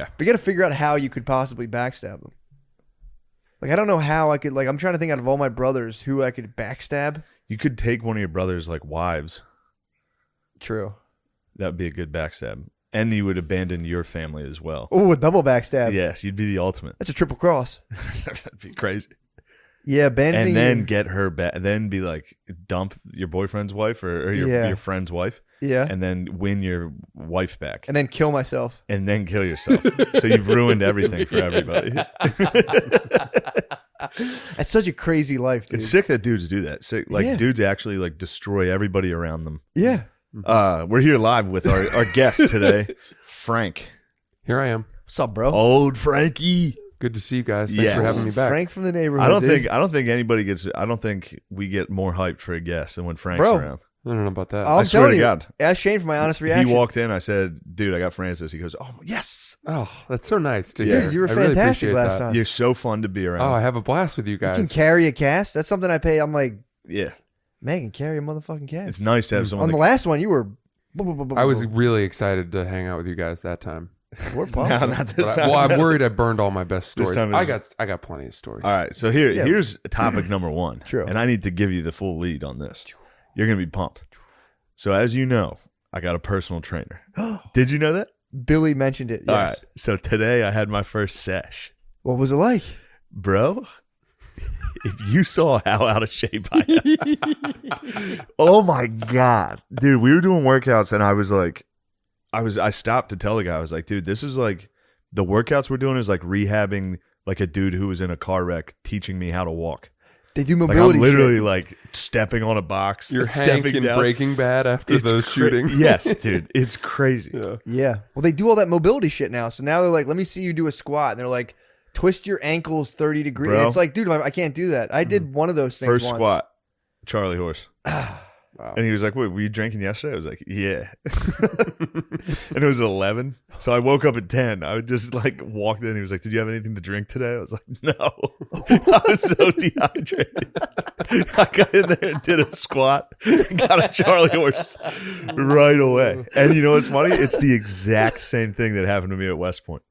Yeah. But you got to figure out how you could possibly backstab them. Like, I don't know how I could, like, I'm trying to think out of all my brothers who I could backstab. You could take one of your brother's, like, wives. True. That would be a good backstab. And you would abandon your family as well. Oh, a double backstab. Yes, you'd be the ultimate. That's a triple cross. That'd be crazy. Yeah, abandoning. And then get her back. And then be like, dump your boyfriend's wife or your friend's wife. Yeah. And then win your wife back. And then kill myself. And then kill yourself. So you've ruined everything for everybody. That's such a crazy life, dude. It's sick that dudes do that. Sick, like dudes actually like destroy everybody around them. Yeah. We're here live with our guest today, Frank. Here I am. What's up, bro? Old Frankie. Good to see you guys. Thanks for having me back. Frank from the neighborhood. I don't think we get more hyped for a guest than when Frank's around. I don't know about that. I'm I swear to God. Ask Shane for my honest reaction. He walked in. I said, "Dude, I got Francis." He goes, "Oh yes." Oh, that's so nice to hear. Dude, you were I really fantastic appreciate last that. time. You're so fun to be around. Oh, I have a blast with you guys. You can carry a cast. That's something I pay. I'm like, yeah, man, can carry a motherfucking cast. it's nice to have someone. On the last one, you were. I was really excited to hang out with you guys that time. We're pumped. No, not this time. Well, I'm worried I burned all my best stories. This time I got plenty of stories. All right, so here's topic number one. True. And I need to give you the full lead on this. You're gonna be pumped. So as you know, I got a personal trainer. Did you know that? Billy mentioned it. Yes. All right. So today I had my first sesh. What was it like? Bro, if you saw how out of shape I am. Oh my God. Dude, we were doing workouts and I was like, I stopped to tell the guy, I was like, dude, this is like, the workouts we're doing is like rehabbing like a dude who was in a car wreck teaching me how to walk. They do Like mobility I'm literally shit. like stepping on a box. You're stepping Hank in down. Breaking Bad after those shootings. Yes, dude. It's crazy. Yeah. Yeah. Well, they do all that mobility shit now. So now they're like, let me see you do a squat. And they're like, twist your ankles 30 degrees. Bro. It's like, dude, I can't do that. I did one of those things First once. squat, Charlie Horse. Wow. And he was like, wait, were you drinking yesterday? I was like, yeah. And it was 11. So I woke up at 10. I just like walked in. He was like, did you have anything to drink today? I was like, no. I was so dehydrated. I got in there and did a squat and got a Charlie Horse right away. And you know what's funny? It's the exact same thing that happened to me at West Point.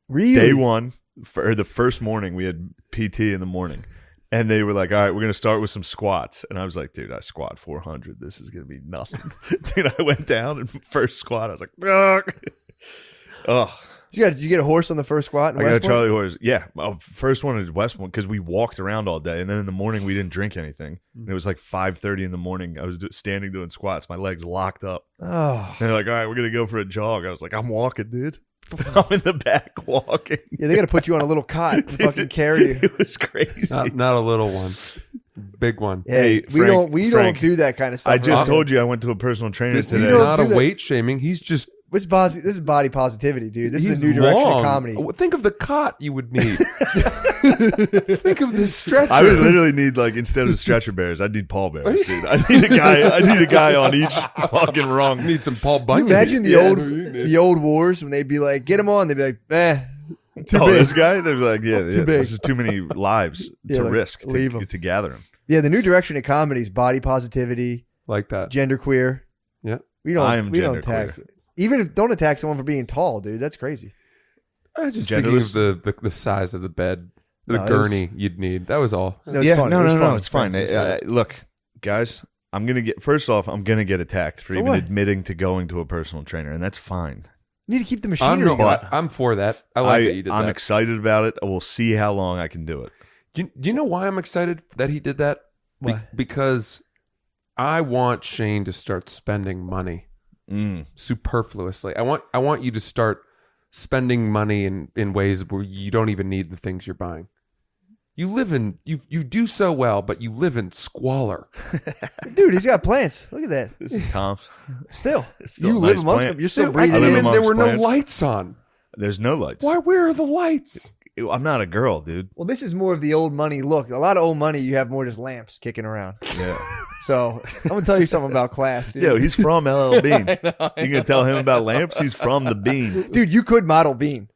Really? Day one, for the first morning, we had PT in the morning. And they were like, all right, we're going to start with some squats. And I was like, dude, I squat 400. This is going to be nothing. Dude, I went down and first squat, I was like, ugh. Oh. Did you get a horse on the first squat? In I West got a Point? Charlie Horse. Yeah. First one at West Point because we walked around all day. And then in the morning, we didn't drink anything. And it was like 5:30 in the morning. I was standing doing squats. My legs locked up. Oh. And they're like, all right, we're going to go for a jog. I was like, I'm walking, dude. I'm in the back walking. Yeah, they got to put you on a little cot and fucking carry you. It was crazy. Not a little one, big one. Hey, we Frank, don't do that kind of stuff. I just around told here. you I went to a personal trainer This today. is don't not do a that. weight shaming. He's just This is body positivity, dude. This is he's a new direction long. of comedy. Think of the cot you would need. Think of the stretcher. I would literally need like instead of stretcher bears, I'd need pallbearers, dude. I need a guy on each fucking rung. need some Paul Can Bunyan. you imagine Yeah. the old wars when they'd be like, get him on. They'd be like, too Oh, big. this guy? They're like, yeah, Too big. this is too many lives Yeah, to like, risk leave 'em. to gather him. Yeah, the new direction of comedy is body positivity, like that. genderqueer. Yeah. We don't. I am we don't genderqueer. attack. Even if don't attack someone for being tall, dude. That's crazy. I was just Genderless? thinking of the size of the bed, the No, it was- gurney you'd need. That was all. No, it's fun. It was fun. it's fine. Look, guys, I'm gonna get attacked for even what? admitting to going to a personal trainer, and that's fine. You need to keep the I'm, machinery going. I'm for that. I like that you did I'm that. excited about it. We'll see how long I can do it. Do you know why I'm excited that he did that? Why? Because I want Shane to start spending money superfluously. I want you to start spending money in ways where you don't even need the things you're buying. You live in you do so well, but you live in squalor. Dude, he's got plants. Look at that. This is Tom's. Still, still you a live nice amongst plant. them. You're still I breathing came live in. in, there amongst were no plants. lights on. There's no lights. Why? Where are the lights? I'm not a girl, dude. Well, this is more of the old money look. A lot of old money, you have more just lamps kicking around. Yeah. So I'm gonna tell you something about class, dude. Yo, he's from LL Bean. You gonna tell him about lamps? He's from the Bean. Dude, you could model Bean.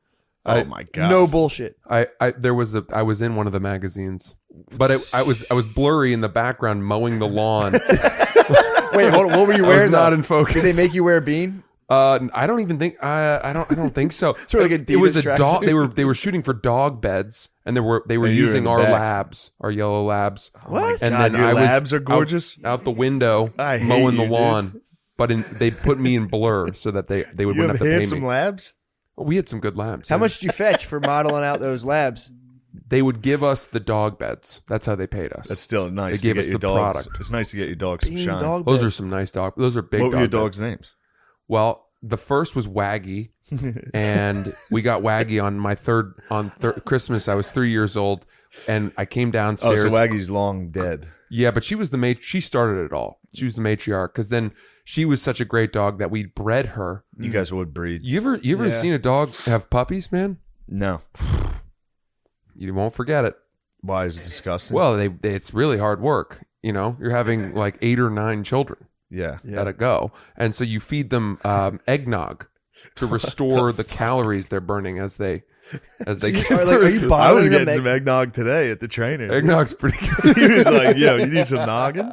Oh my god. No bullshit. I was in one of the magazines, but I was blurry in the background mowing the lawn. Wait, hold on. What were you I was wearing? not though? in focus. Did they make you wear a bean? I don't even think I don't think so. Sort of like it was a Adidas dog. tracksuit. They were shooting for dog beds, and they were And you were using in our back. labs, our yellow labs. What? And God, then your I was labs are gorgeous. out the window I hate mowing the you, lawn. But they put me in blur so that they You wouldn't have have to pay handsome me. labs. We had some good labs. How yeah. much did you fetch for modeling out those labs? They would give us the dog beds. That's how they paid us. That's still nice. They to gave get us your the dogs. product. It's nice to get your dogs some Being shine. dog Those beds. are some nice dog. Those are big. What were your dog dogs' beds. names? Well, the first was Waggy, and we got Waggy on my Christmas. I was 3 years old, and I came Oh, downstairs. so Waggy's long dead. Yeah, but she was she started it all. She was the matriarch because then she was such a great dog that we bred her. You guys would breed. You ever Yeah. seen a dog have puppies, man? No. You won't forget it. Why is it disgusting? Well, it's really hard work. You know, you're having like 8 or 9 children yeah. at a go, and so you feed them eggnog to restore the calories they're burning as they get Are you I was bottling them? getting some eggnog today at the trainer. Eggnog's pretty good. He was like, "Yo, you need some noggin?"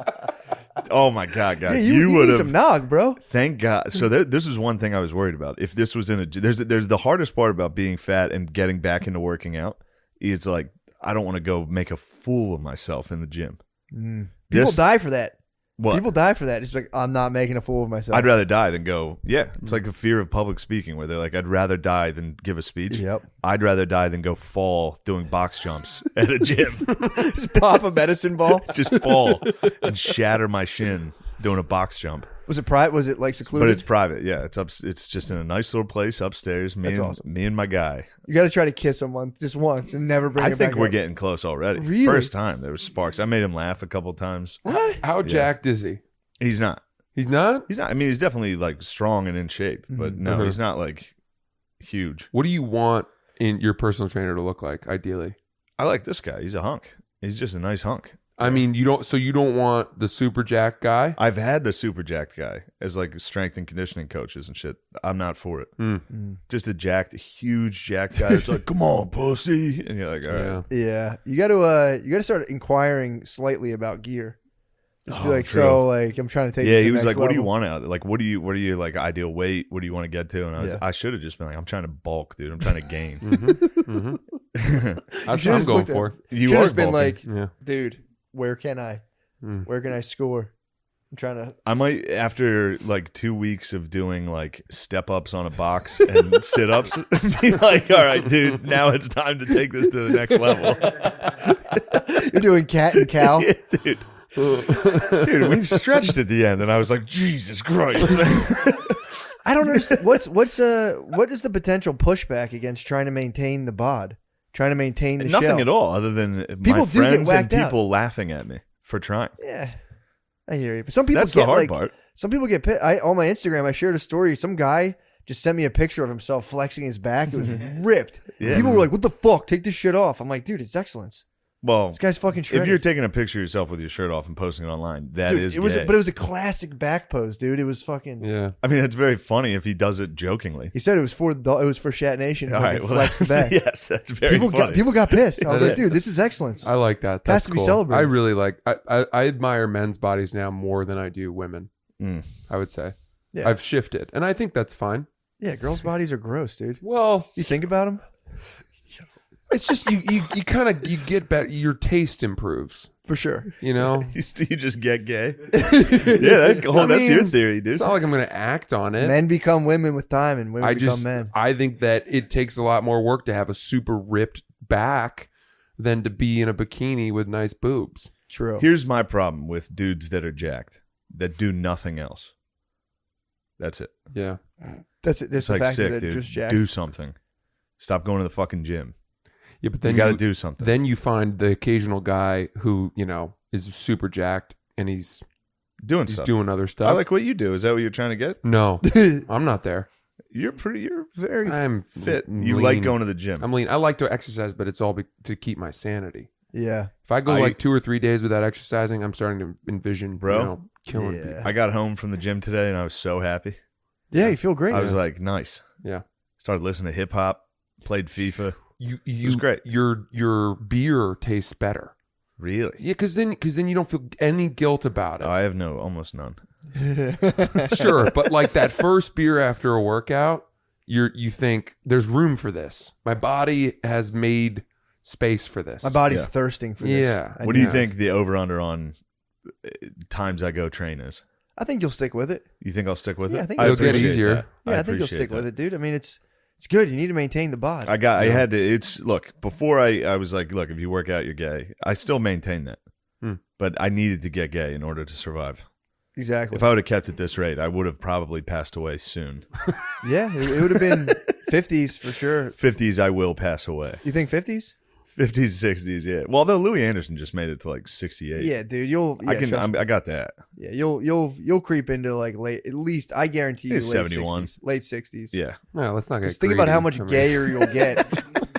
Oh my god, Yeah, guys, you would need have. some nog, bro. Thank God. So this is one thing I was worried about. If this was in a, there's the hardest part about being fat and getting back into working out. It's like I don't want to go make a fool of myself in the gym. People This- die for that. What? People die for that. It's like I'm not making a fool of myself. I'd rather die than go. Yeah, it's like a fear of public speaking where they're like, I'd rather die than give a speech. Yep. I'd rather die than go fall doing box jumps at a gym. Just pop a medicine ball. Just fall and shatter my shin doing a box jump. Was it private? Was it like secluded? But it's private. Yeah, it's up. It's just in a nice little place upstairs. That's awesome. Me and my guy. You got to try to kiss someone just once and never bring I it think back we're up. getting close already. Really? First time there was sparks. I made him laugh a couple times. What? How jacked is he? He's not. He's not. He's not. I mean, he's definitely like strong and in shape, but no, Mhm. he's not like huge. What do you want in your personal trainer to look like, ideally? I like this guy. He's a hunk. He's just a nice hunk. I mean, you don't want the super jack guy. I've had the super jacked guy as like strength and conditioning coaches and shit. I'm not for it. Just a huge jacked guy that's like, come on, pussy. And you're like, all right. Yeah. Yeah, you got to start inquiring slightly about gear. Just be Oh, like, true. so like I'm trying to take. Yeah, this to he the was next like, "What do you level." want out of it? Like, what do you like ideal weight? What do you want to get to?" And Yeah. I should have just been like, "I'm trying to bulk, dude. I'm trying to gain." That's what should've I'm just going looked at- for. You Should've are just been bulking. like, Yeah. dude, where can I score? I'm trying to. I might after like 2 weeks of doing like step ups on a box and sit ups, be like, "All right, dude, now it's time to take this to the next level." You're doing cat and cow. Yeah, dude. Dude, we stretched at the end, and I was like, "Jesus Christ!" I don't understand. What is the potential pushback against trying to maintain the bod, trying to maintain the Nothing shell? at all, other than People my do get friends and whacked out. people laughing at me for trying. Yeah, I hear you. But some people That's get the hard like, part. some people get pissed. On my Instagram, I shared a story. Some guy just sent me a picture of himself flexing his back. It was ripped. Yeah. People were like, "What the fuck? Take this shit off." I'm like, dude, it's excellence. Well, This guy's fucking shredded. if you're taking a picture of yourself with your shirt off and posting it online, that Dude, is it was, gay. but it was a classic back pose, dude. It was fucking. Yeah. I mean, it's very funny if he does it jokingly. He said it was for Shat Nation. All right, well, flex the back. yes, that's very people funny. got pissed. I was Yeah. like, dude, this is excellence. I like that. Has That's to be cool. celebrated. I really like. I admire men's bodies now more than I do women. I would say. Yeah. I've shifted, and I think that's fine. Yeah, girls' bodies are gross, dude. Well, You think about them it's just you kind of you get better. Your taste improves. for sure. You know. You just get gay. Yeah, that's your mean, theory, dude. It's not like I'm going to act on it. Men become women with time, and women become men. I think that it takes a lot more work to have a super ripped back than to be in a bikini with nice boobs. True. Here's my problem with dudes that are jacked that do nothing else. That's it. Yeah. That's it. That's It's the like fact sick, that dude. just jacked. Do something. Stop going to the fucking gym. Yeah, but You then got to do something. Then you find the occasional guy who, is super jacked and he's Doing stuff. doing other stuff. I like what you do. Is that what you're trying to get? No, I'm not there. You're very I'm fit. lean. You like going to the gym. I'm lean. I like to exercise, but it's all to keep my sanity. Yeah. If I go I- like 2 or 3 days without exercising, I'm starting to envision, Bro. killing Yeah. people. I got home from the gym today and I was so happy. Yeah, you feel great. I was like, nice. Yeah. Started listening to hip hop, played FIFA. You was great. Your beer tastes better. Really? Yeah, because then you don't feel any guilt about it. I have almost none. Sure, but like that first beer after a workout, you think there's room for this. My body has made space for this. My body's thirsting for this. Yeah. What do you think the over-under on times I go train is? I think you'll stick with it. You think I'll stick with Yeah, it? I think it'll get appreciate easier. that. Yeah, I think you'll appreciate stick that. with it, dude. I mean, it's good. You need to maintain the bod. I had to. It's look. Before I was like, look, if you work out, you're gay. I still maintain that, but I needed to get gay in order to survive. Exactly. If I would have kept at this rate, I would have probably passed away soon. Yeah, it would have been 50s for sure. 50s, I will pass away. You think 50s? 50s, 60s, yeah. Well, though Louis Anderson just made it to like 68. Yeah, dude. You'll. Yeah, I got that. Yeah, you'll creep into like late. At least I guarantee you, He's late 71. 60s. Late 60s. Yeah. No, let's not get Just think about how much greedy. gayer you'll get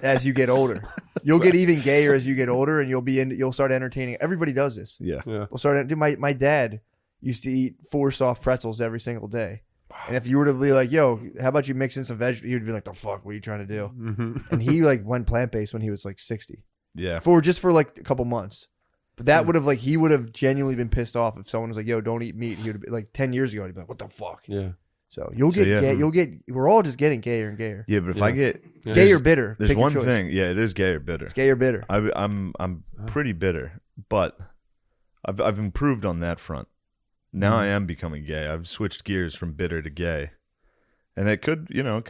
as you get older. You'll get even gayer as you get older, and you'll start entertaining. Everybody does this. Yeah. Yeah. We'll start. Dude, my dad used to eat 4 soft pretzels every single day. And if you were to be like, "Yo, how about you mix in some veg?" He would be like, "The fuck, what are you trying to do?" Mm-hmm. And he like went plant based when he was like 60 Yeah. for like a couple months. But that would have like he would have genuinely been pissed off if someone was like, "Yo, don't eat meat." He would have been like 10 years ago. He'd be like, "What the fuck?" Yeah. So you'll get yeah. gay. You'll get. We're all just getting gayer and gayer. Yeah, but if Yeah. I get Yeah. Gay or bitter. there's Pick your one choice. thing. Yeah, it is gay or bitter. It's gay or bitter. I'm pretty bitter, but I've improved on that front. Now I am becoming gay. I've switched gears from bitter to gay, and it could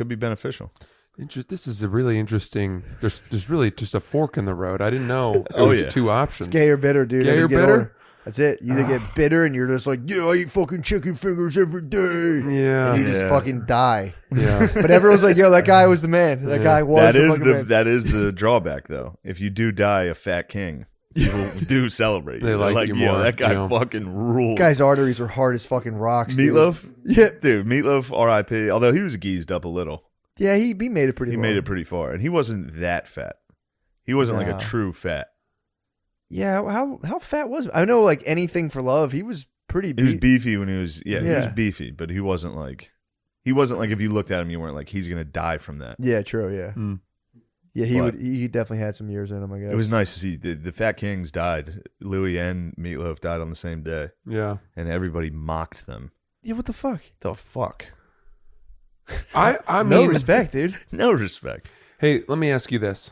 be beneficial. This is a really interesting. There's really just a fork in the road. I didn't know there Oh, was yeah. 2 options. It's gay or bitter, dude. Gay As you or get bitter? older. That's it. You either get bitter and you're just like, "Yeah, I eat fucking chicken fingers every day." Yeah. And you just fucking die. Yeah. But everyone's like, "Yo, that guy was the man. That guy was That the is fucking man." that is the drawback, though. If you do die a fat king, people do celebrate. They They're like you "Yo, more, that guy you know." fucking ruled." Guy's arteries are hard as fucking rocks. dude. Meatloaf, Yeah. dude, Meatloaf, R.I.P. Although he was geezed up a little, Yeah, he made it pretty he well. made it pretty far, and he wasn't that fat. He wasn't like No. a true fat. Yeah, how fat was I know like Anything for Love, he was pretty He was beat. beefy when he was he was Yeah. beefy, but he wasn't like if you looked at him, you weren't like he's gonna die from that. Yeah, true, yeah. Mm. Yeah, he But- he definitely had some years in him, I guess. It was nice to see the Fat Kings died. Louis and Meatloaf died on the same day, Yeah. and everybody mocked them. Yeah, what the fuck? The fuck? I No mean, respect, dude. No respect. hey, let me ask you this: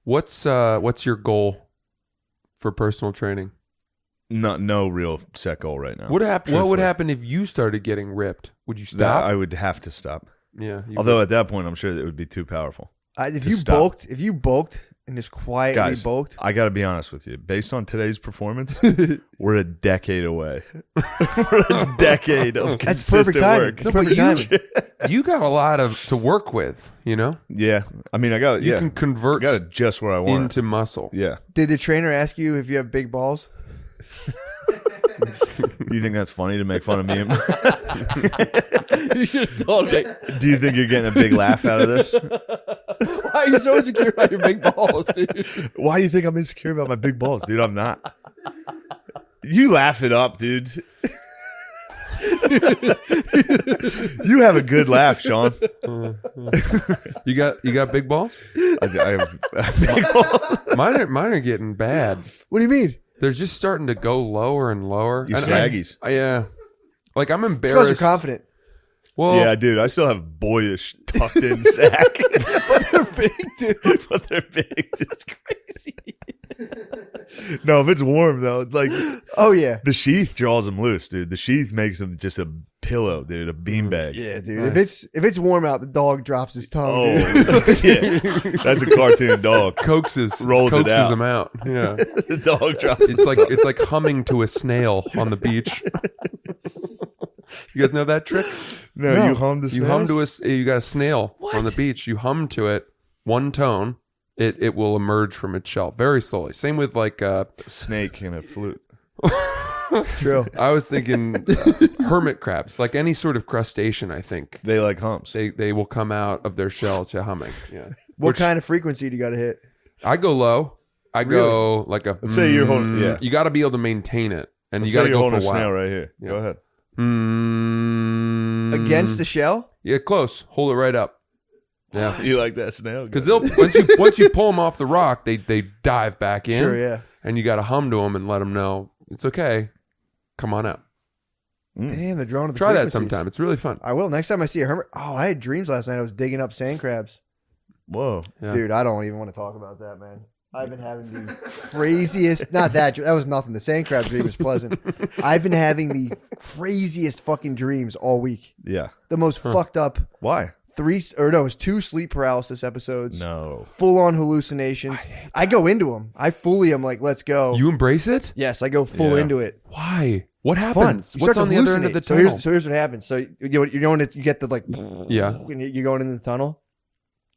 what's your goal for personal training? No real set goal right now. What would Truthfully. happen if you started getting ripped? Would you That stop? I would have to stop. Yeah. you Although at that point, I'm sure that it would be too powerful. If To you stop. bulked and just quietly Guys, bulked, I got to be honest with you. Based on today's performance, we're a decade away. We're a decade of that's consistent perfect timing. work. That's perfect timing. you got a lot to work with. You know, Yeah, I mean, I got you yeah. can I convert got it just where I want. into muscle. Yeah. Did the trainer ask you if you have big balls? Do you think that's funny to make fun of me? You should have told me. Do you think you're getting a big laugh out of this? Why are you so insecure about your big balls, dude? Why do you think I'm insecure about my big balls, dude? I'm not. You laugh it up, dude. You have a good laugh, Sean. You got big balls? I have big balls. Mine are getting bad. What do you mean? They're just starting to go lower and lower. You And saggies. yeah. Like I'm It's embarrassed. because you're confident. Well, Yeah, dude. I still have boyish tucked in sack. But they're big, dude. But they're big. Just crazy. No, if it's warm though, like Oh, yeah. the sheath draws them loose, dude. The sheath makes them just a pillow, dude, a beanbag. Yeah, dude. Nice. If it's warm out, the dog drops his tongue, Oh, dude. yeah. That's a cartoon dog. coaxes Rolls it out. them out. Yeah. The dog drops. It's like humming to a snail on the beach. You guys know that trick? No, you hum the You hum to you got a snail on the beach. You hum to it one tone. It will emerge from its shell very slowly. Same with like snake and a flute. True. I was thinking hermit crabs, like any sort of crustacean. I think They like humps. they will come out of their shell to humming. Yeah, What kind of frequency do you got to hit? I go low. I go like a. Let's say you're holding- yeah. You got to be able to maintain it, and Let's you got say to you're go for holding a a snail while. right here. Yeah. Go ahead. Against the shell? Yeah, close. Hold it right up. Yeah. You like that snail? Because they'll once you pull them off the rock, they dive back in. Sure, yeah. and you got to hum to them and let them know it's okay. Come on out. Damn, they're drawn to the Try that frequencies. sometime. It's really fun. I will. Next time I see a hermit. Oh, I had dreams last night. I was digging up sand crabs. Whoa. Yeah. Dude, I don't even want to talk about that, man. I've been having the craziest. Not that. That was nothing. The sand crab dream was pleasant. I've been having the craziest fucking dreams all week. Yeah. The most fucked up. Why? It was 2 sleep paralysis episodes. No. Full on hallucinations. I go into them. I fully am like, let's go. You embrace it? Yes, I go full Yeah. into it. Why? What Fun. happens? You What's start on to the other end of the hallucinate. tunnel? So here's what happens. So you're going to, you get the like, Yeah. when you're going into the tunnel.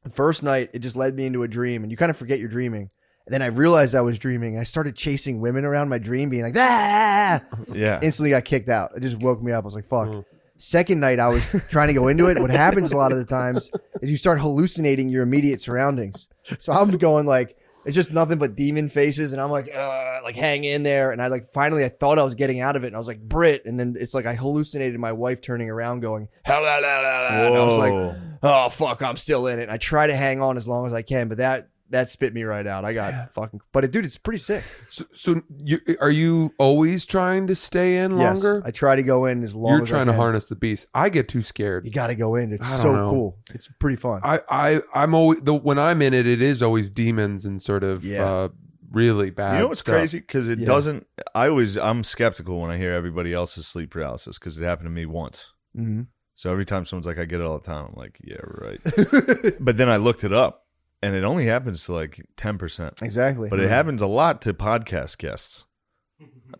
The first night, it just led me into a dream, and you kind of forget you're dreaming. And then I realized I was dreaming. I started chasing women around my dream, being like, ah! Yeah. Instantly got kicked out. It just woke me up. I was like, fuck. Mm. Second night, I was trying to go into it. What happens a lot of the times is you start hallucinating your immediate surroundings. So I'm going like, it's just nothing but demon faces, and I'm like hang in there. And I finally I thought I was getting out of it, and I was like, Brit, and then it's like I hallucinated my wife turning around going, and I was like, oh fuck, I'm still in it. And I try to hang on as long as I can, but that spit me right out. I got fucking, but dude, it's pretty sick. So are you always trying to stay in longer? Yes, I try to go in as long You're as trying I to can. harness the beast. I get too scared. You got to go in. It's I don't so know. cool. It's pretty fun. I'm always when I'm in it, it is always demons and sort of really bad. You know what's stuff. crazy? Because it doesn't. I'm skeptical when I hear everybody else's sleep paralysis because it happened to me once. Mm-hmm. So every time someone's like, I get it all the time, I'm like, yeah, right. But then I looked it up, and it only happens to like 10%. Exactly. But it happens a lot to podcast guests.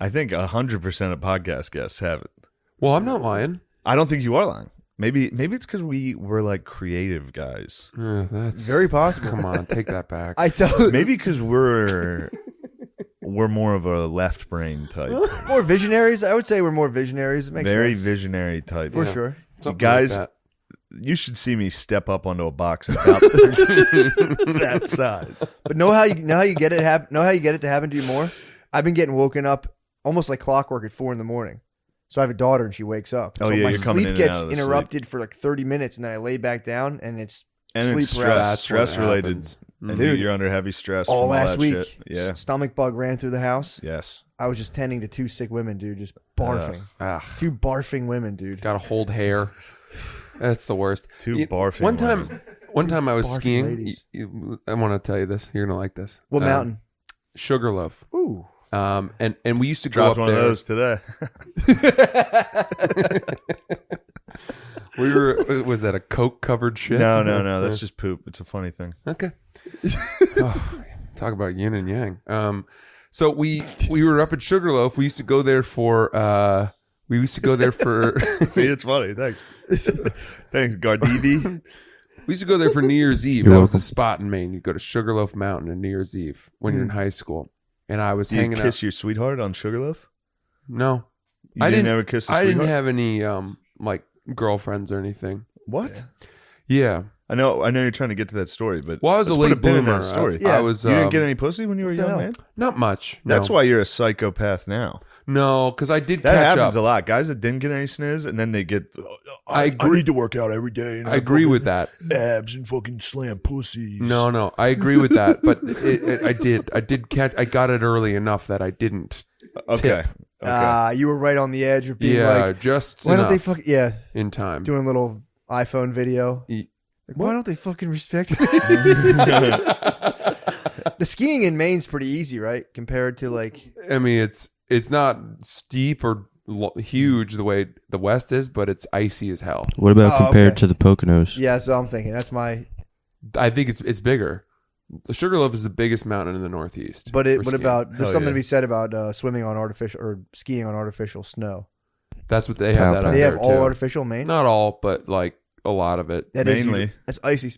I think 100% of podcast guests have it. Well, I'm not lying. I don't think you are lying. Maybe it's because we're like creative guys. That's Very possible. Come on, take that back. I tell Maybe because we're more of a left brain type. more visionaries. I would say we're more visionaries. It makes Very sense. visionary type. For Yeah. sure. Something guys, like You should see me step up onto a box about that size. But know how you get it to happen to you more? I've been getting woken up almost like clockwork at 4 a.m. So I have a daughter and she wakes up. Oh, so yeah, my you're coming sleep in and gets out of the interrupted for like 30 minutes and then I lay back down and it's And sleep it's paralysis. stress what related. happens. And Dude. you're under heavy stress all from last that week. shit. Yeah. Stomach bug ran through the house. Yes. I was just tending to 2 sick women, dude, just barfing. Ah, 2 barfing women, dude. gotta hold hair. That's the worst. Two barfing One time I was barfing skiing. ladies. I want to tell you this. You're gonna like this. What mountain? Sugarloaf. Ooh. And we used to Dropped go up one there. of those today. We were. Was that a coke covered shit? No. That's just poop. It's a funny thing. Okay. Oh, talk about yin and yang. So we were up at Sugarloaf. We used to go there for. See, it's funny. Thanks. Thanks, Gardivi. We used to go there for New Year's Eve. You're That was welcome. the spot in Maine. You go to Sugarloaf Mountain on New Year's Eve when you're in high school. And I was Do you hanging kiss out. your sweetheart on Sugarloaf? No, You I didn't didn't ever kiss a I sweetheart? didn't have any like girlfriends or anything. What? Yeah. I know you're trying to get to that story, but Well, I was let's a put late pin in bloomer. that story. Yeah. I was. You didn't get any pussy when you were a the young hell? man? Not much. No. That's why you're a psychopath now. No, because I did That catch happens up. a lot. Guys that didn't get any sniz, and then they get. I agree. need to work out every day. And I agree with that. abs and fucking slam pussies. No, I agree with that. But I did catch. I got it early enough that I didn't. Okay. Okay. You were right on the edge of being Yeah, like, just why don't they enough fuck? Yeah, in time. doing a little iPhone video. E- Like, why don't they fucking respect me? The skiing in Maine's pretty easy, right? Compared to like, I mean, it's not steep or huge the way the West is, but it's icy as hell. What about Oh, compared okay. to the Poconos? yeah, that's what I'm thinking. That's my. I think it's bigger. The Sugarloaf is the biggest mountain in the Northeast. But for what skiing. about? There's Hell something yeah. to be said about swimming on artificial or skiing on artificial snow. That's what they have. That out They have there, all too. artificial Maine. Not all, but like a lot of it. That is Mainly. usually- that's icy.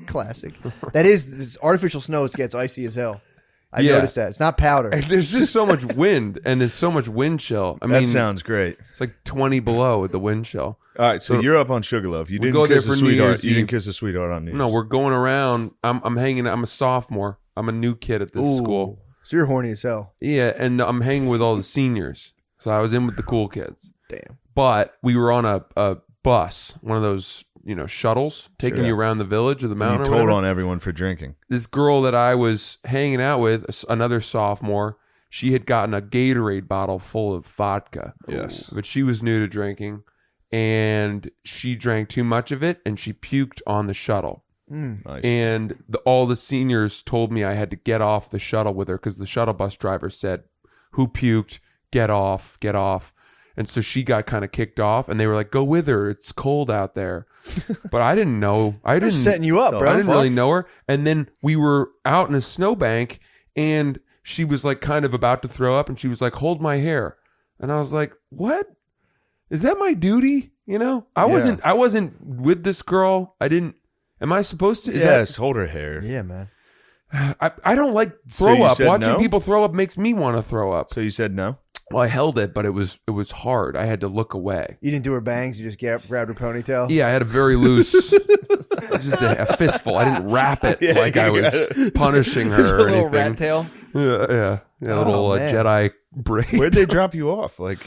Classic. That is this artificial snow. It gets icy as hell. I Yeah. noticed that. It's not powder. And there's just so much wind, and there's so much wind chill. I mean, That sounds great. it's like 20 below with the wind chill. All right, so So- you're up on Sugarloaf. You We didn't go there kiss a for New sweetheart. Year's You didn't Eve. kiss a sweetheart on New Year's. No, we're going around. I'm hanging. I'm a sophomore. I'm a new kid at this Ooh. school. So you're horny as hell. Yeah, and I'm hanging with all the seniors. So I was in with the cool kids. Damn. But we were on a bus, one of those shuttles taking Sure. you around the village or the You mountain. or told whatever. on everyone for drinking. This girl that I was hanging out with, another sophomore, she had gotten a Gatorade bottle full of vodka. Yes. But she was new to drinking, and she drank too much of it, and she puked on the shuttle. Nice. And all the seniors told me I had to get off the shuttle with her because the shuttle bus driver said, "Who puked? Get off, get off." And so she got kind of kicked off, and they were like, "Go with her. It's cold out there." But I didn't know. They're setting you up, Oh, bro. I didn't really know her. And then we were out in a snowbank, and she was like kind of about to throw up, and she was like, "Hold my hair." And I was like, "What? Is that my duty?" I wasn't with this girl. I didn't. Am I supposed to? Yes, hold her hair. Yeah, man. I don't like So throw you up. said Watching no? people throw up makes me want to throw up. So you said no? Well, I held it, but it was hard. I had to look away. You didn't do her bangs. You just grabbed her ponytail. Yeah, I had a very loose, just a fistful. I didn't wrap it Yeah, like I was punishing her Just a or little anything. rat tail. Yeah, Oh, little man. Jedi braid. Where'd they drop you off? Like,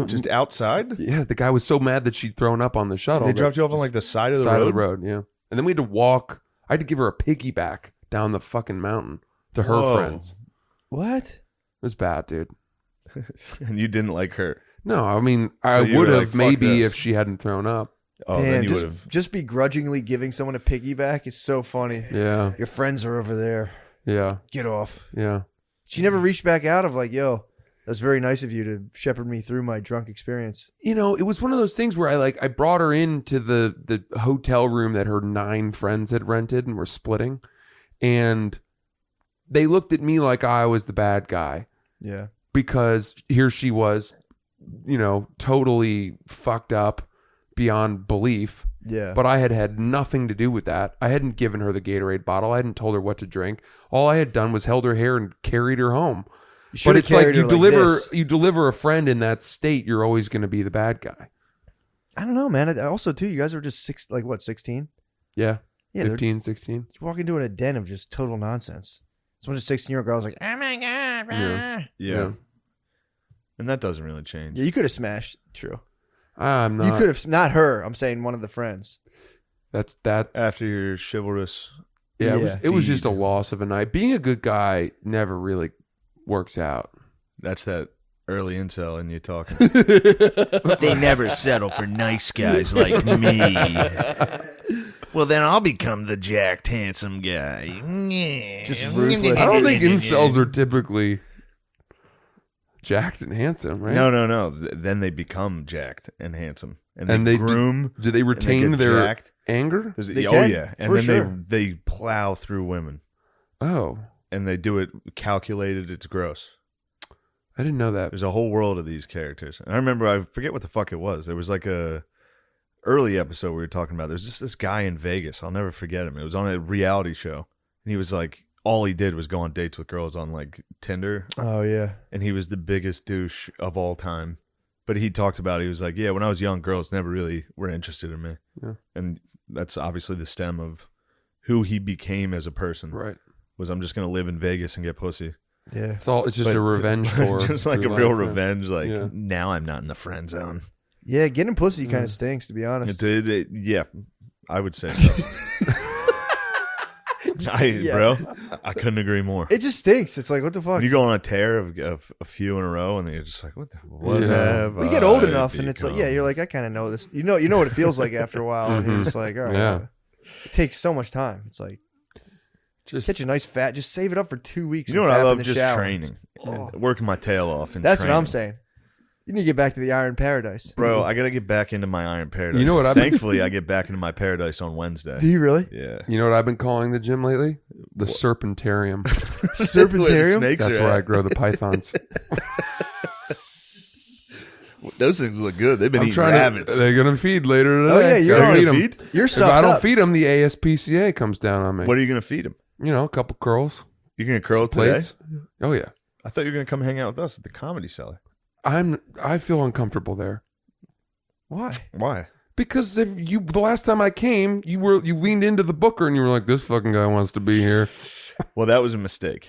just outside? Yeah, the guy was so mad that she'd thrown up on the shuttle. They that dropped you off on just like the side of the side road? of the road. Yeah, and then we had to walk. I had to give her a piggyback down the fucking mountain to her Whoa. friends. What? It was bad, dude. And you didn't like her. No, I mean, I So you would were have like, "Fuck maybe this." if she hadn't thrown up. Oh, then Damn, you would have. just begrudgingly giving someone a piggyback is so funny. Yeah, Your friends are over there. yeah, Get off. yeah. She never reached back out of like, yo, that's very nice of you to shepherd me through my drunk experience. It was one of those things where I brought her into the hotel room that her 9 friends had rented and were splitting, and they looked at me like I was the bad guy Yeah. because here she was, totally fucked up beyond belief. Yeah. But I had nothing to do with that. I hadn't given her the Gatorade bottle. I hadn't told her what to drink. All I had done was held her hair and carried her home. You should But have it's like carried you her deliver this. you deliver a friend in that state, you're always going to be the bad guy. I don't know, man. Also, too, you guys are just 16? Yeah. Yeah, they're 15, 16. you walk into a den of just total nonsense. So bunch of 16-year-old girls like, oh my God. Yeah. Yeah. And that doesn't really change. Yeah, you could have smashed. True. I'm not. You could have, not her. I'm saying one of the friends. That's that. After your chivalrous. Yeah, Yeah. it was just a Deed. loss of a night. Being a good guy never really works out. That's that early incel in you talking. They never settle for nice guys like me. Well, then I'll become the jacked, handsome guy. Just ruthless. I don't think incels are typically jacked and handsome, right? No. Then they become jacked and handsome. And they groom. Do they and they retain get their jacked. anger? They Oh, can, yeah. And for then sure. they plow through women. Oh, And they do it calculated. It's gross. I didn't know that. There's a whole world of these characters. And I remember, I forget what the fuck it was. There was like a early episode we were talking about. There's just this guy in Vegas. I'll never forget him. It was on a reality show. And he was like, all he did was go on dates with girls on like Tinder. Oh, yeah. And he was the biggest douche of all time. But he talked about it. He was like, yeah, when I was young, girls never really were interested in me. Yeah. And that's obviously the stem of who he became as a person. Right. Was I'm just going to live in Vegas and get pussy. Yeah. It's just But- a revenge tour. just like a through real life, right? revenge. Like, Yeah. now I'm not in the friend zone. Yeah, getting pussy kind of stinks, to be honest. Yeah, I would say so. Yeah. Bro, I couldn't agree more. It just stinks. It's like, what the fuck? When you go on a tear of a few in a row, and then you're just like, what Yeah. have We get old I enough, and it's like, become? yeah, you're like, I kind of know this. You know what it feels like after a while, and you're just like, all right. Yeah. It takes so much time. It's like, Just catch a nice fat, just save it up for 2 weeks. You know and what I fap in love? the Just shower. training. Oh. Working my tail off. And That's what I'm training. saying. You need to get back to the Iron Paradise. Bro, I got to get back into my Iron Paradise. You know what I've- Thankfully, I get back into my paradise on Wednesday. Do you really? Yeah. You know what I've been calling the gym lately? The Serpentarium. Where the Serpentarium? snakes That's are where I at. grow the pythons. Those things look good. They've been I'm eating trying rabbits. They're gonna feed later today. Oh, yeah, you're Gotta on feed gonna 'em. feed? You're If sucked I don't up. feed them, the ASPCA comes down on me. What are you going to feed them? A couple curls, You're going to curl today? plates. Oh yeah. I thought you were going to come hang out with us at the Comedy Cellar. I feel uncomfortable there Why? Why? because the last time I came, you leaned into the booker and you were like, "This fucking guy wants to be here." Well, that was a mistake.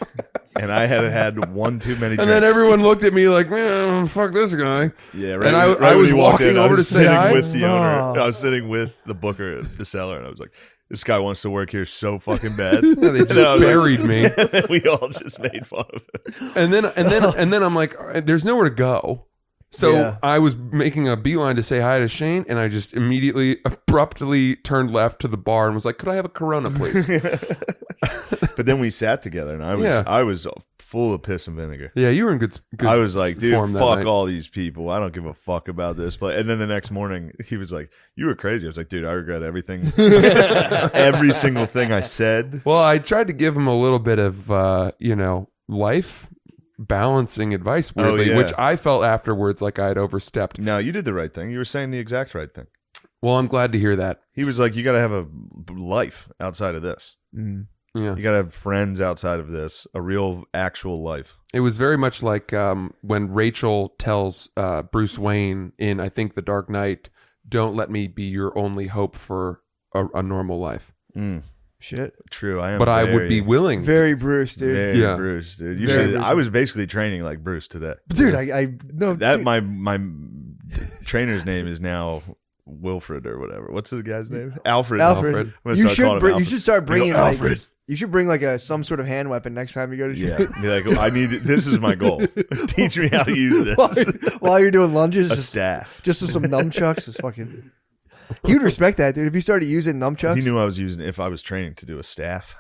and I had one too many drinks. And then everyone looked at me like, man, fuck this guy. Yeah, right. And right I when was you walked walking in, I over was to say sitting hi. with the owner. Oh. I was sitting with the booker, the seller, and I was like, "This guy wants to work here so fucking bad." They just And I was buried me. And then we all just made fun of it. And then I'm like, there's nowhere to go. So Yeah. I was making a beeline to say hi to Shane, and I just immediately abruptly turned left to the bar and was like, "Could I have a Corona, please?" But then we sat together, and I was full of piss and vinegar. Yeah, you were in good I was like, dude, form that fuck night. all these people. I don't give a fuck about this. But and then the next morning, he was like, "You were crazy." I was like, "Dude, I regret everything, every single thing I said." Well, I tried to give him a little bit of life balancing advice, weirdly, yeah. which I felt afterwards like I had overstepped. No, you did the right thing. You were saying the exact right thing. Well, I'm glad to hear that. He was like, "You got to have a life outside of this. Mm. Yeah. You got to have friends outside of this, a real, actual life." It was very much like when Rachel tells Bruce Wayne in, I think, The Dark Knight, "Don't let me be your only hope for a normal life." Mm, Shit. true. I am, But I would be willing. Very Bruce, dude. very Yeah. Bruce, dude. You Very should. Bruce. I was basically training like Bruce today. Dude, I no. That dude. my trainer's name is now Wilfred or whatever. What's the guy's name? Alfred. Alfred. Alfred. I'm gonna You start calling should him you Alfred. should start bringing Go, like Alfred. you should bring like some sort of hand weapon next time you go to Yeah, shoot. be like, I need. This is my goal. Teach me how to use this. while you're doing lunges, A just staff. with some nunchucks. Is fucking. He would respect that, dude. If you started using nunchucks, He knew I was using. If I was training to do a staff,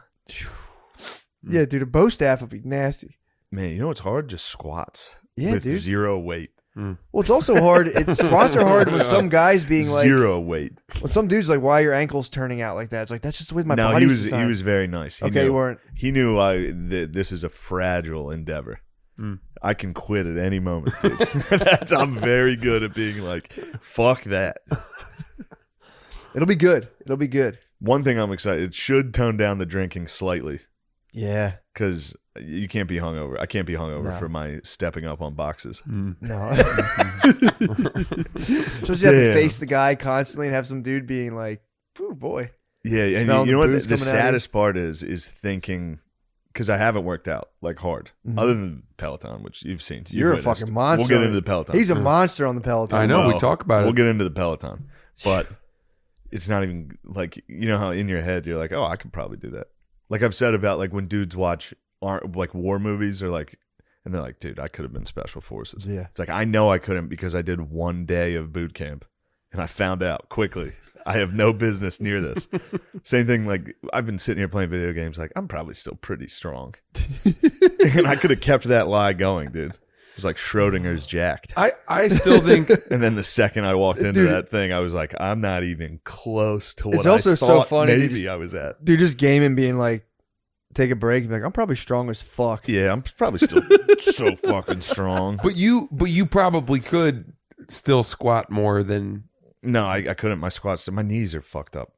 yeah, dude, a bow staff would be nasty. man, you know what's hard? Just squats. Yeah, with dude. zero weight. Well, it's also hard. Squats are hard with some guys being like, Zero weight. when some dudes like, why are your ankles turning out like that? It's like that's just the way my No, body's he designed. was very nice. He Okay, knew, you weren't. He knew this is a fragile endeavor. I can quit at any moment, dude. I'm very good at being like, fuck that. It'll be good. It'll be good. One thing I'm excited. It should tone down the drinking slightly Yeah. because you can't be hungover. I can't be hungover No. for my stepping up on boxes. No. So you have to Damn. face the guy constantly and have some dude being like, "Ooh, boy." Yeah, and Smelling you know what? booze The coming out of you. saddest part is thinking because I haven't worked out like hard, other than Peloton, which you've seen. You've You're a witnessed. fucking monster. We'll get into the Peloton. He's a monster on the Peloton. I know. Well, we talk about We'll it. get into the Peloton, but it's not even like, you know how in your head you're like, oh, I could probably do that. Like I've said about like when dudes watch like war movies or like, and they're like, dude, I could have been special forces. Yeah. It's like I know I couldn't because I did one day of boot camp, and I found out quickly I have no business near this. Same thing. Like I've been sitting here playing video games. Like I'm probably still pretty strong, and I could have kept that lie going, dude. It was like Schrodinger's jacked. I still think And then the second I walked into Dude. that thing, I was like, I'm not even close to what It's also I so thought funny to maybe just- I was at. Dude, just gaming being like, take a break and be like, I'm probably strong as fuck. Yeah, I'm probably still so fucking strong. but you probably could still squat more than No, I couldn't. My squats, my knees are fucked up.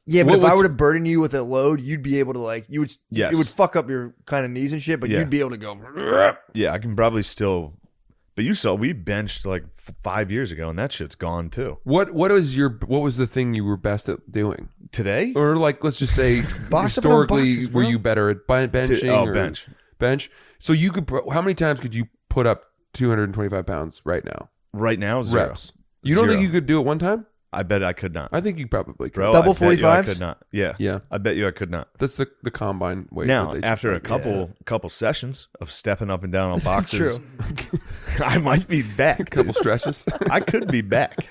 Yeah, but What if I was- were to burden you with a load, you'd be able to like you would. Yes. It would fuck up your kind of knees and shit, but Yeah. you'd be able to go. Yeah, I can probably still. But you saw we benched like 5 years ago, and that shit's gone too. what was the thing you were best at doing? Today? Or like let's just say Box up and on historically boxes, were bro. you better at benching or bench. bench? So you could how many times could you put up 225 pounds right now? Right now, zero. Reps. You don't Zero. think you could do it one time? I bet I could not. I think you probably could. Bro, Double I bet you I 45s? could not. Yeah. Yeah. I bet you I could not. That's the combine weight. Now, that they after a like, couple sessions of stepping up and down on boxes, True. I might be back. couple stretches. I could be back.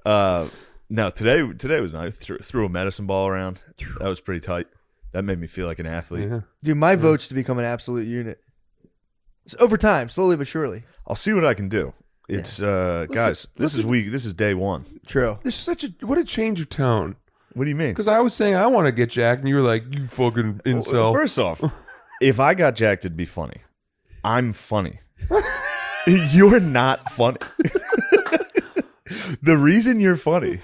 No, today was nice. Threw a medicine ball around. That was pretty tight. That made me feel like an athlete. Yeah. Dude, my vote's to become an absolute unit. It's over time, slowly but surely. I'll see what I can do. It's guys, this is day one. True. There's such a what a change of tone. What do you mean? Because I was saying I want to get jacked, and you were like, "You fucking incel." Well, first off, if I got jacked, it'd be funny. I'm funny. You're not funny. The reason you're funny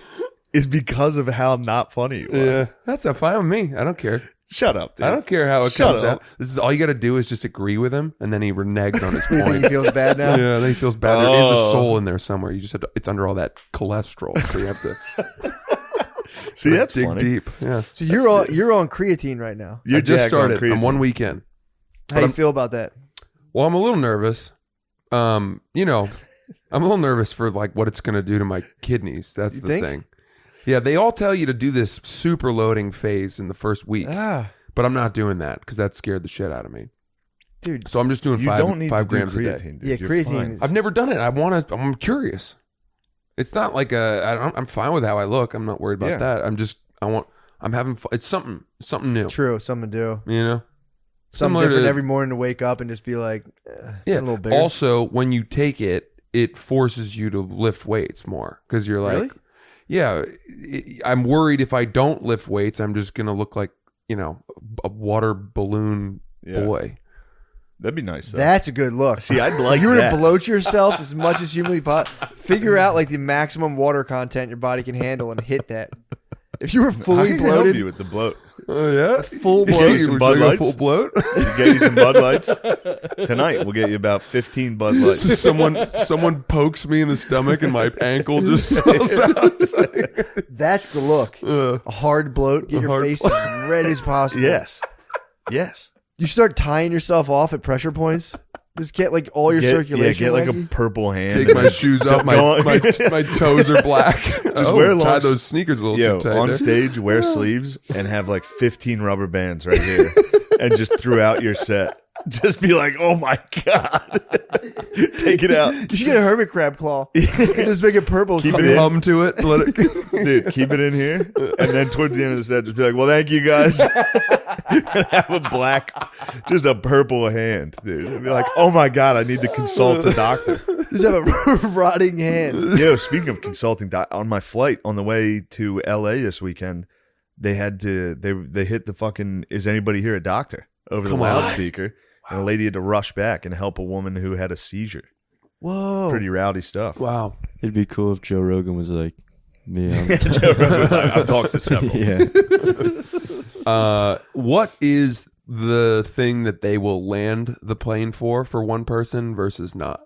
is because of how not funny you are. Yeah, that's fine with me. I don't care. Shut up, dude. I don't care how it Shut comes up. out. This is all you got to do is just agree with him, and then he reneges on his You think point. he feels bad now? Yeah, then he feels bad. There is a Oh. soul in there somewhere. You just have to. It's under all that cholesterol, so you have to See, that's dig funny. deep. Yeah, So you're on creatine right now. You're I just jacked on started. I'm creatine. 1 week in. How you feel about that? Well, I'm a little nervous. I'm a little nervous for like what it's going to do to my kidneys. That's You the think? thing. Yeah, they all tell you to do this super loading phase in the first week, but I'm not doing that because that scared the shit out of me. Dude, So I'm just doing You 5 don't need to do grams a day. creatine, dude. yeah, You're creatine. fine. I've never done it. I'm curious. It's not like I'm fine with how I look. I'm not worried about Yeah. that. I'm having fun. It's something new. True, something to do. You know? Something Similar different to- every morning to wake up and just be like, Yeah. a little bigger. Also, when you take it, it forces you to lift weights more because you're like, Really? yeah, I'm worried if I don't lift weights, I'm just gonna look like a water balloon Yeah. boy. That'd be nice. Though. That's a good look. See, I'd like You were that. to bloat yourself as much as humanly possible. Figure out like the maximum water content your body can handle and hit that. If you were I fully can help bloated, you with the bloat. Oh yeah, full Get bloat, you some Would Bud you like a Lights? full bloat. Get you some Bud Lights tonight. We'll get you about 15 Bud Lights. someone pokes me in the stomach and my ankle just swells out. that's the look. A hard bloat, get A your hard face as red as possible. Yes. Yes. You start tying yourself off at pressure points. Just get like all your circulation. Yeah, get like a Maggie. purple hand. Take and my then shoes off. My go on. my toes are black. Just wear tie long- those sneakers a little Yo, too tight. on there. stage, wear sleeves and have like 15 rubber bands right here, and just throughout your set, just be like, "Oh my god, take it out, You should get a hermit crab claw and just make it purple. Keep it in. Hum to it. Let it. dude. Keep it in here." And then towards the end of the set, just be like, "Well, thank you guys." And have a black, just a purple hand, dude. And be like, "Oh my god, I need to consult the doctor." Just have a rotting hand. Yo, speaking of consulting, on my flight on the way to LA this weekend, they hit the fucking "Is anybody here a doctor?" over the Come on. loudspeaker, and a lady had to rush back and help a woman who had a seizure. Whoa. Pretty rowdy stuff. Wow. It'd be cool if Joe Rogan was like, yeah, Joe Rogan was like, I've talked to several. yeah. What is the thing that they will land the plane for one person versus not?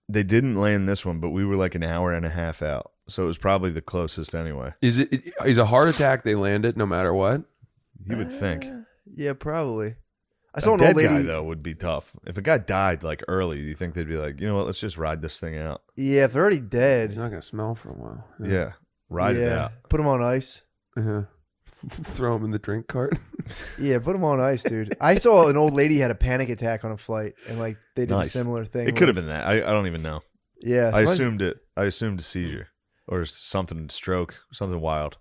They didn't land this one, but we were like an hour and a half out, so it was probably the closest anyway. Is a heart attack they land it no matter what? You would think. Yeah, probably. I A saw an dead old lady. guy though would be tough. If a guy died like early, you think they'd be like, you know what? Let's just ride this thing out. Yeah, if they're already It's dead. not gonna smell for a while. Yeah, ride it out. Put them on ice. Yeah. Throw them in the drink cart. Yeah, put them on ice, dude. I saw an old lady had a panic attack on a flight, and like they did a Nice. similar thing. It could have been that. I don't even know. Yeah, I somebody- assumed a seizure or something, stroke, something wild,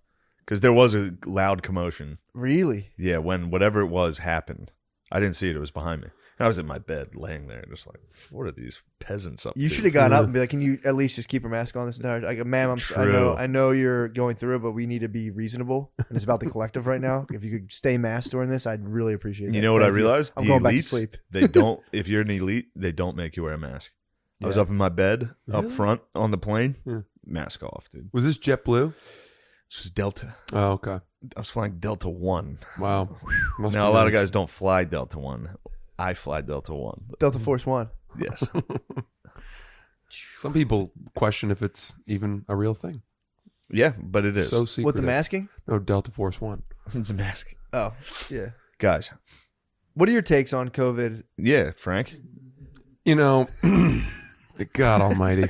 because there was a loud commotion. Really? Yeah, when whatever it was happened, I didn't see it. It was behind me. And I was in my bed, laying there, just like, what are these peasants up You to? should have gotten up and be like, "Can you at least just keep your mask on this entire?" Like, ma'am, True. I know you're going through it, but we need to be reasonable, and it's about the collective right now. If you could stay masked during this, I'd really appreciate it. You know what I Thank you. realized? I'm The going back to elites, sleep. they don't. If you're an elite, they don't make you wear a mask. I was Yeah. up in my bed, up Really? front on the plane, Yeah. mask off, dude. Was this JetBlue? This was Delta. Oh, okay. I was flying Delta 1. Wow. Must Now, be a lot of nice. guys don't fly Delta 1. I fly Delta 1. Delta Force One. Yes. Some people question if it's even a real thing. Yeah, but it is. So secretive. What, the masking? No, Delta Force One. the mask. Oh, yeah. Guys. What are your takes on COVID? Yeah, Frank. You know, God Almighty.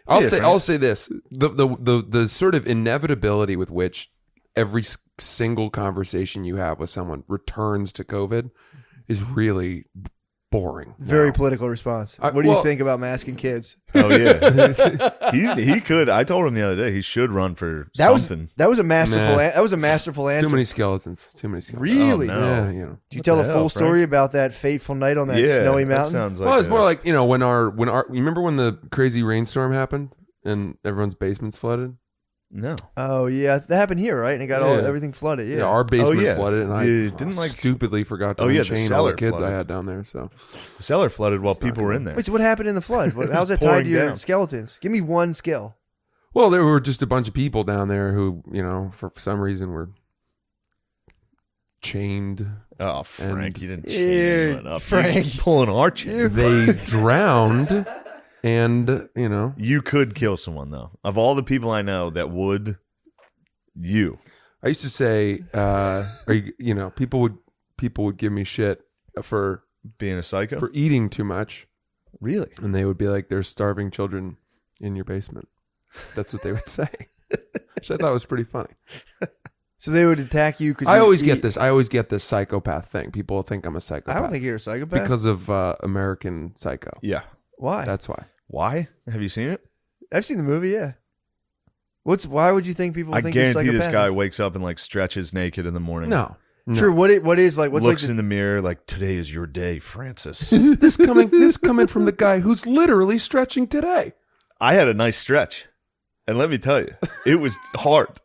I'll Yeah, say Frank. I'll say this: the sort of inevitability with which every single conversation you have with someone returns to COVID is really boring. Very now. political response. I- What do you well- think about masking kids? Oh, yeah. he could. I told him the other day he should run for something. That was a masterful. Nah. That was a masterful answer. Too many skeletons. Too many skeletons. Really? Oh, no. Yeah, you know. Did you What tell the the hell, full Frank? story about that fateful night on that snowy that mountain? sounds like Well, it's a- more like, you know, when our you remember when the crazy rainstorm happened and everyone's basements flooded? No. Oh yeah, that happened here, right? And it got Yeah. everything flooded. Yeah. Our basement yeah. flooded, and I Didn't, like- stupidly forgot to Oh, yeah, the unchain all the cellar kids I flooded. had down there. So The cellar flooded while It's not people were good. in there. Wait, so what happened in the flood? It How's was that tied pouring to your down. skeletons? Give me one skill. Well, there were just a bunch of people down there who, you know, for some reason were chained. Oh, Frank, And- you didn't Yeah, chain anyone up. Frank. You pulling our chain. They drowned, and you know, You could kill someone, though. Of all the people I know that would, you. I used to say, people would give me shit for Being a psycho? for eating too much. Really? And they would be like, there's starving children in your basement. That's what they would say. Which I thought was pretty funny. So they would attack you because I always get this. I always get this psychopath thing. People think I'm a psychopath. I don't think you're a psychopath. because of American Psycho. Yeah. Why? That's why. Why? Have you seen it? I've seen the movie. Yeah. Why would you think people I think you're guarantee this psychopathic? guy wakes up and like stretches naked in the morning. No. True. What is like? What's looks like? in the mirror like, today is your day, Francis. This coming from the guy who's literally stretching today. I had a nice stretch. And let me tell you, it was hard.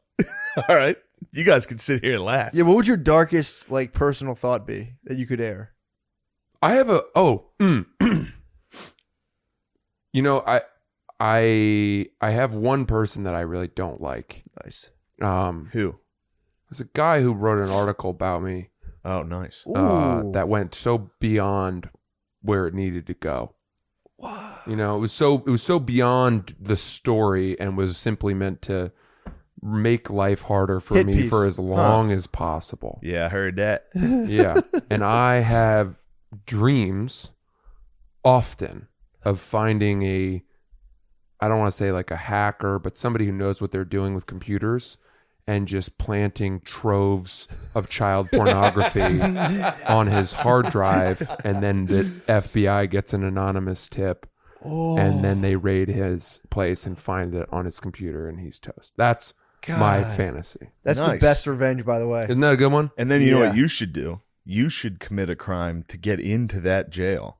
All right. You guys can sit here and laugh. Yeah. What would your darkest like personal thought be that you could air? I have a you know, I have one person that I really don't like. Nice. Who? There's a guy who wrote an article about me Oh, nice. Ooh. that went so beyond where it needed to go. Wow. You know, it was so beyond the story and was simply meant to make life harder for Hit me piece. for as long as possible. Yeah, I heard that. Yeah. And I have dreams often of finding I don't want to say like a hacker, but somebody who knows what they're doing with computers and just planting troves of child pornography on his hard drive. And then the FBI gets an anonymous tip and then they raid his place and find it on his computer and he's toast. That's my fantasy. That's the Nice. best revenge, by the way. Isn't that a good one? And then you know Yeah. what you should do? You should commit a crime to get into that jail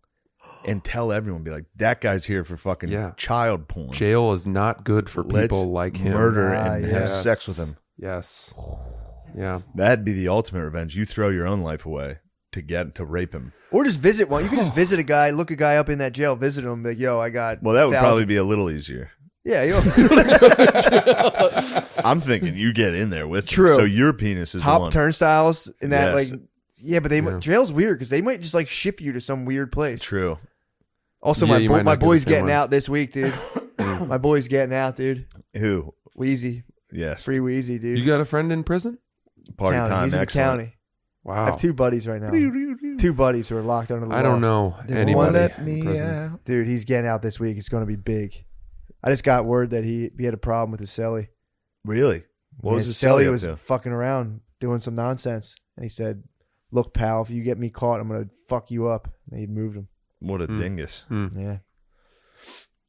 and tell everyone, be like, that guy's here for fucking Yeah. child porn. Jail is not good for Let's people like him. murder Ah, and have yes. sex with him. Yes. Yeah. That'd be the ultimate revenge. You throw your own life away to rape him. Or just visit one. You could just visit a guy, look a guy up in that jail, visit him, be like, yo, I got. Well, that would 1,000 probably be a little easier. Yeah, you know, I'm thinking you get in there with True. him. So your penis is the hop one. turnstiles and that Yes. like. Yeah, but jail's weird because they might just like ship you to some weird place. True. Also, Yeah, you might my not get the boy's same getting one. out this week, dude. My boy's getting out, dude. Who? Wheezy, Yes. free Wheezy, dude. You got a friend in prison? Party county. time. He's in the Excellent. county. I Wow. have two buddies right now. Two buddies who are locked under the law. I don't know They won't anybody let in me prison. out. Dude, he's getting out this week. It's going to be big. I just got word that he had a problem with his cellie. Really? What was his the cellie cellie up was to? fucking around doing some nonsense. And he said, look, pal, if you get me caught, I'm going to fuck you up. And he moved him. What a dingus. Yeah.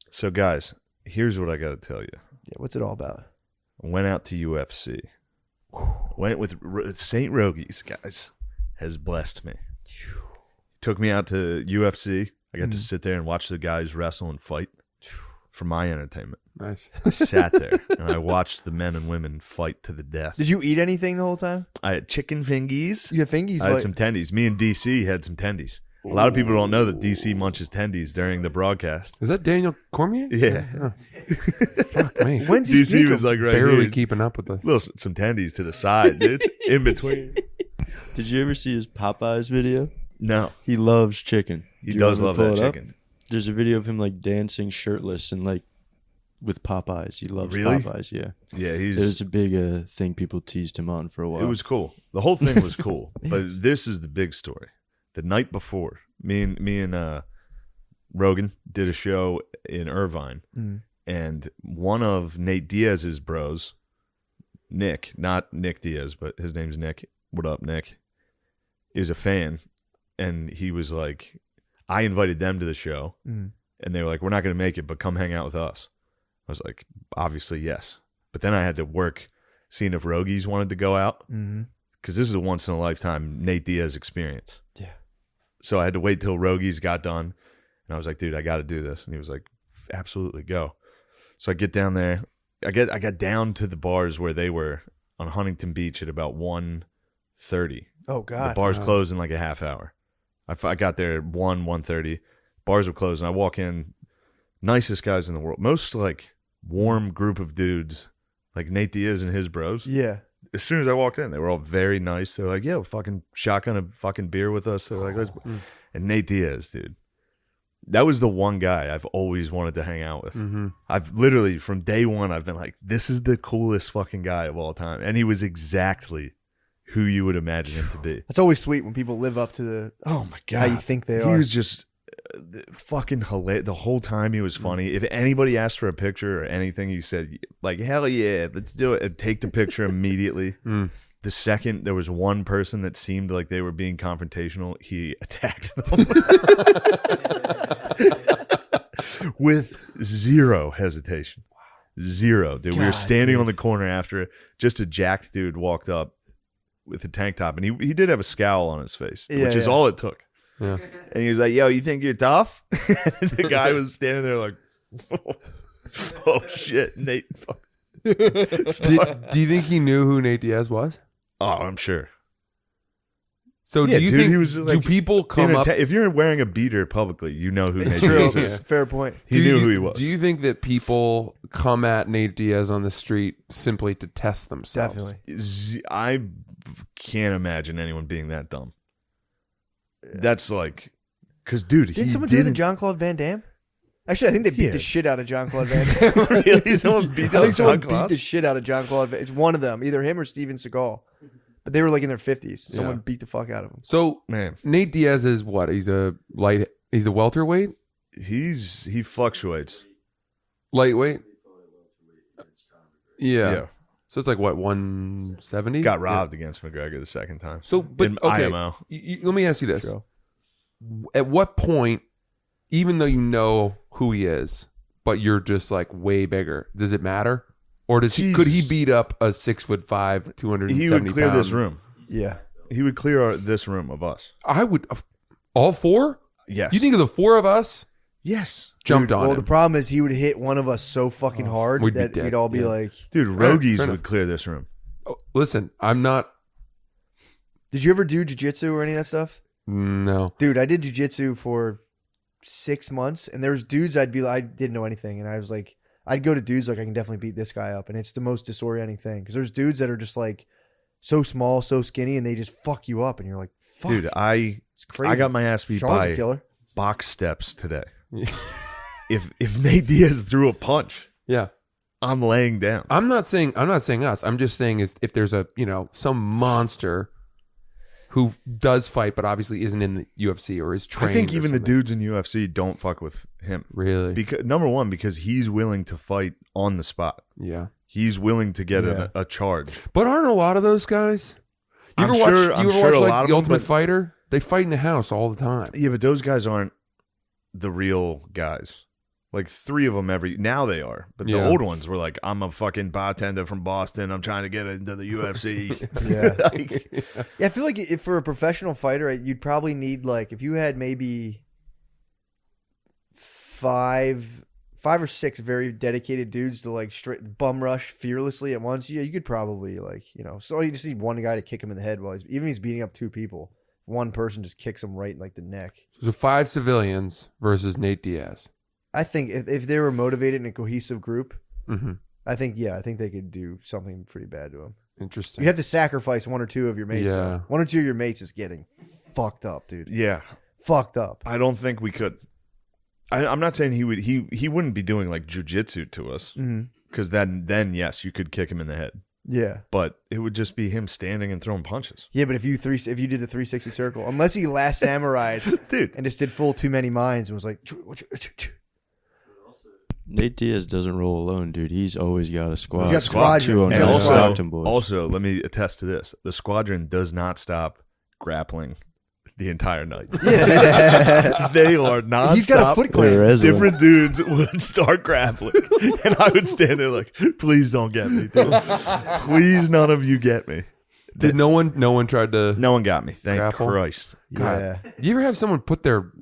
So, guys, here's what I got to tell you. Yeah. What's it all about? Went out to UFC. Went with St. Rogies, guys. Has blessed me. Took me out to UFC. I got to sit there and watch the guys wrestle and fight for my entertainment. Nice. I sat there and I watched the men and women fight to the death. Did you eat anything the whole time? I had chicken fingies. You have fingies? I had like- some tendies. Me and DC had some tendies. A lot of people don't know that DC munches tendies during the broadcast. Is that Daniel Cormier? Yeah. Oh. Fuck me. When's he DC sneak was 'em? like right Barely here. keeping up with the. Little some tendies to the side, dude. In between. Did you ever see his Popeyes video? No, He loves chicken. he Do you does want me love to that pull it up? chicken. There's a video of him like dancing shirtless and like with Popeyes. He loves Really? Popeyes. Yeah, Yeah, it was he's. a big thing people teased him on for a while. It was cool. The whole thing was cool, but this is the big story. The night before, me and Rogan did a show in Irvine, and one of Nate Diaz's bros, Nick, not Nick Diaz, but his name's Nick. What up, Nick? Is a fan, and he was like, I invited them to the show, and they were like, we're not going to make it, but come hang out with us. I was like, obviously, yes. But then I had to work seeing if Rogies wanted to go out, because this is a once-in-a-lifetime Nate Diaz experience. Yeah. So I had to wait till Rogies got done, and I was like, dude, I got to do this. And he was like, absolutely, go. So I get down there. I got down to the bars where they were on Huntington Beach at about 1:30. Oh, God. The bars closed in like a half hour. I got there at 1:30. Bars were closed, and I walk in. Nicest guys in the world. Most like warm group of dudes, like Nate Diaz and his bros. Yeah. As soon as I walked in, they were all very nice. They were like, "Yo, fucking shotgun a fucking beer with us." They were like, "Let's." And Nate Diaz, dude, that was the one guy I've always wanted to hang out with. I've literally from day one, I've been like, "This is the coolest fucking guy of all time," and he was exactly who you would imagine him to be. It's always sweet when people live up to the Oh my god, how you think they he are. was just fucking hilarious the whole time. He was funny. If anybody asked for a picture or anything, you said like, "Hell yeah, let's do it," and take the picture immediately. The second there was one person that seemed like they were being confrontational, he attacked them with zero hesitation. Zero. Dude, we were God, standing dude. on the corner after it. Just a jacked dude walked up with a tank top, and he did have a scowl on his face, Yeah, which is yeah. all it took. Yeah. And he was like, "Yo, you think you're tough?" And the guy was standing there like, "Oh shit, Nate." Do you think he knew who Nate Diaz was? Oh, I'm sure. So Yeah, do you dude, think he was do like- people come up? If you're wearing a beater publicly, you know who Nate True. Diaz is. Fair point. He knew who he was. Do you think that people come at Nate Diaz on the street simply to test themselves? Definitely. I can't imagine anyone being that dumb. That's like, because dude, Didn't he someone do the didn't John Claude Van Damme? Actually, I think they beat Yeah. the shit out of John Claude Van Damme. really. Someone beat I up think someone John beat Claude? the shit out of John Claude. It's one of them, either him or Steven Seagal. But they were like in their 50s. Someone Yeah. beat the fuck out of him. So Man, Nate Diaz is what? He's a welterweight, he fluctuates. lightweight. Yeah. Yeah. So it's like what 170? Got robbed against McGregor the second time. So, but in okay, IMO. let me ask you this: True. at what point, even though you know who he is, but you're just like way bigger, does it matter? Or does he? Could he Jesus. beat up a 6'5", 270 He would clear pound? this room. Yeah. He would clear this room of us. I would. All four? Yes. You think of the four of us Yes. jumped Dude, on well, him? the problem is he would hit one of us so fucking hard We'd be that dead, we'd all be yeah. like, Dude, Fair Rogies enough. would clear this room. Oh, listen, I'm not. did you ever do jiu-jitsu or any of that stuff? No. Dude, I did jiu-jitsu for 6 months, and there's dudes I didn't know anything, and I was like, I'd go to dudes like, I can definitely beat this guy up, and it's the most disorienting thing, because there's dudes that are just like so small, so skinny, and they just fuck you up, and you're like, fuck, Dude, it's crazy. I got my ass beat Sean's a by killer. box steps today. If Nate Diaz threw a punch, Yeah. I'm laying down. I'm not saying us. I'm just saying is if there's a some monster who does fight but obviously isn't in the UFC or is trained. I think or even the something. dudes in UFC don't fuck with him. Really. Because number one, because he's willing to fight on the spot. Yeah. He's willing to get Yeah. a charge. But aren't a lot of those guys? You I'm ever sure- watch? I'm You ever sure watch a like lot of the them, Ultimate but- Fighter? They fight in the house all the time. Yeah, but those guys aren't the real guys. Like 3 of them now they are. But the Yeah. old ones were like, I'm a fucking bartender from Boston. I'm trying to get into the UFC. Yeah. Like, Yeah, I feel like if for a professional fighter, you'd probably need like if you had maybe five or six very dedicated dudes to like straight bum rush fearlessly at once. Yeah, you could probably so you just need one guy to kick him in the head while he's beating up 2 people. One person just kicks him right in like the neck. So 5 civilians versus Nate Diaz. I think if they were motivated in a cohesive group, Mm-hmm. I think they could do something pretty bad to him. Interesting. You have to sacrifice 1 or 2 of your mates. Yeah. though. 1 or 2 of your mates is getting fucked up, dude. yeah. Fucked up. I don't think we could. I'm not saying he wouldn't be doing like jujitsu to us. Mm-hmm. Because then yes, you could kick him in the head. Yeah. But it would just be him standing and throwing punches. Yeah, but if you did the 360 circle, unless he last samurai Dude. and just did full too many minds and was like, Nate Diaz doesn't roll alone, dude. He's always got a squad. He's got squadron. 209 He's got also, Stockton boys. also, let me attest to this. The squadron does not stop grappling the entire night. yeah. They are nonstop. He's got a Foot Clan. There is Different dudes would start grappling. And I would stand there like, please don't get me. Dude. Please none of you get me. Did no one tried to? No one got me. Thank Grapple? Christ. Yeah. You ever have someone put their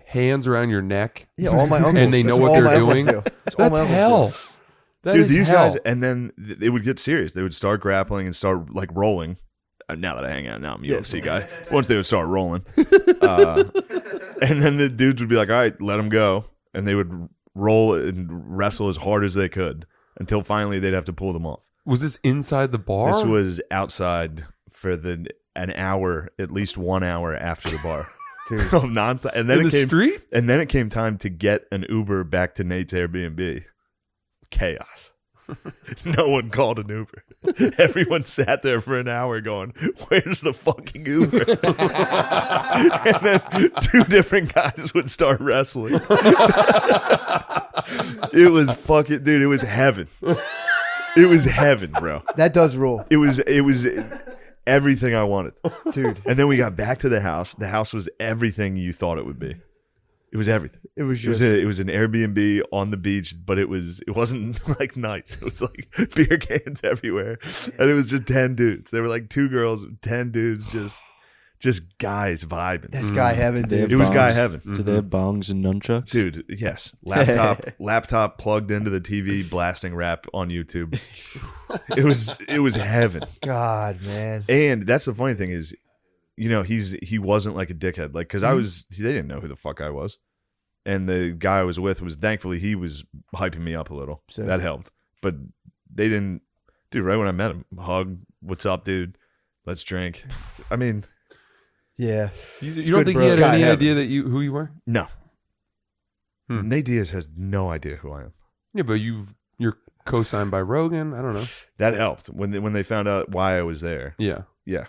hands around your neck? Yeah, all my uncles. And they know That's what all they're my uncles doing? do. That's all That's my uncles hell. do. That Dude, is these hell. guys, and then it would get serious. They would start grappling and start like rolling. Now that I hang out, now I'm a UFC guy. Once they would start rolling. And then the dudes would be like, all right, let them go. And they would roll and wrestle as hard as they could until finally they'd have to pull them off. Was this inside the bar? This was outside for an hour, at least 1 hour after the bar. Dude. Of nonstop. And then in it the came street. and then it came time to get an Uber back to Nate's Airbnb. Chaos. No one called an Uber. Everyone sat there for an hour going, where's the fucking Uber? And then 2 different guys would start wrestling. It was fucking, dude, it was heaven. It was heaven, bro. That does rule, It was everything I wanted. dude. And then we got back to the house. The house was everything you thought it would be. It was everything. It was It was, just it was an Airbnb on the beach, but it wasn't like nice. It was like beer cans everywhere, and it was just 10 dudes. There were like 2 girls, 10 dudes, just guys vibing. that's guy heaven, They have dude. It was guy bongs. heaven, Do they have bongs and nunchucks? dude. Yes, laptop plugged into the TV, blasting rap on YouTube. It was heaven. God, man. And that's the funny thing is, you know, he wasn't like a dickhead, like because they didn't know who the fuck I was, and the guy I was with was thankfully he was hyping me up a little. So- That helped, but they didn't. Dude, right when I met him, hug, what's up, dude? Let's drink. I mean, Yeah. You good, don't think bro. he had Sky any heaven. idea that who you were? no. Hmm. Nate Diaz has no idea who I am. Yeah, but you're co-signed by Rogan. I don't know. That helped when they found out why I was there. Yeah. Yeah,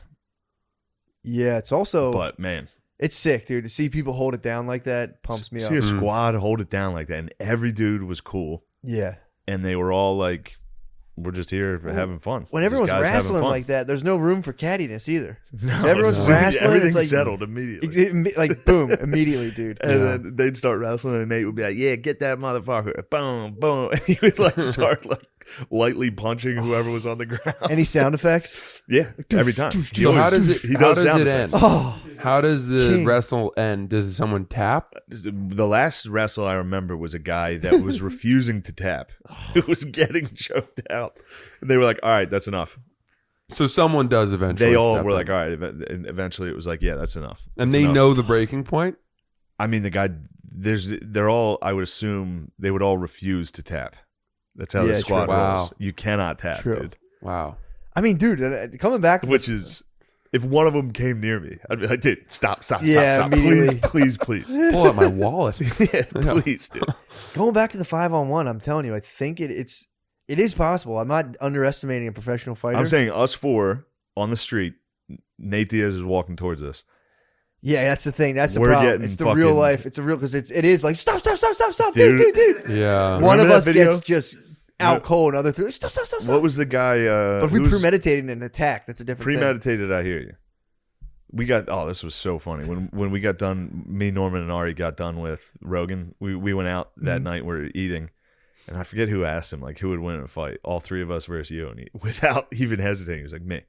Yeah, it's also but man, it's sick, dude. To see people hold it down like that pumps me see up. a squad hold it down like that, and every dude was cool, Yeah. and they were all like, "We're just here having fun." When These everyone's guys having wrestling fun. like that, there's no room for cattiness either. No, everyone's it's- wrestling, everything it's like- settled immediately. Like boom, immediately, dude. And then they'd start wrestling, and Nate would be like, "Yeah, get that motherfucker!" Boom, boom. And he would like start like lightly punching whoever was on the ground. Any sound effects? Yeah, every time. He So how always- does it? He How does does sound it effects. end? Oh, How does the King. wrestle end? Does someone tap? The last wrestle I remember was a guy that was refusing to tap, who was getting choked out, and they were like, "All right, that's enough." So someone does eventually. They all step were in. like, "All right," and eventually it was like, "Yeah, that's enough." and That's they enough. know the breaking point. I mean, the guy. They're all. I would assume they would all refuse to tap. That's how Yeah, the squad true. rolls. Wow. You cannot tap, True. dude. Wow. I mean, dude, coming back to Which is, if one of them came near me, I'd be like, "Dude, stop, Yeah, stop, immediately. please, please." Pull out my wallet. Yeah, please, dude. going back to the 5-on-1, I'm telling you, I think it is possible. I'm not underestimating a professional fighter. I'm saying us 4 on the street. Nate Diaz is walking towards us. yeah, that's the thing. That's the We're problem. getting It's the fucking- real life. It's a real because it is like stop, dude. Yeah. One Remember of that us video? gets just out cold, other three stop. What was the guy? But if we who's premeditated an attack, that's a different thing. premeditated? I hear you. We got. Oh, this was so funny when we got done. Me, Norman, and Ari got done with Rogan. We went out that night. We were eating, and I forget who asked him like who would win in a fight. All 3 of us versus you, and he, without even hesitating, he was like me.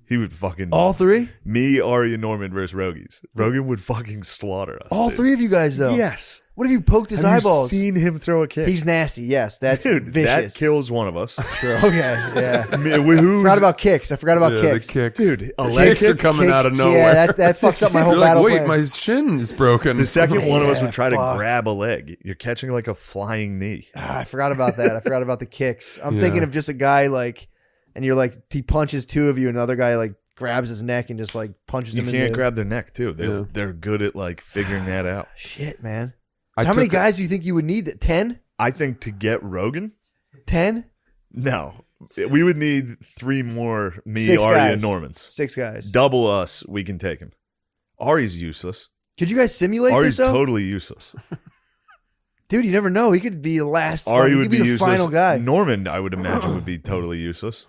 He would fucking All 3? me, Ari, and Norman versus Rogies. Rogan would fucking slaughter us. All dude. 3 of you guys though. Yes. What if you poked his Have eyeballs? you seen him throw a kick? He's nasty. Yes, that's Dude, vicious. that kills one of us. Sure. Okay. Yeah. I mean, who's, Forgot about kicks. I forgot about Yeah, kicks. the kicks. dude, a The leg kicks are kick? coming Kicks- out of nowhere. Yeah, that fucks up my whole You're like, battle wait, plan. my shin is broken. The second one of us Yeah, would try to fuck. grab a leg. You're catching like a flying knee. I forgot about that. I forgot about the kicks. I'm Yeah. thinking of just a guy like, and you're like, he punches 2 of you, and another guy like grabs his neck and just like punches You him. can't in the, grab their neck too. Yeah. They're good at like figuring that out. Shit, man. I So how many took a- guys do you think you would need? 10? I think to get Rogan, 10? no, we would need 3 more. Me, 6 Ari, guys. and Normans. 6 guys. Double us, we can take him. Ari's useless. Could you guys simulate Ari's this though? totally useless. Dude, you never know. He could be the last. Ari he would could be the useless. final guy. Norman, I would imagine, would be totally useless.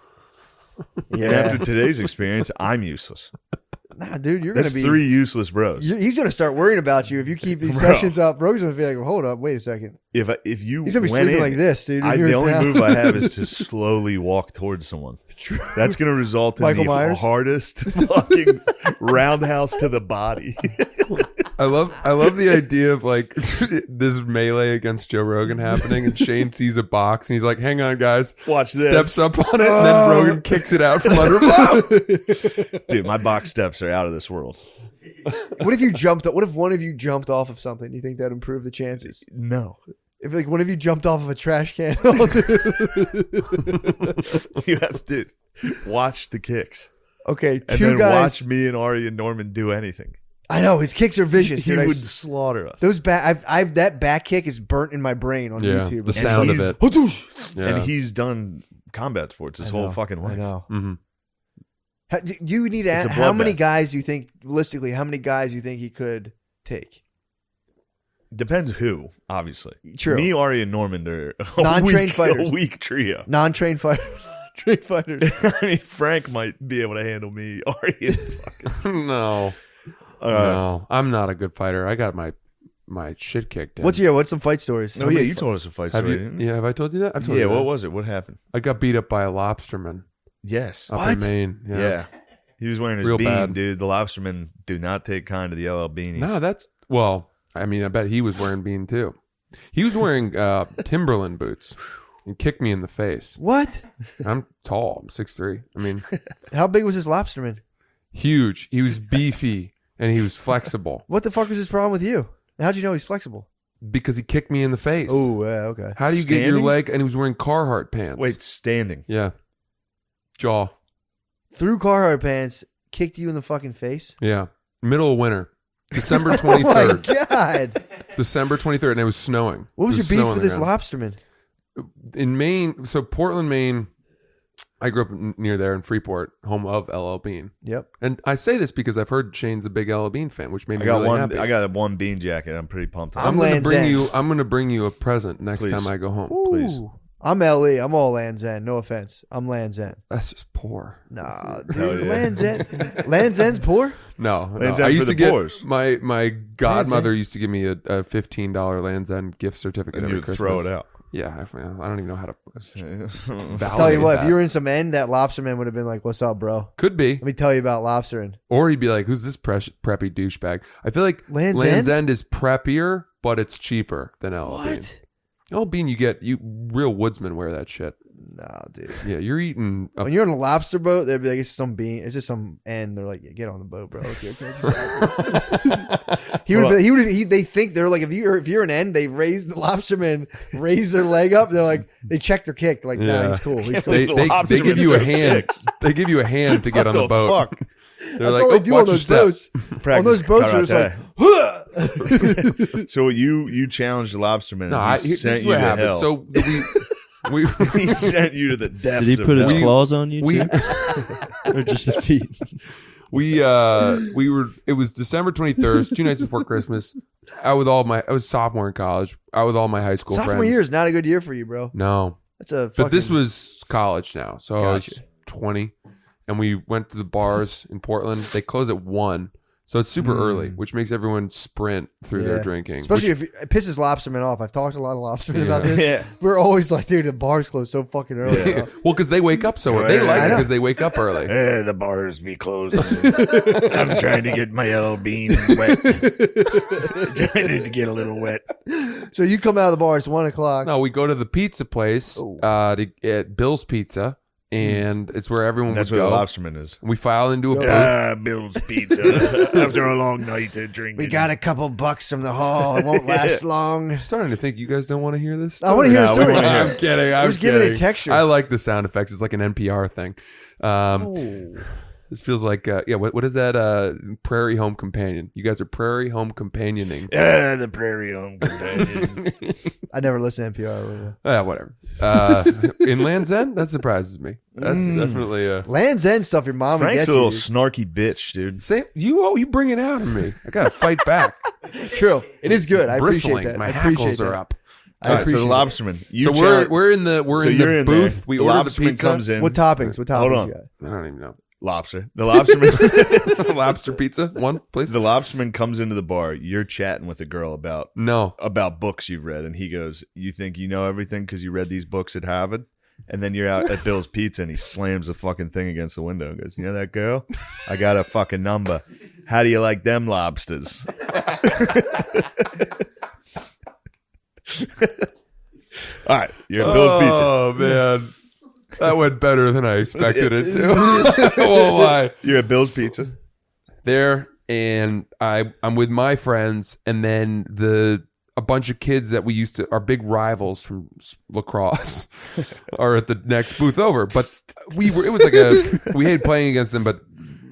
And Yeah. after today's experience, I'm useless. Nah, dude, you're That's gonna be. 3 useless bros. He's gonna start worrying about you if you keep these Bro. sessions up. Rogan's gonna be like, "Hold up, wait a second." If you He's gonna be went sleeping in, like this, dude. if the you're only down. move I have is to slowly walk towards someone. That's going to result in Michael the Myers? hardest fucking roundhouse to the body. I love the idea of like this melee against Joe Rogan happening, and Shane sees a box and he's like, "Hang on, guys." Watch this. Steps up on it, and then Rogan kicks it out from under him. Dude, my box steps are out of this world. What if you jumped? What if one of you jumped off of something? Do you think that'd improve the chances? No. If like one of you jumped off of a trash can, oh, dude. You have to watch the kicks. Okay, And 2 then guys. watch me and Ari and Norman do anything. I know his kicks are vicious. He Dude. would slaughter us. Those I've that back kick is burnt in my brain on Yeah, YouTube. the sound of he's- it. Yeah. And he's done combat sports his whole fucking life. I know. Mhm. You need to It's a ask, how many bloodbath. guys you think, realistically, how many guys you think he could take? Depends who, obviously. True. Me, Ari, and Norman are a Non-trained weak, fighters. A weak trio. Non-trained fighters. Trained fighters. I mean, Frank might be able to handle me. Ari, and fucking, No, no, I'm not a good fighter. I got my shit kicked in. What's some fight stories? oh yeah, you told us a fight have story. you? didn't you? Yeah, have I told you that? I've told Yeah, you that. what was it? What happened? I got beat up by a lobsterman Yes. up What? in Maine. Yeah. He was wearing his Real bean, bad. dude. The lobstermen do not take kind to the LL beanies. No, that's well. I mean, I bet he was wearing bean too. He was wearing Timberland boots and kicked me in the face. What? I'm tall. I'm 6'3". I mean, How big was this lobsterman? huge. He was beefy and he was flexible What the fuck was his problem with you? How'd you know he's flexible? because he kicked me in the face. Oh, yeah, okay. How do you get your Standing? leg? And he was wearing Carhartt pants. Wait, standing. Yeah. Jaw. Through Carhartt pants, kicked you in the fucking face? Yeah. Middle of winter. December Oh 23rd. my God. December 23rd. And it was snowing. What was It your beef snow on with the this ground. lobsterman? In Maine, so Portland, Maine, I grew up near there in Freeport, home of LL Bean. Yep. And I say this because I've heard Shane's a big LL Bean fan, which made I me got really one. happy. I got a one bean jacket. I'm pretty pumped. I'm gonna Land's bring End. you. I'm gonna bring you a present next Please. time I go home. Please. Ooh. I'm LE. I'm all Land's End. No offense. I'm Land's End. That's just poor. Nah, Hell dude. yeah. Land's End. Land's End's poor? No, Land's I End used for to the get poors. my godmother used to give me a $15 Land's End gift certificate And every you'd Christmas. throw it out. Yeah, I don't even know how to validate Tell you what, that. if you were in some end, that lobsterman would have been like, "What's up, bro? Could be, Let me tell you about lobstering." or he'd be like, "Who's this preppy douchebag?" I feel like Land's Land's End? End is preppier, but it's cheaper than LL Bean. What? LL Bean, you real woodsmen wear that shit. Nah, dude. Yeah, you're eating. When you're on a lobster boat, they'd be like, "It's some bean. It's just some end." They're like, yeah, "Get on the boat, bro. Let's go." They think they're like, if you're an end, they raise the lobsterman, raise their leg up. They're like, they check their kick. They're like, nah, Yeah. he's cool. He's cool. they Lobstermen give you a throw hand. kicks. They give you a hand to get on the boat. Fuck? They're That's like, all "Oh, they do watch on your those step." boats. On those boats, are just like, So you challenged the lobsterman. No, and he this sent is you what to happened. hell. So we he sent you to the depths. Did he of put his hell. claws on you we too, or just the feet? we were. It was December 23rd, 2 nights before Christmas. I was sophomore in college. Out with all my high school sophomore friends. year is not a good year for you, bro. No, That's a. but this fucking- was college now, so I was 20, and we went to the bars in Portland. They close at 1, so it's super early, which makes everyone sprint through their Yeah. drinking. Especially which- if it pisses lobstermen off. I've talked to a lot of lobstermen about Yeah. this. Yeah. We're always like, dude, the bars close so fucking early. Yeah. bro. well, because they wake up so early. They Right. like I it know. because they wake up early. The bars be closed. I'm trying to get my LL Bean wet. trying to get a little wet. So you come out of the bar, it's 1 o'clock. No, we go to the pizza place Oh. to get Bill's Pizza, and it's where everyone That's would where go. the lobsterman is. We file into a booth. Bill's Pizza. After a long night of drinking. We got a couple bucks from the hall. It won't last long. I'm starting to think you guys don't want to hear this. I want to hear the No, we story. wanna hear I'm kidding. I'm Just giving it kidding. texture. I like the sound effects. It's like an NPR thing. Oh. This feels like what is that? Prairie Home Companion. You guys are Prairie Home Companioning. the Prairie Home Companion. I never listen to NPR. Whatever. In Land's End, that surprises me. That's definitely Land's End stuff your mom Frank's gets a little you. snarky bitch, dude. same. You bring it out of me. I gotta fight back. True. It is good. I Bristling. appreciate that. My I appreciate hackles that. are up. I All right, so the appreciate it. lobsterman. You So challenge- we're in the so in you're the in booth. there. We the ordered the lobsterman pizza. comes in. What toppings? What Hold toppings on. you got? I don't even know. Lobster. The lobsterman. Lobster pizza, one please. The lobsterman comes into the bar. You're chatting with a girl about No. books you've read, and he goes, "You think you know everything because you read these books at Harvard?" And then you're out at Bill's Pizza, and he slams the fucking thing against the window and goes, "You know that girl? I got a fucking number. How do you like them lobsters?" All right, you're at Bill's Pizza. Oh man, that went better than I expected it to. I won't lie. You're at Bill's Pizza. There, and I'm with my friends, and then a bunch of kids that we used to are big rivals from lacrosse are at the next booth over. But it was like we hated playing against them, but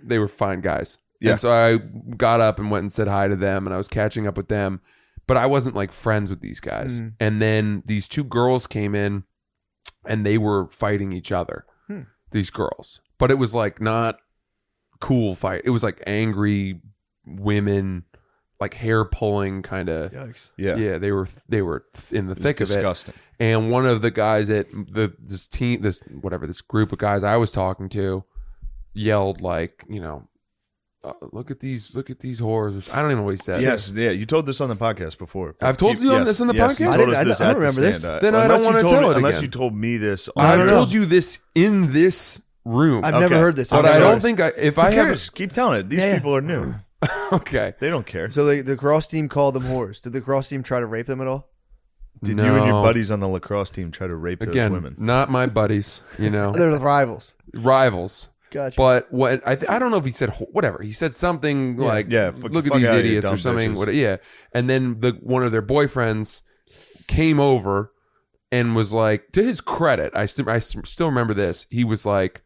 they were fine guys. Yeah. And so I got up and went and said hi to them, and I was catching up with them, but I wasn't like friends with these guys. And then these two girls came in, and they were fighting each other. These girls, but it was like not cool fight. It was like angry women, like hair pulling kind of. Yikes. Yeah, they were in the thick of disgusting. it. And one of the guys at this group of guys I was talking to yelled like, look at these whores. I don't even know what he said. Yes, yeah. You told this on the podcast before. I've told you on this on the yes, podcast? you I told didn't- us this I don't at the remember this. stand-up. Then I don't Unless you wanna told tell me- it Unless again. you told me this. I've told you this in this room. I've never heard this. but I'm I don't sorry. think if Who I cares? have Keep telling it. These Yeah. people are new. okay. They don't care. So the lacrosse team called them whores. Did the lacrosse team try to rape them at all? Did you and your No. buddies on the lacrosse team try to rape those Again, women? not my buddies, They're the rivals. rivals. Gotcha. But what I don't know if he said whatever. He said something like, Yeah, "Look at fuck these outta here, idiots" dumb or something. bitches. Yeah, and then one of their boyfriends came over and was like, to his credit, I still remember this. He was like,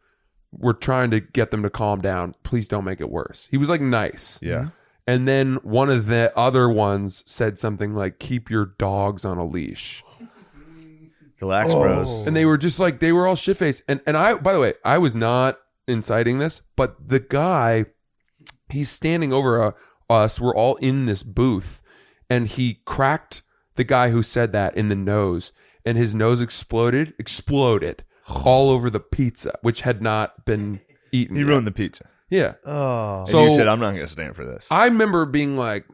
"We're trying to get them to calm down. Please don't make it worse." He was like nice. Yeah. And then one of the other ones said something like, "Keep your dogs on a leash." Relax, bros. And they were just like, they were all shit faced. And I, by the way, I was not inciting this, but the guy, he's standing over us. We're all in this booth, and he cracked the guy who said that in the nose, and his nose exploded all over the pizza, which had not been eaten. He yet. ruined the pizza. Yeah. Oh. And So you said, I'm not going to stand for this. I remember being like,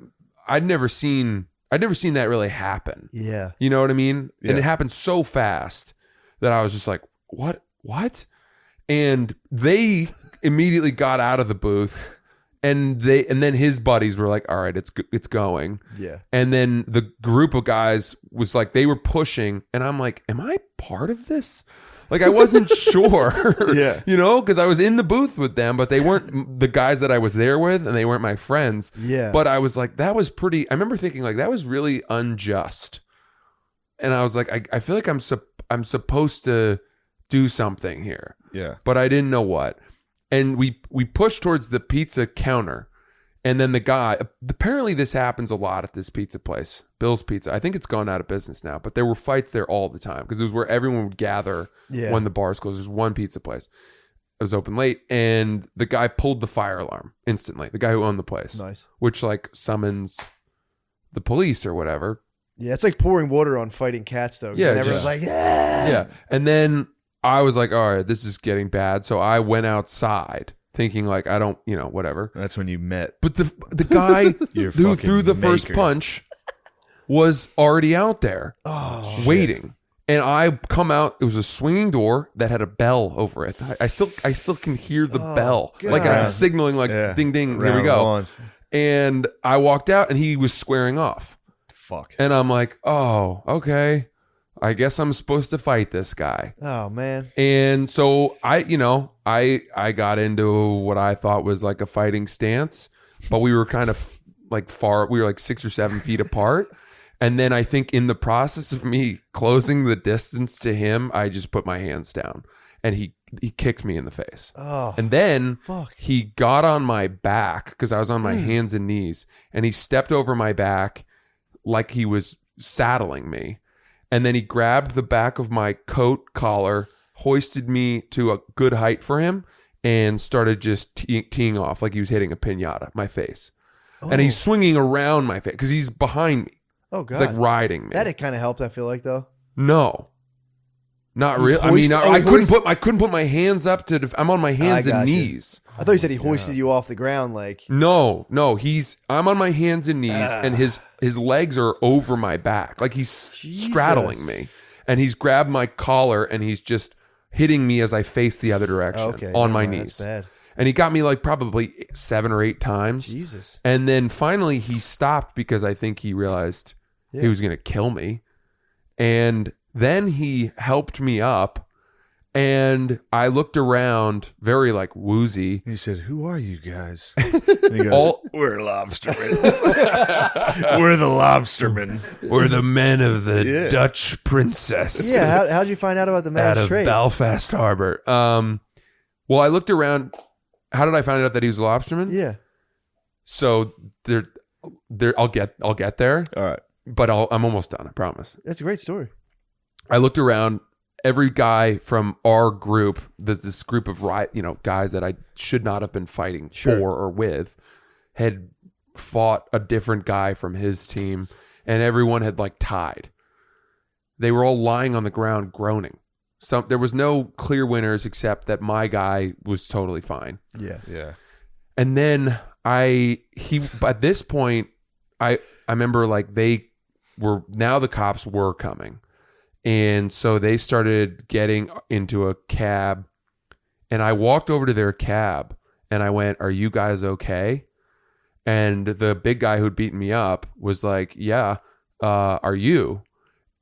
I'd never seen that really happen. Yeah. You know what I mean? Yeah. And it happened so fast that I was just like, what? And they immediately got out of the booth, and then his buddies were like, all right, it's going. Yeah. And then the group of guys was like, they were pushing, and I'm like, am I part of this? Like, I wasn't sure, Yeah. because I was in the booth with them, but they weren't the guys that I was there with, and they weren't my friends. Yeah. But I was like, that was pretty. I remember thinking like that was really unjust, and I was like, I feel like I'm supposed to do something here, Yeah. but I didn't know what. And we pushed towards the pizza counter, and then the guy. Apparently, this happens a lot at this pizza place, Bill's Pizza. I think it's gone out of business now, but there were fights there all the time because it was where everyone would gather when the bars closed. There's one pizza place. It was open late, and the guy pulled the fire alarm instantly. The guy who owned the place, Nice. which like summons the police or whatever. Yeah, it's like pouring water on fighting cats, though. 'cause Yeah, then everyone's just- like, yeah. Yeah. And then I was like, all right, this is getting bad. So I went outside thinking like, I don't, whatever. That's when you met But the guy your who fucking threw the first maker. punch was already out there Oh, waiting. And I come out, it was a swinging door that had a bell over it. I still can hear the bell. Like I'm God. signaling like Yeah. ding ding, here we Round go. one. And I walked out and he was squaring off. Fuck. And I'm like, oh, okay. I guess I'm supposed to fight this guy. Oh man. And so I got into what I thought was like a fighting stance, but we were kind of like we were like 6 or 7 feet apart. And then I think in the process of me closing the distance to him, I just put my hands down and he kicked me in the face. Oh. And then Fuck. he got on my back because I was on my hands and knees, and he stepped over my back like he was saddling me. And then he grabbed the back of my coat collar, hoisted me to a good height for him, and started just teeing off like he was hitting a piñata, my face. And he's swinging around my face because he's behind me. Oh god. He's like riding me. That it kind of helped. I feel like though. No. Not He really. I mean, hoisted- I he couldn't put my hands up to. I'm on my hands and gotcha. knees. I thought you said he hoisted you off the ground. Like. No. I'm on my hands and knees, and his legs are over my back, like he's straddling me, and he's grabbed my collar and he's just hitting me as I face the other direction Okay. on my never mind, knees. That's bad. And he got me like probably 7 or 8 times, Jesus. and then finally he stopped because I think he realized Yeah. he was gonna kill me, and then he helped me up. And I looked around very like woozy. He said, "Who are you guys?" And he goes, "We're lobstermen. We're the lobstermen. We're the men of the Yeah. Dutch princess. Yeah. How'd you find out about the out man's of trade? Belfast Harbor. Well, I looked around. How did I find out that he was a lobsterman? Yeah. So there. I'll get there, All right. but I'm almost done. I promise. That's a great story. I looked around. Every guy from our group, this group of guys that I should not have been fighting for or with, had fought a different guy from his team, and everyone had like tied. They were all lying on the ground groaning. There was no clear winners except that my guy was totally fine. Yeah. And then at this point, I remember like the cops were coming. And so they started getting into a cab, and I walked over to their cab and I went, "Are you guys okay?" And the big guy who'd beaten me up was like, "Yeah, are you?"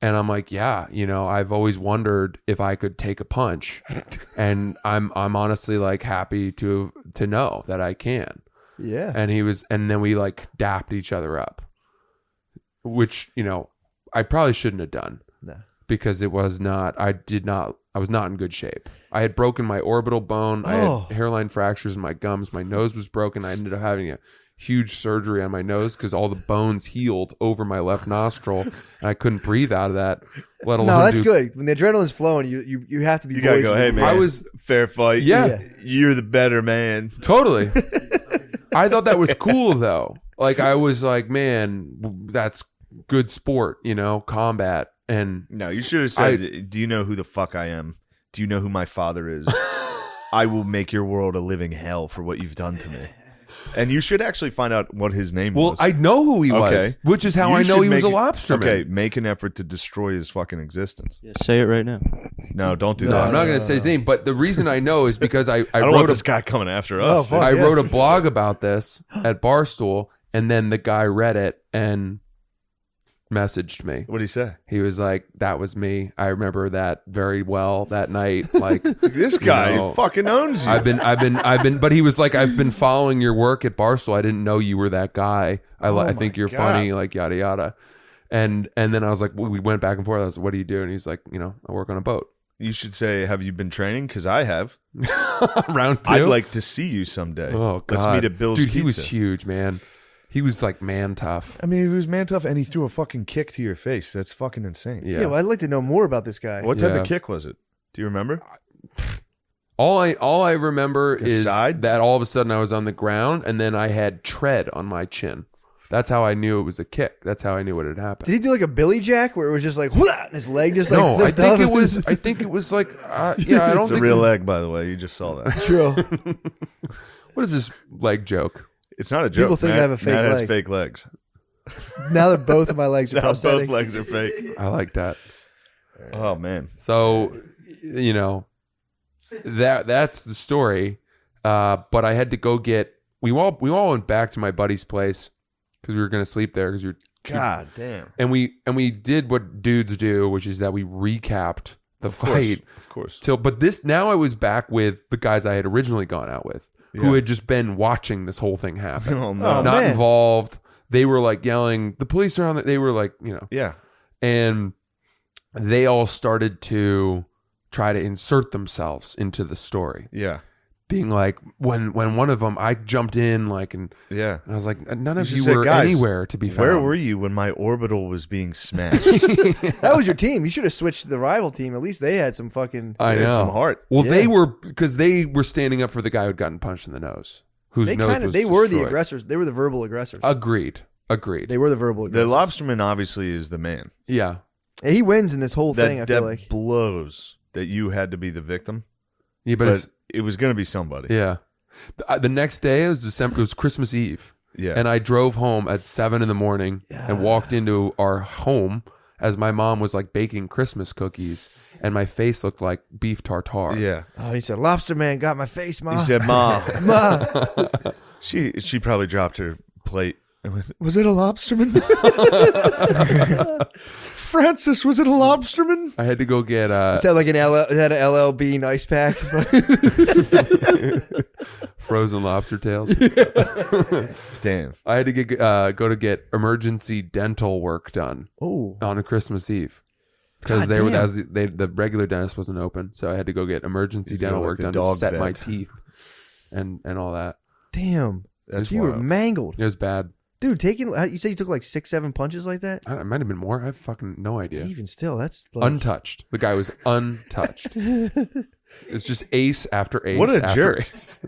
And I'm like, "Yeah, I've always wondered if I could take a punch." And I'm honestly like happy to know that I can. Yeah. And then we like dapped each other up, which, I probably shouldn't have done. No. Because I was not in good shape. I had broken my orbital bone. I had hairline fractures in my gums. My nose was broken. I ended up having a huge surgery on my nose because all the bones healed over my left nostril, and I couldn't breathe out of that. Let alone no, that's good. When the adrenaline's flowing, you have to be. You gotta go. Hey man, I was fair fight. Yeah. You're the better man. Totally. I thought that was cool though. Like I was like, man, that's good sport, combat. And no, you should have said, "Do you know who the fuck I am? Do you know who my father is? I will make your world a living hell for what you've done to me." And you should actually find out what his name was. Well, I know who he was, which is how I know he was a lobsterman. Okay, make an effort to destroy his fucking existence. Yeah, say it right now. No, don't do No, that. I'm not going to say his name, but the reason I know is because I don't wrote want this guy coming after us. fuck. I wrote a blog about this at Barstool, and then the guy read it and messaged me. What did he say? He was like, "That was me. I remember that very well that night." Like This guy fucking owns you. I've been, but he was like, "I've been following your work at Barstool. I didn't know you were that guy. I think you're funny, like yada yada." And then I was like, we went back and forth. I was like, "What do you do?" And he's like, "I work on a boat." You should say, "Have you been training? Because I have." Round 2. I'd like to see you someday. Oh God, Let's meet at Bill's dude, he was Pizza. huge, man. He was like man tough. I mean, he was man tough, and he threw a fucking kick to your face. That's fucking insane. Yeah. Well, I'd like to know more about this guy. What type Yeah. of kick was it? Do you remember? All I remember The is side? that all of a sudden I was on the ground and then I had tread on my chin. That's how I knew it was a kick. That's how I knew what had happened. Did he do like a Billy Jack where it was just like whooah, and his leg just like No, I flipped up? think it was like yeah. I don't It's think a real leg, by the way. You just saw that. True. What is this leg joke? It's not a joke. People think I have a fake Matt has leg. fake legs. Now that both of my legs are Now prosthetic. both legs are fake. I like that. Oh man. So, that's the story. But I had to go get. We all went back to my buddy's place because we were going to sleep there because God damn. and we did what dudes do, which is that we recapped the fight. Of course. But now I was back with the guys I had originally gone out with, who Yeah. had just been watching this whole thing happen, Oh no. Oh, not man. involved. They were like yelling, "The police are on it." They were like, Yeah. and they all started to try to insert themselves into the story, Yeah. being like, when one of them, I jumped in and Yeah. I was like, none of You you should say, were "Guys, anywhere to be found. Where were you when my orbital was being smashed? That was your team. You should have switched to the rival team. At least they had some fucking. I They had know. some heart. Well, Yeah. they were because they were standing up for the guy who'd gotten punched in the nose, whose They nose was they were the destroyed. aggressors. They were the verbal aggressors. Agreed. They were the verbal The aggressors. lobsterman obviously is the man. Yeah. And he wins in this whole That, thing. I feel that like. Oh, blows that you had to be the victim, Yeah, but, but it was going to be somebody. yeah. The next day it was December. It was Christmas Eve, Yeah. and I drove home at 7 a.m. and walked into our home as my mom was like baking Christmas cookies, and my face looked like beef tartare. Yeah. Oh, he said, "Lobster man got my face, ma." He said, "Ma." "Ma." She probably dropped her plate. And went, "Was it a lobsterman?" Francis, was it a lobsterman? I had to go get Is that like it had an LLB nice pack? frozen lobster tails. Damn. I had to go to get emergency dental work done Oh, on a Christmas Eve because God they were damn. the regular dentist wasn't open, so I had to go get emergency You go dental like work the done to dog set my vet. teeth and all that. damn. That's You were wild. mangled. It was bad. Dude, you said you took like 6-7 punches like that? It might have been more. I have fucking no idea. Even still, that's like... Untouched. The guy was untouched. It's just ace after ace. What a after jerk. Ace.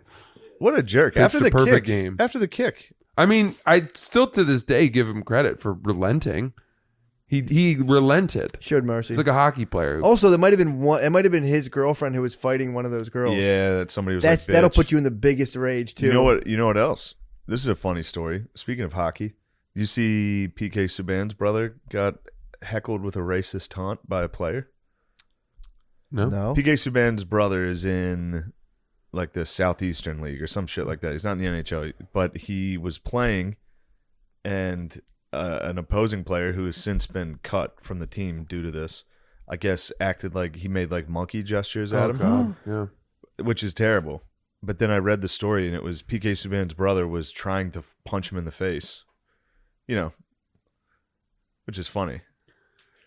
What a jerk. Pitched After a the perfect kick. game. After the kick. I mean, I still to this day give him credit for relenting. He relented. Showed mercy. He's like a hockey player. Also, there might have been one. It might have been his girlfriend who was fighting one of those girls. Yeah, that somebody was That'll like, put you in the biggest rage too. You know what else? This is a funny story. Speaking of hockey, you see PK Subban's brother got heckled with a racist taunt by a player. No. PK Subban's brother is in like the Southeastern League or some shit like that. He's not in the NHL, but he was playing, and an opposing player who has since been cut from the team due to this, I guess, acted like he made like monkey gestures at him, God. Yeah. which is terrible. But then I read the story, and it was PK Subban's brother was trying to punch him in the face, which is funny.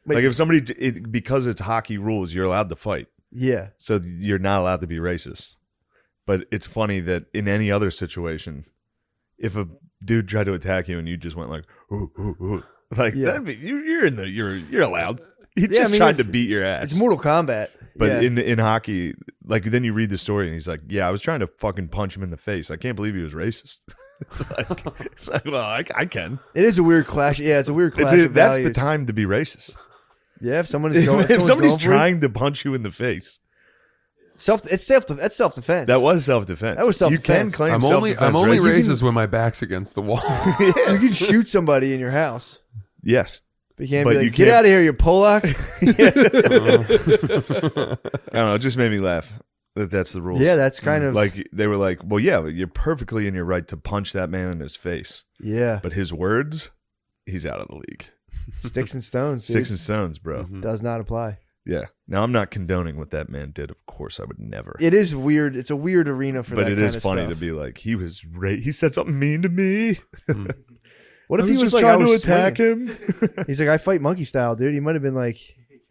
Wait, Like if somebody, because it's hockey rules, you're allowed to fight. yeah. So you're not allowed to be racist. But it's funny that in any other situation, if a dude tried to attack you and you just went like, ooh, ooh, ooh, like Yeah. that'd be, you're allowed. He Yeah, just I mean, tried to it's- beat your ass. It's Mortal Kombat. But yeah. in hockey, like then you read the story and he's like, yeah, I was trying to fucking punch him in the face. I can't believe he was racist. it's like well, I can. It is a weird clash. Yeah, it's a weird clash. Of That's the values. time to be racist. Yeah, if someone is going, If somebody's going for it, trying to punch you in the face, that's self defense. that was self-defense. That was You can self-defense. claim I'm only self-defense. racist when my back's against the wall. You can shoot somebody in your house. Yes. But you can't But be like, you get can't- out of here, you Polak. I don't know. It just made me laugh that that's the rules. Yeah, that's kind of like they were like, well, yeah, you're perfectly in your right to punch that man in his face, yeah, but his words, he's out of the league. sticks and stones. Dude. Sticks and stones, bro. Mhm. Does not apply. Yeah. Now I'm not condoning what that man did. Of course, I would never. It is weird. It's a weird arena for but that it kind is of funny stuff. to be like, he said something mean to me. What if I he was just like, trying I to was attack swinging. him? He's like, I fight monkey style, dude. He might have been like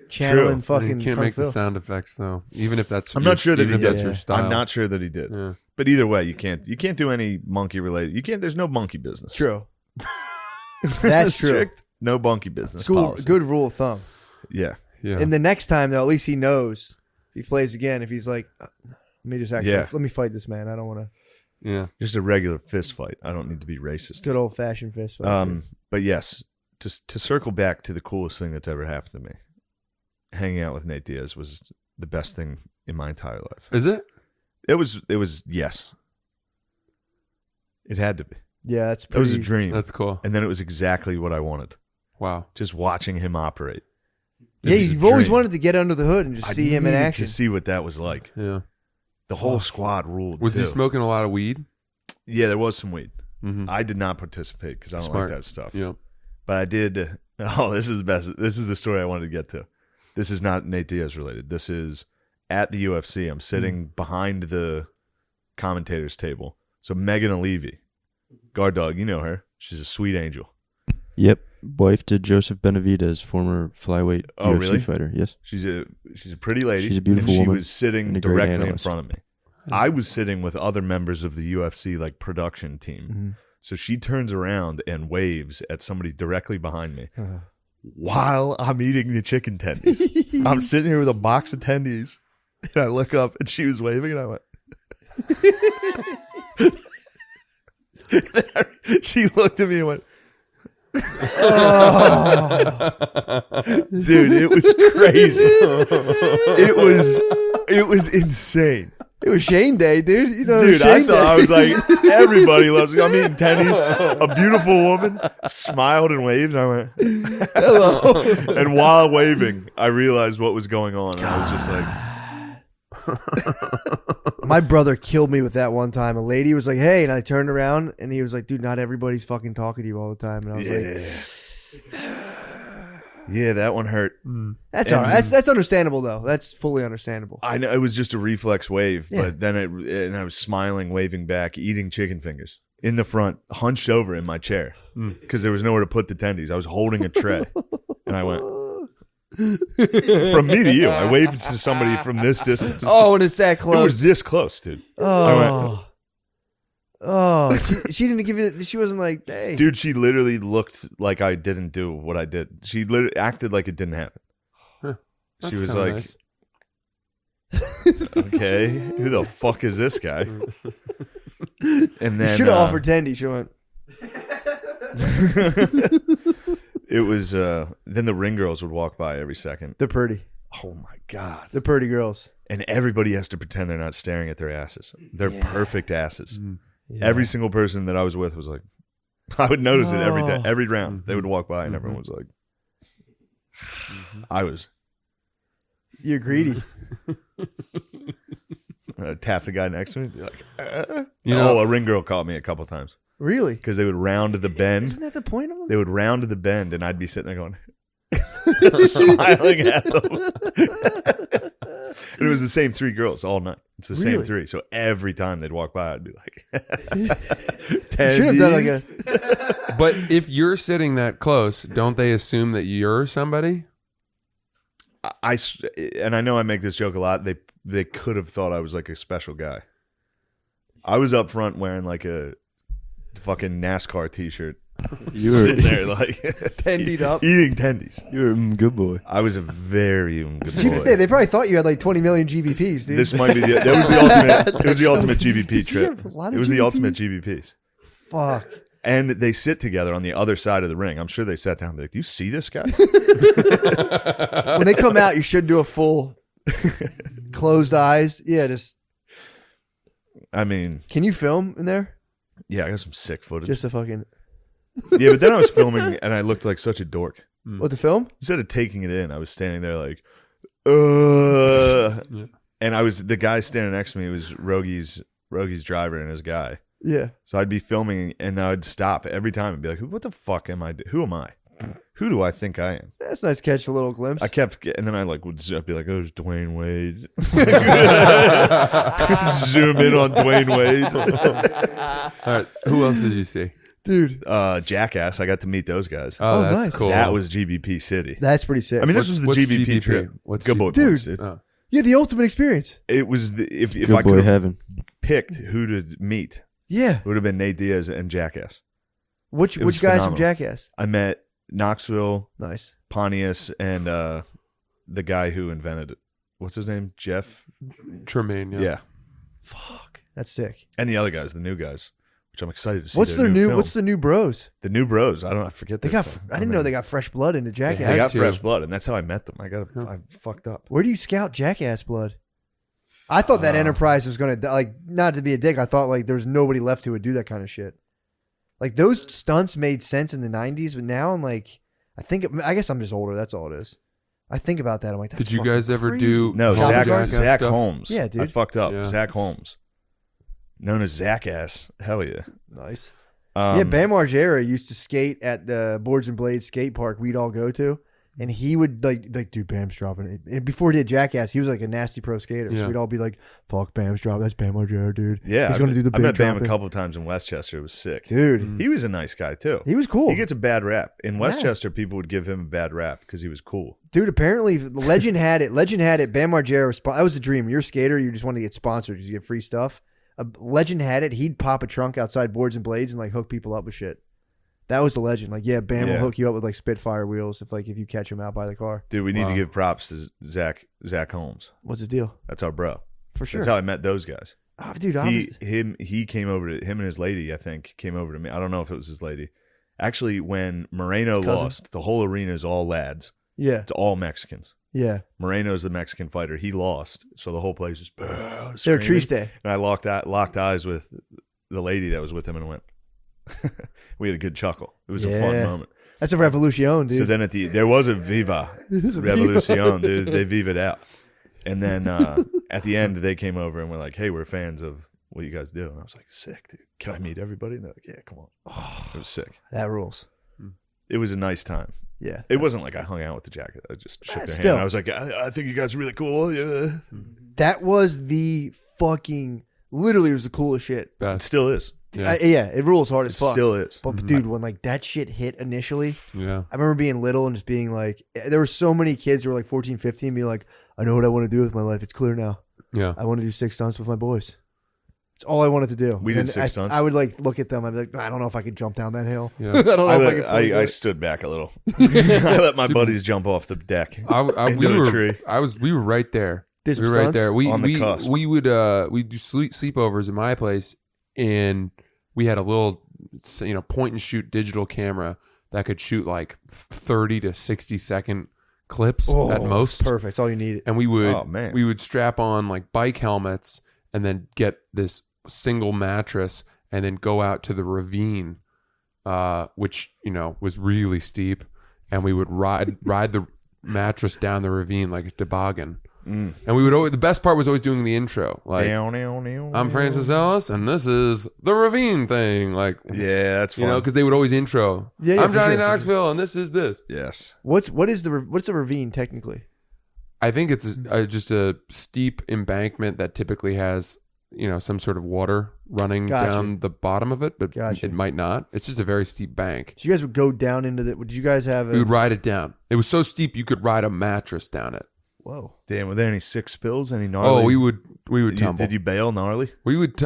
channeling You fucking. can't Kung make the Fu. sound effects though. Even if that's I'm not sure that even he if did. that's your Yeah. style. I'm not sure that he did. Yeah. But either way, you can't do any monkey related. You can't. There's no monkey business. True. That's true. Strict, no monkey business. School, policy. good rule of thumb. Yeah. Yeah. And the next time, though, at least he knows. If he plays again, if he's like, let me just actually, Yeah. let me fight this man. I don't want to. yeah. Just a regular fist fight. I don't need to be racist. Good old fashioned fist fight. But yes, to circle back to the coolest thing that's ever happened to me, hanging out with Nate Diaz was the best thing in my entire life. Is it? It was yes. It had to be. Yeah, that's It pretty. was a dream. That's cool. And then it was exactly what I wanted. Wow. Just watching him operate. It Yeah, was a you've always dream. wanted to get under the hood and just I see him in needed action. to see what that was like. Yeah. The whole squad ruled. Was he too. smoking a lot of weed? Yeah, there was some weed. Mm-hmm. I did not participate because I don't Smart. like that stuff. Yeah. But I did. Oh, this is the best. This is the story I wanted to get to. This is not Nate Diaz related. This is at the UFC. I'm sitting behind the commentators table. So Megan Levy, guard dog, you know her. She's a sweet angel. Yep. Wife to Joseph Benavidez, former flyweight Oh, UFC really? fighter. Yes. She's a pretty lady. She's a beautiful and she woman was sitting and a great directly in analyst. front of me. I was sitting with other members of the UFC like production team. Mhm. So she turns around and waves at somebody directly behind me Uh-huh. while I'm eating the chicken tendies. I'm sitting here with a box of tendies, and I look up, and she was waving, and I went. She looked at me and went, dude, it was crazy. It was insane. It was Shane Day, dude. You know, it was Dude, I Shane thought Day. I was like, everybody loves me. I'm eating tendies. A beautiful woman smiled and waved, and I went, Hello. and while waving, I realized what was going on. And I was just like, My brother killed me with that one time. A lady was like, "Hey," and I turned around, and he was like, "Dude, not everybody's fucking talking to you all the time." And I was like, yeah, that one hurt. "That's all right. That's understandable, though. That's fully understandable." I know it was just a reflex wave, Yeah. but then and I was smiling, waving back, eating chicken fingers in the front, hunched over in my chair because there was nowhere to put the tendies. I was holding a tray, and I went from me to you. I waved to somebody from this distance. Oh, and it's that It close. was this close, dude. Oh, Oh, she didn't give you. She wasn't like, hey, Dude, she literally looked like I didn't do what I did. She literally acted like it didn't happen. Huh. She That's was kinda like, nice. okay, who the fuck is this guy? And then should have offered Tendy. She went. it was then the ring girls would walk by every second. They're pretty. Oh my god. They're pretty girls. And everybody has to pretend they're not staring at their asses. They're perfect asses. Yeah. Every single person that I was with was like, I would notice it every day, every round. They would walk by and everyone was like, I was. You're greedy. Tap the guy next to me. Be like, You know- a ring girl caught me a couple times Really? because they would round the bend. Isn't that the point of them? They would round the bend, and I'd be sitting there going, smiling at them. And it was the same three girls all night. It's the same Really? three. So every time they'd walk by, I'd be like, You should have done like a. But if you're sitting that close, don't they assume that you're somebody? And I know I make this joke a lot. They could have thought I was like a special guy. I was up front wearing like a fucking NASCAR t-shirt. You were Sitting there like Tendied up. eating tendies. you were a good boy. I was a very good boy. Yeah, they probably thought you had like 20 million GBPs, dude. This might be that was the ultimate. It was the ultimate GBP Does he trip. have a lot of It was the GBPs? ultimate GBPs. Fuck. And they sit together on the other side of the ring. I'm sure they sat down. They're like, "Do you see this guy?" When they come out, you should do a full closed eyes. Yeah, just. I mean, Can you film in there? yeah, I got some sick footage. Just a fucking. Yeah, but then I was filming and I looked like such a dork. What, the film? Instead of taking it in, I was standing there like, Yeah. and I was the guy standing next to me was Rogi's driver and his guy. Yeah. So I'd be filming and I'd stop every time and be like, "What the fuck am I? Who am I? Who do I think I am?" That's nice to catch a little glimpse. I kept, and then I like would be like, "Oh, it's Dwayne Wade." Zoom in on Dwayne Wade. All right. Who else did you see? Dude, Jackass. I got to meet those guys. Oh, Oh, that's nice. cool. That was GBP City. that's pretty sick. I mean, this was the What's GBP GBP? trip. What's Good boy GBP? points, dude. Oh. yeah, the ultimate experience. It was if Good I boy could have heaven. picked who to meet, Yeah. it would have been Nate Diaz and Jackass. Which It was guys from phenomenal. Jackass? I met Knoxville, Nice. Pontius, and the guy who invented it. What's his name? Jeff? Tremaine. Yeah. Fuck. That's sick. And the other guys, the new guys, which I'm excited to see. What's their new? film. What's the new bros? The new bros? I forget. They their got. film. I didn't know they got fresh blood into Jackass. They got too. fresh blood, and that's how I met them. Yeah. I fucked up. Where do you scout Jackass blood? I thought that Enterprise was gonna like, not to be a dick. I thought like there was nobody left who would do that kind of shit. Like those stunts made sense in the '90s, but now I'm like, I guess I'm just older. That's all it is. I think about that. I'm like, that's Did you fucking guys ever crazy. do No, Home Zach Guard Zach stuff? Holmes. Yeah, dude. I fucked up. Yeah. Zach Holmes, known as Jackass. Hell yeah. Nice. Um, Yeah, Bam Margera used to skate at the Boards and Blades skate park we'd all go to. And he would like, dude, Bam's dropping it. And before he did Jackass, he was like a nasty pro skater. Yeah. So we'd all be like, fuck, Bam's dropping. That's Bam Margera, dude. Yeah, He's going to do the I big met Bam dropping. a couple of times in Westchester. It was sick. Dude, He was a nice guy too. he was cool. He gets a bad rap. In Westchester, people would give him a bad rap because he was cool. Dude, apparently Legend had it. Legend had it. Bam Margera was that was the dream. You're a skater. You just want to get sponsored. You get free stuff. Legend had it. He'd pop a trunk outside Boards and Blades and like hook people up with shit. That was the legend. Like, yeah, Bam will Yeah. hook you up with like Spitfire wheels if you catch him out by the car. Dude, we need to Wow. give props to Zach Holmes. What's his deal? That's our bro. For sure. That's how I met those guys. Oh, dude, He came over to him and his lady, I think, came over to me. I don't know if it was his lady. Actually, when Moreno Cousin? lost, the whole arena is all lads. yeah, It's all Mexicans. yeah. Moreno's the Mexican fighter. He lost, so the whole place is They're screaming. Triste. And I locked eyes with the lady that was with him and went. We had a good chuckle. It was a fun Yeah. moment. That's a revolution, dude. So then there was a Viva was a Revolucion, dude. They vivaed out. And then at the end, they came over and were like, "Hey, we're fans of what you guys do." And I was like, "Sick, dude. Can I meet everybody?" And they're like, "Yeah, come on." It was sick. That rules. It was a nice time. Yeah. It wasn't like I hung out with the jacket. I just shook their Still. hand. I was like, I think you guys are really cool. Yeah. That was the fucking literally was the coolest shit. It Best. still is. Yeah. Yeah, it rules hard It as fuck. still is. But dude, when like that shit hit initially, Yeah. I remember being little and just being like, there were so many kids who were like 14, 15 being like, I know what I want to do with my life. It's clear now. Yeah. I want to do 6 stunts with my boys. It's all I wanted to do. We did And 6 stunts. I would like look at them. I'd be like, I don't know if I could jump down that hill. Yeah. I don't know if I could. fully do I it. stood back a little. I let my buddies jump off the deck. Into a tree. We were right there. Did We some were right stunts? there. On the cusp. We would we'd do sleepovers at my place, and we had a little point and shoot digital camera that could shoot like 30 to 60 second clips at most. Perfect. That's all you needed. And we would Oh, man. we would strap on like bike helmets and then get this single mattress and then go out to the ravine, which was really steep, and we would ride the mattress down the ravine like a toboggan. And we would always, the best part was always doing the intro, like I'm Francis Ellis and this is the ravine thing, like Yeah, that's fun. because they would always intro. Yeah, I'm for Johnny sure, for Knoxville and this is this. Yes. What's a ravine technically? I think it's just a steep embankment that typically has some sort of water running Gotcha. down the bottom of it, but Gotcha. it might not. It's just a very steep bank. So you guys would go down into the. Did you guys have We would ride it down. It was so steep you could ride a mattress down it. Whoa. Damn, were there any sick spills? Any gnarly? Oh, we would tumble. Did you bail gnarly? We would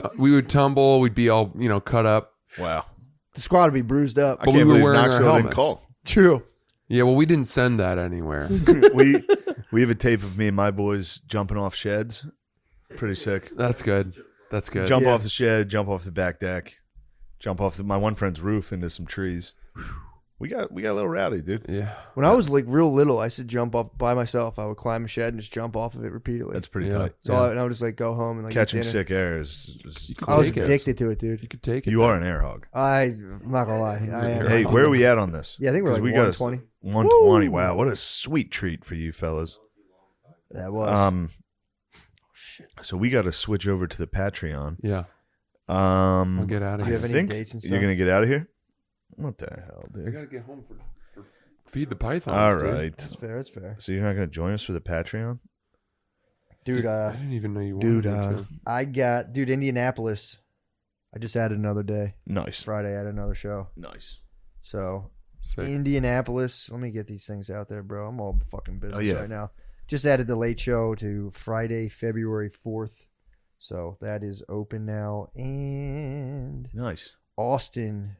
tumble. We'd be all cut up. Wow. The squad would be bruised up. I But can't we were believe wearing our Knoxville didn't helmets. call. True. Yeah, well, we didn't send that anywhere. we have a tape of me and my boys jumping off sheds. Pretty sick. That's good. That's good. Jump Yeah. off the shed, jump off the back deck, jump off my one friend's roof into some trees. We got a little rowdy, dude. Yeah. When I was like real little, I used to jump up by myself. I would climb a shed and just jump off of it repeatedly. That's pretty Yeah. tight. So I would just like go home and like Catching eat dinner. sick air is You could I was take it. addicted to it, dude. You could take it. you are an air hog. I'm not gonna lie. I am. Hey, where are we at on this? Yeah, I think we're 'Cause like we got 120. 120. Woo! Wow, what a sweet treat for you fellas. That was. So we got to switch over to the Patreon. Yeah. I'll get out of Do you here. have any think dates and you're stuff? gonna get out of here. What the hell, I dude? gotta get home for feed the pythons. All dude. right. That's fair. That's fair. So you're not gonna join us for the Patreon? Dude, I didn't even know you dude, wanted to. Indianapolis. I just added another day. Nice. Friday, I had another show. Nice. So, Sick. Indianapolis. Let me get these things out there, bro. I'm all fucking business yeah. right now. Just added the late show to Friday, February 4th. So, that is open now. And Nice. Austin,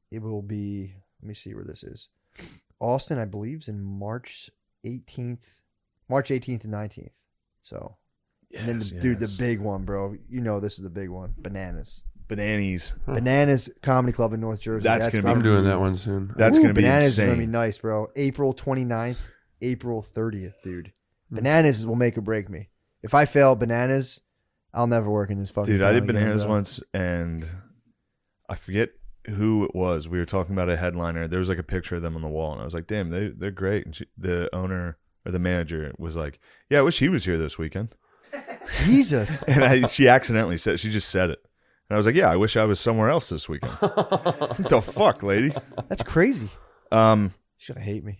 it will be, let me see where this is. Austin, I believe, is in March 18th and 19th. So, and then, the big one, bro. You know this is the big one. Bananas. Bananas. Bananas Comedy Club in North Jersey. That's gonna be- I'm doing that one soon. That's gonna be Bananas insane. is going to be nice, bro. April 29th, April 30th, dude. Bananas will make or break me. If I fail Bananas, I'll never work in this fucking Dude, I did town again, Bananas bro. once, and I forget who it was. We were talking about a headliner. There was like a picture of them on the wall, and I was like, "Damn, they're great." And the owner or the manager was like, "Yeah, I wish he was here this weekend." Jesus. And she accidentally said, she just said it, and I was like, "Yeah, I wish I was somewhere else this weekend." What the fuck, lady? That's crazy. She's going to hate me.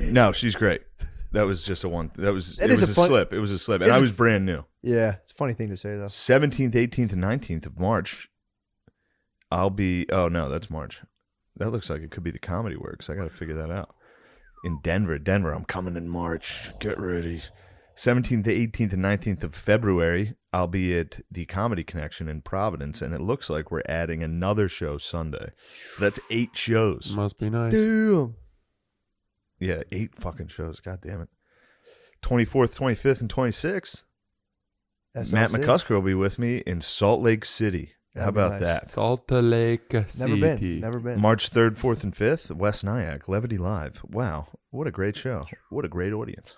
No, she's great. That was just a one. It was a fun- slip. It was a slip, and I was brand new. Yeah, it's a funny thing to say, though. 17th, 18th, and 19th of March. I'll be. Oh no, that's March. That looks like it could be the Comedy Works. I got to figure that out. In Denver, I'm coming in March. Get ready. 17th, 18th, and 19th of February, I'll be at the Comedy Connection in Providence, and it looks like we're adding another show Sunday. So that's 8 shows. Must be nice. Damn. Yeah, 8 fucking shows. God damn it. 24th, 25th, and 26th. That Matt sounds sick. McCusker will be with me in Salt Lake City. How That'd be about nice. that? Salt Lake City. Never been. March 3rd, 4th, and 5th, West Nyack, Levity Live. Wow, what a great show. What a great audience.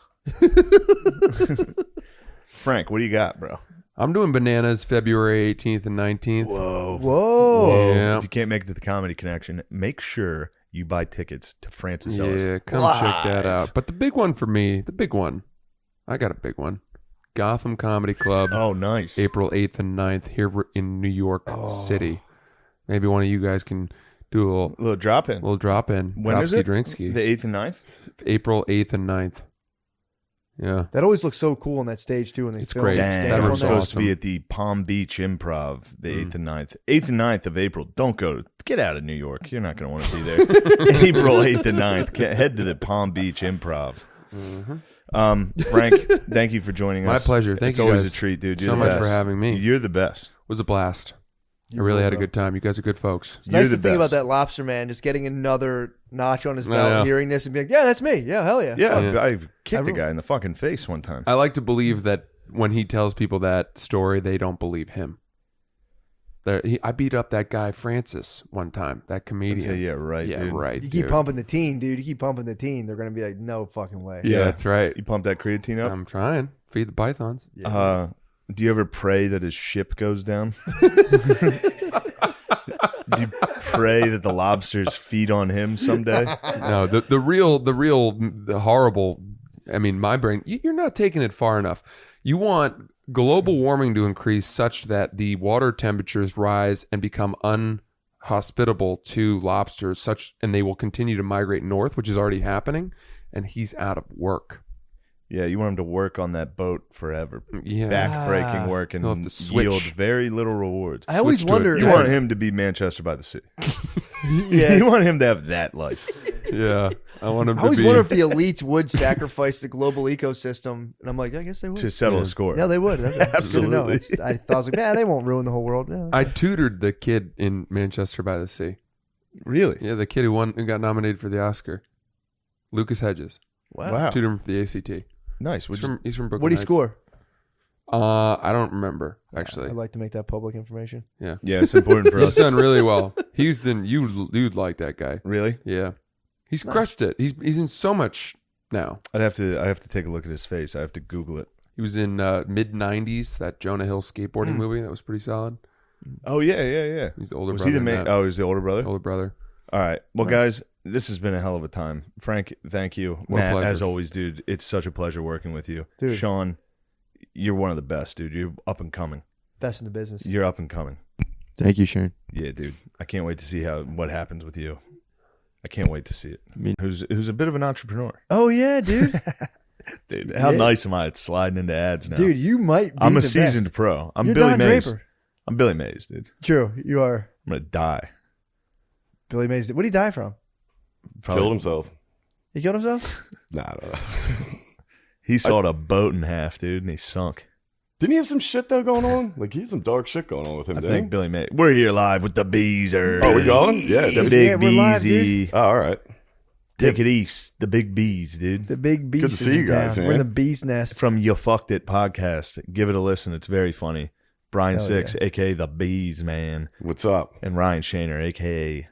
Frank, what do you got, bro? I'm doing Bananas February 18th and 19th. Whoa. Whoa. Yeah. If you can't make it to the Comedy Connection, make sure you buy tickets to Francis Ellis. Yeah, come check that out. But the big one for me, I got a big one. Gotham Comedy Club, Oh, nice. April 8th and 9th here in New York City. Maybe one of you guys can do a little drop in. little drop in. When is it? Drinksky. The 8th and 9th? April 8th and 9th. Yeah. That always looks so cool on that stage, too, when they It's film great. Dang, stand up That I'm on was there. supposed to be awesome. at the Palm Beach Improv the 8th and 9th. 8th and 9th of April. Don't go. Get out of New York. You're not going to want to be there. April 8th and 9th. Head to the Palm Beach Improv. Frank, thank you for joining us. My pleasure. Thank it's you always guys a treat, dude. so You're the much best. for having me. You're the best. It was a blast. I really had a good time. You guys are good folks. It's nice You're to the think about best. that lobster man just getting another notch on his I belt, know. hearing this and being like, yeah, that's me. Yeah, hell yeah. Yeah, Yeah. I kicked a Everyone- guy in the fucking face one time. I like to believe that when he tells people that story, they don't believe him. I beat up that guy Francis one time, that I'd comedian. say, yeah, right, Yeah, dude. right. You keep dude. pumping the teen, dude. You keep pumping the teen. They're going to be like, no fucking way. Yeah, that's right. You pump that creatine up? I'm trying. Feed the pythons. Do you ever pray that his ship goes down? Do you pray that the lobsters feed on him someday? No, the horrible. I mean, my brain. You're not taking it far enough. You want global warming to increase such that the water temperatures rise and become unhospitable to lobsters, and they will continue to migrate north, which is already happening. And he's out of work. Yeah, you want him to work on that boat forever. Yeah, Back-breaking work He'll have and to switch. yield very little rewards. I always Switch to wonder. it. You want him to be Manchester by the Sea. Yeah. You want him to have that life. yeah. I want him I to always be. wonder if the elites would sacrifice the global ecosystem. And I'm like, I guess they would. To settle a score. Yeah, they would. That's good to know. Absolutely. I thought I was like, man, they won't ruin the whole world. Yeah. I tutored the kid in Manchester by the Sea. Really? Yeah, the kid who got nominated for the Oscar, Lucas Hedges. Wow. Tutored him for the ACT. Nice. He's from Brooklyn. What did he Heights. score? I don't remember actually. I'd like to make that public information. Yeah, Yeah, it's important for he's us. done really well. You'd like that guy. Really? Yeah, he's Nice. crushed it. He's in so much now. I have to take a look at his face. I have to Google it. He was in mid '90s that Jonah Hill skateboarding movie that was pretty solid. Oh yeah. He's the older Was brother. he the in main? that. Oh, he's the older brother. Older brother. All right. Well, guys, this has been a hell of a time. Frank, thank you. What a Matt, pleasure. as always, dude, it's such a pleasure working with you. Dude. Sean, you're one of the best, dude. You're up and coming. Best in the business. You're up and coming. Thank you, Sharon. Yeah, dude. I can't wait to see what happens with you. I can't wait to see it. Me- Who's a bit of an entrepreneur. Oh, yeah, dude. Dude, how Yeah. nice am I at sliding into ads now? Dude, you might be I'm a the seasoned best. pro. I'm You're Billy Don Mays. Draper. I'm Billy Mays, dude. True, you are. I'm going to die. Billy Mays. What did he die from? Probably. Killed himself. He killed himself? Nah, I don't know. He sawed a boat in half, dude, and he sunk. Didn't he have some shit though going on? Like he had some dark shit going on with him. I didn't think he? Billy Mays. We're here live with the Beezer. Oh, we going? Yeah, The that's- big Yeah, we're live, Beezy. Oh, all right. Take it east. The big bees, dude. The big beast Good to is see in you guys, town. man. We're in the beast nest. From You Fucked It podcast. Give it a listen. It's very funny. Brian Hell Six, a.k.a. The Bees, man. What's up? And Ryan Shaner, a.k.a.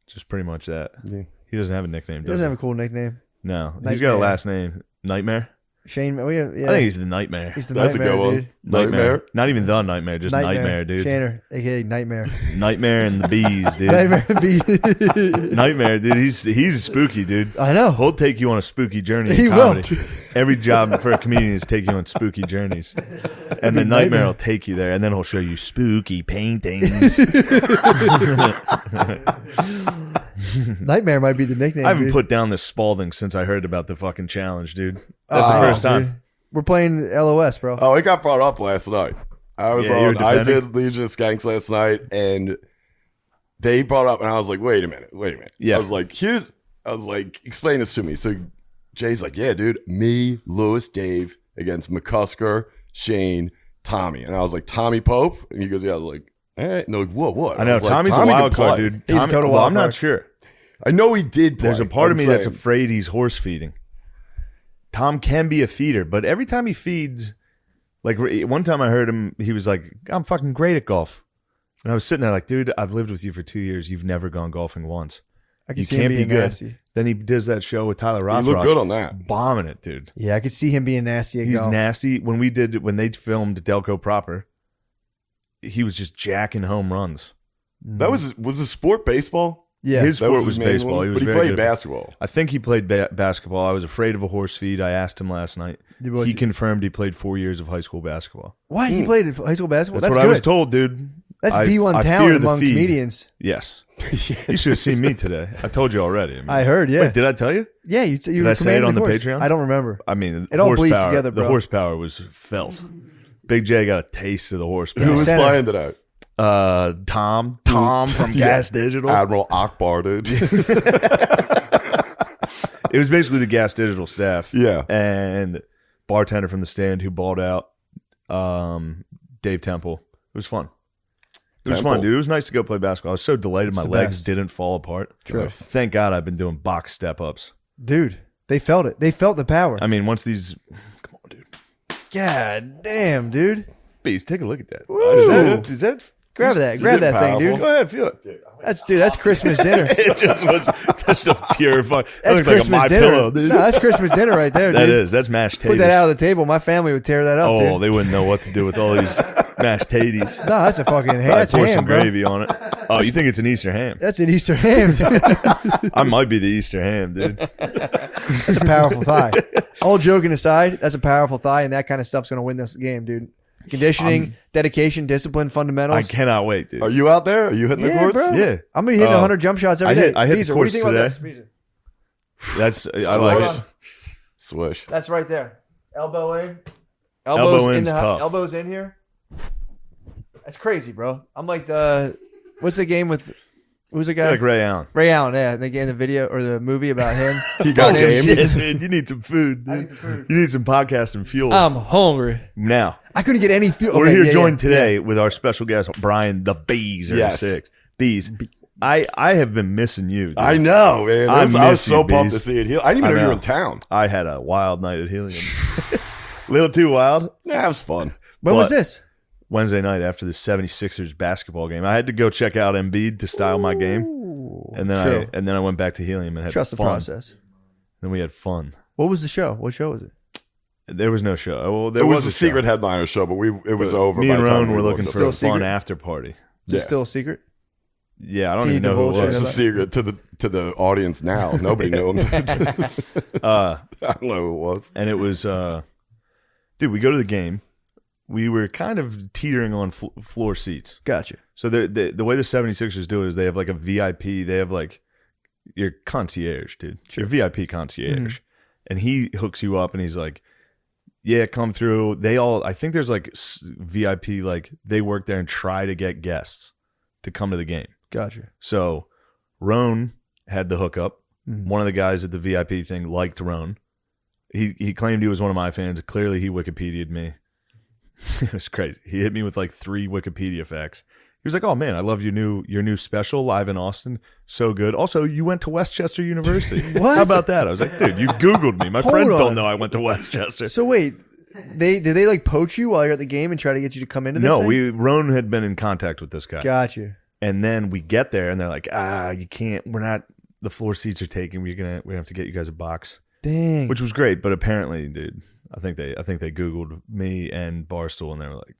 just pretty much that. Yeah. He doesn't have a nickname, He does doesn't he? have a cool nickname. No. He's got a Nightmare. last name. Nightmare? Shane, yeah. I think he's the Nightmare. He's the That's a nightmare, good one. dude. Nightmare. Not even the Nightmare, just Nightmare, dude. Shaner, a.k.a. Nightmare. Nightmare and the Bees, dude. Nightmare beast. Nightmare, dude. He's spooky, dude. I know. He'll take you on a spooky journey in He will. comedy. Every job for a comedian is take you on spooky journeys. And the be Nightmare Nightmare. will take you there, and then he'll show you spooky paintings. Nightmare might be the nickname. I haven't dude. put down the Spalding since I heard about the fucking challenge, dude. That's the Oh, first dude. time. We're playing LOS, bro. Oh, it got brought up last night. I was Yeah, you were on. I defending? did Legion of Skanks last night, and they brought up, and I was like, "Wait a minute." Yeah. I was like, "Explain this to me." So Jay's like, "Yeah, dude, me, Lewis, Dave against McCusker, Shane, Tommy," and I was like, "Tommy Pope," and he goes, "Yeah." I was like, "All right." And they're like, "What?" I know. was like, Tommy's "Tommy a can wild card, play." dude. He's a Tommy, total well, wild I'm not card. sure. I know he did play. There's a part of I'm me that's saying. afraid he's horse feeding. Tom can be a feeder, but every time he feeds, like one time I heard him, he was like, "I'm fucking great at golf," and I was sitting there like, "Dude, I've lived with you for 2 years. You've never gone golfing once. I can You see can't him be being good." nasty. Then he does that show with Tyler Rothrock. He looked good on that. Bombing it, dude. Yeah, I could see him being nasty at He's golf. nasty. When they filmed Delco proper, he was just jacking home runs. That was the sport baseball. Yeah. His That sport his was main baseball. one? He was but he very played good. basketball. I think he played basketball. I was afraid of a horse feed. I asked him last night. He confirmed he played 4 years of high school basketball. What? He played high school basketball? That's That's what good. I was told, dude. That's I D1 fear talent the among feed. comedians. Yes. You should have seen me today. I told you already. I, mean, I heard, yeah. Wait, did I tell you? Yeah, you Did I say it on the Patreon? I don't remember. I mean, It all bleeds horsepower- together, The bro. horsepower was felt. Big J got a taste of the horsepower. Who was Center. flying today? Tom from Yeah. Gas Digital. Admiral Akbar, dude. It was basically the Gas Digital staff. Yeah. And bartender from the stand who balled out, Dave Temple. It was fun. It was fun, dude. It was nice to go play basketball. I was so delighted my legs didn't fall apart. True. Thank God I've been doing box step-ups. Dude, they felt it. They felt the power. I mean, once these... Come on, dude. God damn, dude. Beast, take a look at that. Woo. Is that Grab that thing, powerful? dude. Go ahead, feel it. That's Christmas dinner. It just was such a pure fuck. That's That looks Christmas like a My dinner. Pillow, dude. No, that's Christmas dinner right there, dude. That is. That's mashed taters. Put that out on the table. My family would tear that up, Oh, dude. they wouldn't know what to do with all these mashed taters. No, that's a fucking ham. I That's pour ham, some bro. gravy on it. Oh, you think it's an Easter ham? That's an Easter ham. Dude. I might be the Easter ham, dude. That's a powerful thigh. All joking aside, that's a powerful thigh, and that kind of stuff's going to win this game, dude. Conditioning, dedication, discipline, fundamentals. I cannot wait, dude. Are you out there? Are you hitting the Yeah, courts? bro. Yeah. I'm going to be hitting 100 jump shots every day. I hit the Beezer, what do you courts think about today. this? Beezer? That's I like Hold it. on. Swish. That's right there. Elbow in. Elbow in in's tough. Elbows in here. That's crazy, bro. I'm like what's the game with who's the guy? Like Ray Allen. Ray Allen, yeah. They get in the video or the movie about him. He got Oh, game. shit. Dude, you need some food, I dude. need some food. You need some podcasting fuel. I'm hungry. Now, I couldn't get any fuel. we're Okay, here yeah, joined yeah, today with our special guest, Brian the Bees, or Yes. 6. Bees. I have been missing you, dude. I know, man. I I was miss so you, pumped Beast. to see it. I didn't even I know you know. were in town. I had a wild night at Helium. Little too wild. Yeah, it was fun. When was But- this? Wednesday night after the 76ers basketball game. I had to go check out Embiid to style my game. And then True. I went back to Helium and had Trust the fun. process. Then we had fun. What was the show? What show was it? There was no show. Well, there It was a show. secret headliner show, but it was over. Me by and the time Roan we were looked looking up. for Still a secret? fun after party. Is it still a secret? Yeah, I don't Can even you know who divulge it It's was. a secret to the audience now. Nobody knew him. I don't know who it was. And it was, dude, we go to the game. We were kind of teetering on floor seats. Gotcha. So the way the 76ers do it is they have like a VIP. They have like your concierge, dude. Your VIP concierge. And he hooks you up and he's like, yeah, come through. I think there's like VIP, like they work there and try to get guests to come to the game. Gotcha. So Roan had the hookup. One of the guys at the VIP thing liked Roan. He claimed he was one of my fans. Clearly he Wikipedia'd me. It was crazy. He hit me with like 3 Wikipedia facts. He was like, "Oh man, I love your new special live in Austin. So good. Also, you went to Westchester University. What? How about that?" I was like, "Dude, you Googled me. My Hold friends on. don't know I went to Westchester." So wait, did they like poach you while you're at the game and try to get you to come into this No, thing? Roan had been in contact with this guy. Gotcha. And then we get there and they're like, you can't, we're not, the floor seats are taken. We're gonna have to get you guys a box. Dang. Which was great, but apparently, dude, I think they Googled me and Barstool and they were like,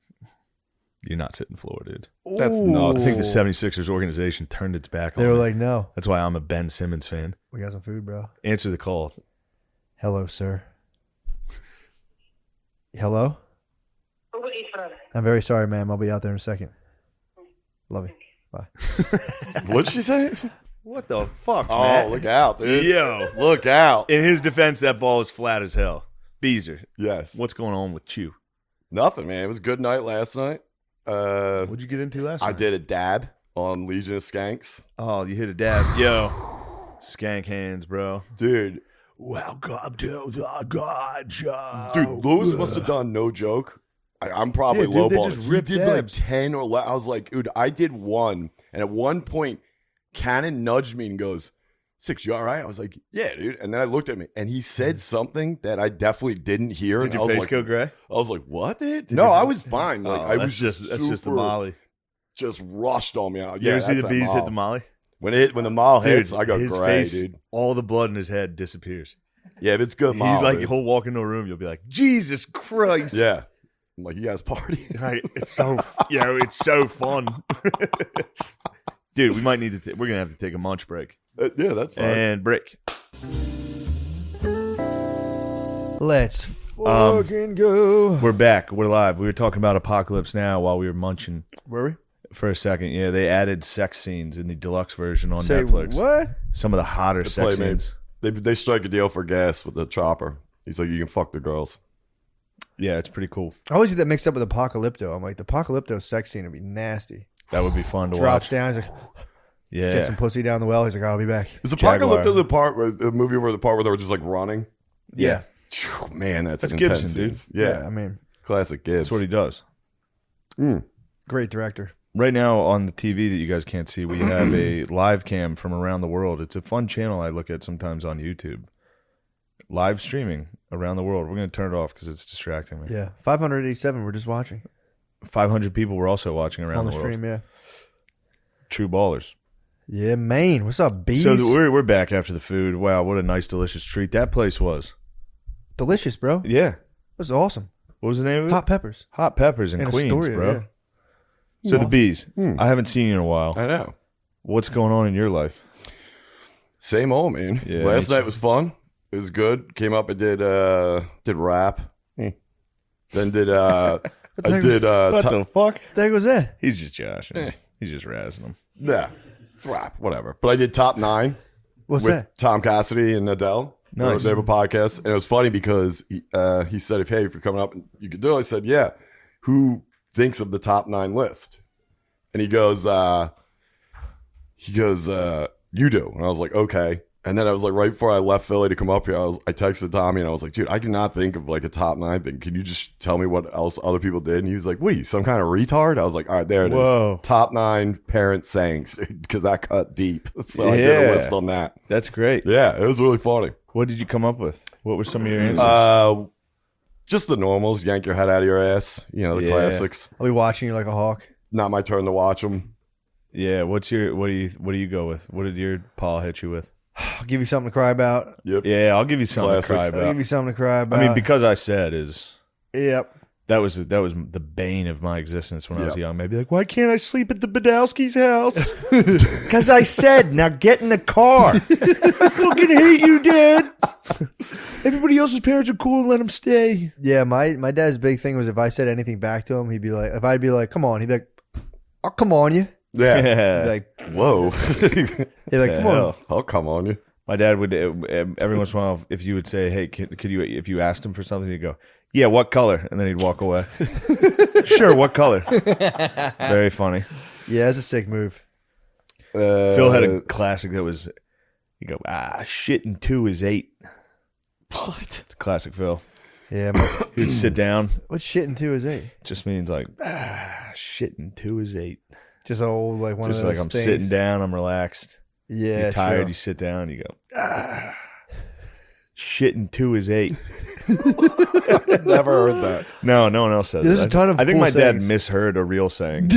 you're not sitting floor, dude. That's Ooh. nuts. I think the 76ers organization turned its back on They were me. like, no, That's why I'm a Ben Simmons fan. we got some food, bro. Answer the call. Hello, sir. Hello? I'm very sorry, ma'am. I'll be out there in a second. Love you. Bye. What'd she say? What the fuck, Oh, man? look out, dude. Yo. Look out. In his defense, that ball is flat as hell. Beezer, Yes. what's going on with you? Nothing, man. It was a good night last night. What'd you get into last I night? did a dab on Legion of Skanks. Oh, you hit a dab. Yo. Skank hands, bro. Dude, Welcome to the God Show. Dude, Lewis must have done no joke. I'm probably Yeah, dude, they lowballing. just He ripped did like dabs. 10 or 11. I was like, dude, I did one. And at one point, Cannon nudged me and goes, 6, you all right? I was like, yeah, dude. And then I looked at me and he said something that I definitely didn't hear. Did and your I was face like, go gray? I was like, what, dude? Did No, your- I was fine. Like, I that's was just that's just the super- Molly. Just rushed on me. You Yeah, ever see that's the that bees hit Mall. the Molly? When the mall hits, Dude, I go his gray, face, dude. all the blood in his head disappears. Yeah, if it's good He's mall. like, dude. he'll walk into a room, you'll be like, Jesus Christ. Yeah. I'm like, you guys party? Like, it's so, it's so fun. Dude, we might need to, we're going to have to take a munch break. Yeah, that's fine. And break. Let's fucking go. We're back. We're live. We were talking about Apocalypse Now while we were munching Were we? for a second. Yeah, they added sex scenes in the deluxe version on Say Netflix. what? Some of the hotter The sex Playmates. scenes. They strike a deal for gas with the chopper. He's like, you can fuck the girls. Yeah, it's pretty cool. I always get that mixed up with Apocalypto. I'm like, the Apocalypto sex scene would be nasty. That would be fun to Drops watch. down. He's like, Yeah. Get some pussy down the well. He's like, I'll be back. Is the Jaguar. apocalypse the part where the movie where they were just like running? Yeah. Phew, man, that's That's intense, Gibson, dude. Yeah, I mean, classic Gibbs. That's what he does. great director. Right now on the TV that you guys can't see, we have a live cam from around the world. It's a fun channel I look at sometimes on YouTube. Live streaming around the world. We're going to turn it off because it's distracting me. Yeah. 587. We're just watching 500 people were also watching around on the the world. stream. Yeah. True ballers. Yeah, Maine. What's up, bees? So we're back after the food. Wow, what a nice, delicious treat that place was. Delicious, bro. It Yeah. was awesome. What was the name of it? Hot peppers. Hot Peppers in And Queens, Astoria, bro. yeah. So the bees. I haven't seen you in a while. I know. What's going on in your life? Same old, man. Yeah, Last me night was fun. It was good. Came up and did rap. Then did I did What the fuck? The heck was that? He's just joshing. He's just razzing them. yeah, it's rap, whatever. But I did top 9 What's with that? Tom Cassidy and Adele. Nice. They have a podcast, and it was funny because he said, "If you're coming up, you could do it." I said, "Yeah." Who thinks of the top 9 list? And he goes, "You do." And I was like, "Okay." And then I was like, right before I left Philly to come up here, I texted Tommy and I was like, "Dude, I cannot think of like a top 9 thing. Can you just tell me what else other people did?" And he was like, "What are you, some kind of retard?" I was like, "All right, there it Whoa. is. Top 9 parent sayings," because that cut deep. So I did a Yeah. list on that. That's great. Yeah, it was really funny. What did you come up with? What were some of your answers? Just the normals. Yank your head out of your ass. You know, the Yeah. classics. I'll be watching you like a hawk. Not my turn to watch them. Yeah. What do you go with? What did your Paul hit you with? I'll give you something to cry about. Yep. Yeah, I'll give you something Classic. to cry I'll about. give you something to cry about. I mean, because I said is yep. that was the bane of my existence when I was Yeah. young. Maybe like, why can't I sleep at the Badowski's house? Because I said, now get in the car. I fucking hate you, Dad. Everybody else's parents are cool and let them stay. Yeah, my dad's big thing was if I said anything back to him, he'd be like, if I'd be like, come on, he'd be like, I'll come on you. Yeah. He'd be Yeah. like, Whoa. he'd be like, come on. Hell. I'll come on you. My dad would every once in a while, if you would say, "Hey, could you?" If you asked him for something, he'd go, "Yeah, what color?" And then he'd walk away. Sure, what color? Very funny. Yeah, it's a sick move. Phil had a classic that was, you go, shit and 2 is 8. What? It's a classic Phil. Yeah, He'd sit down. what's shit in 2 is 8? Just means like, shit and 2 is 8. Just old like one Just of those like I'm things. sitting down, I'm relaxed. Yeah, You're tired, sure. you sit down, you go, shit and 2 is 8. Never heard that. No, no one else says There's that. a ton of I think cool my dad sayings. misheard a real saying.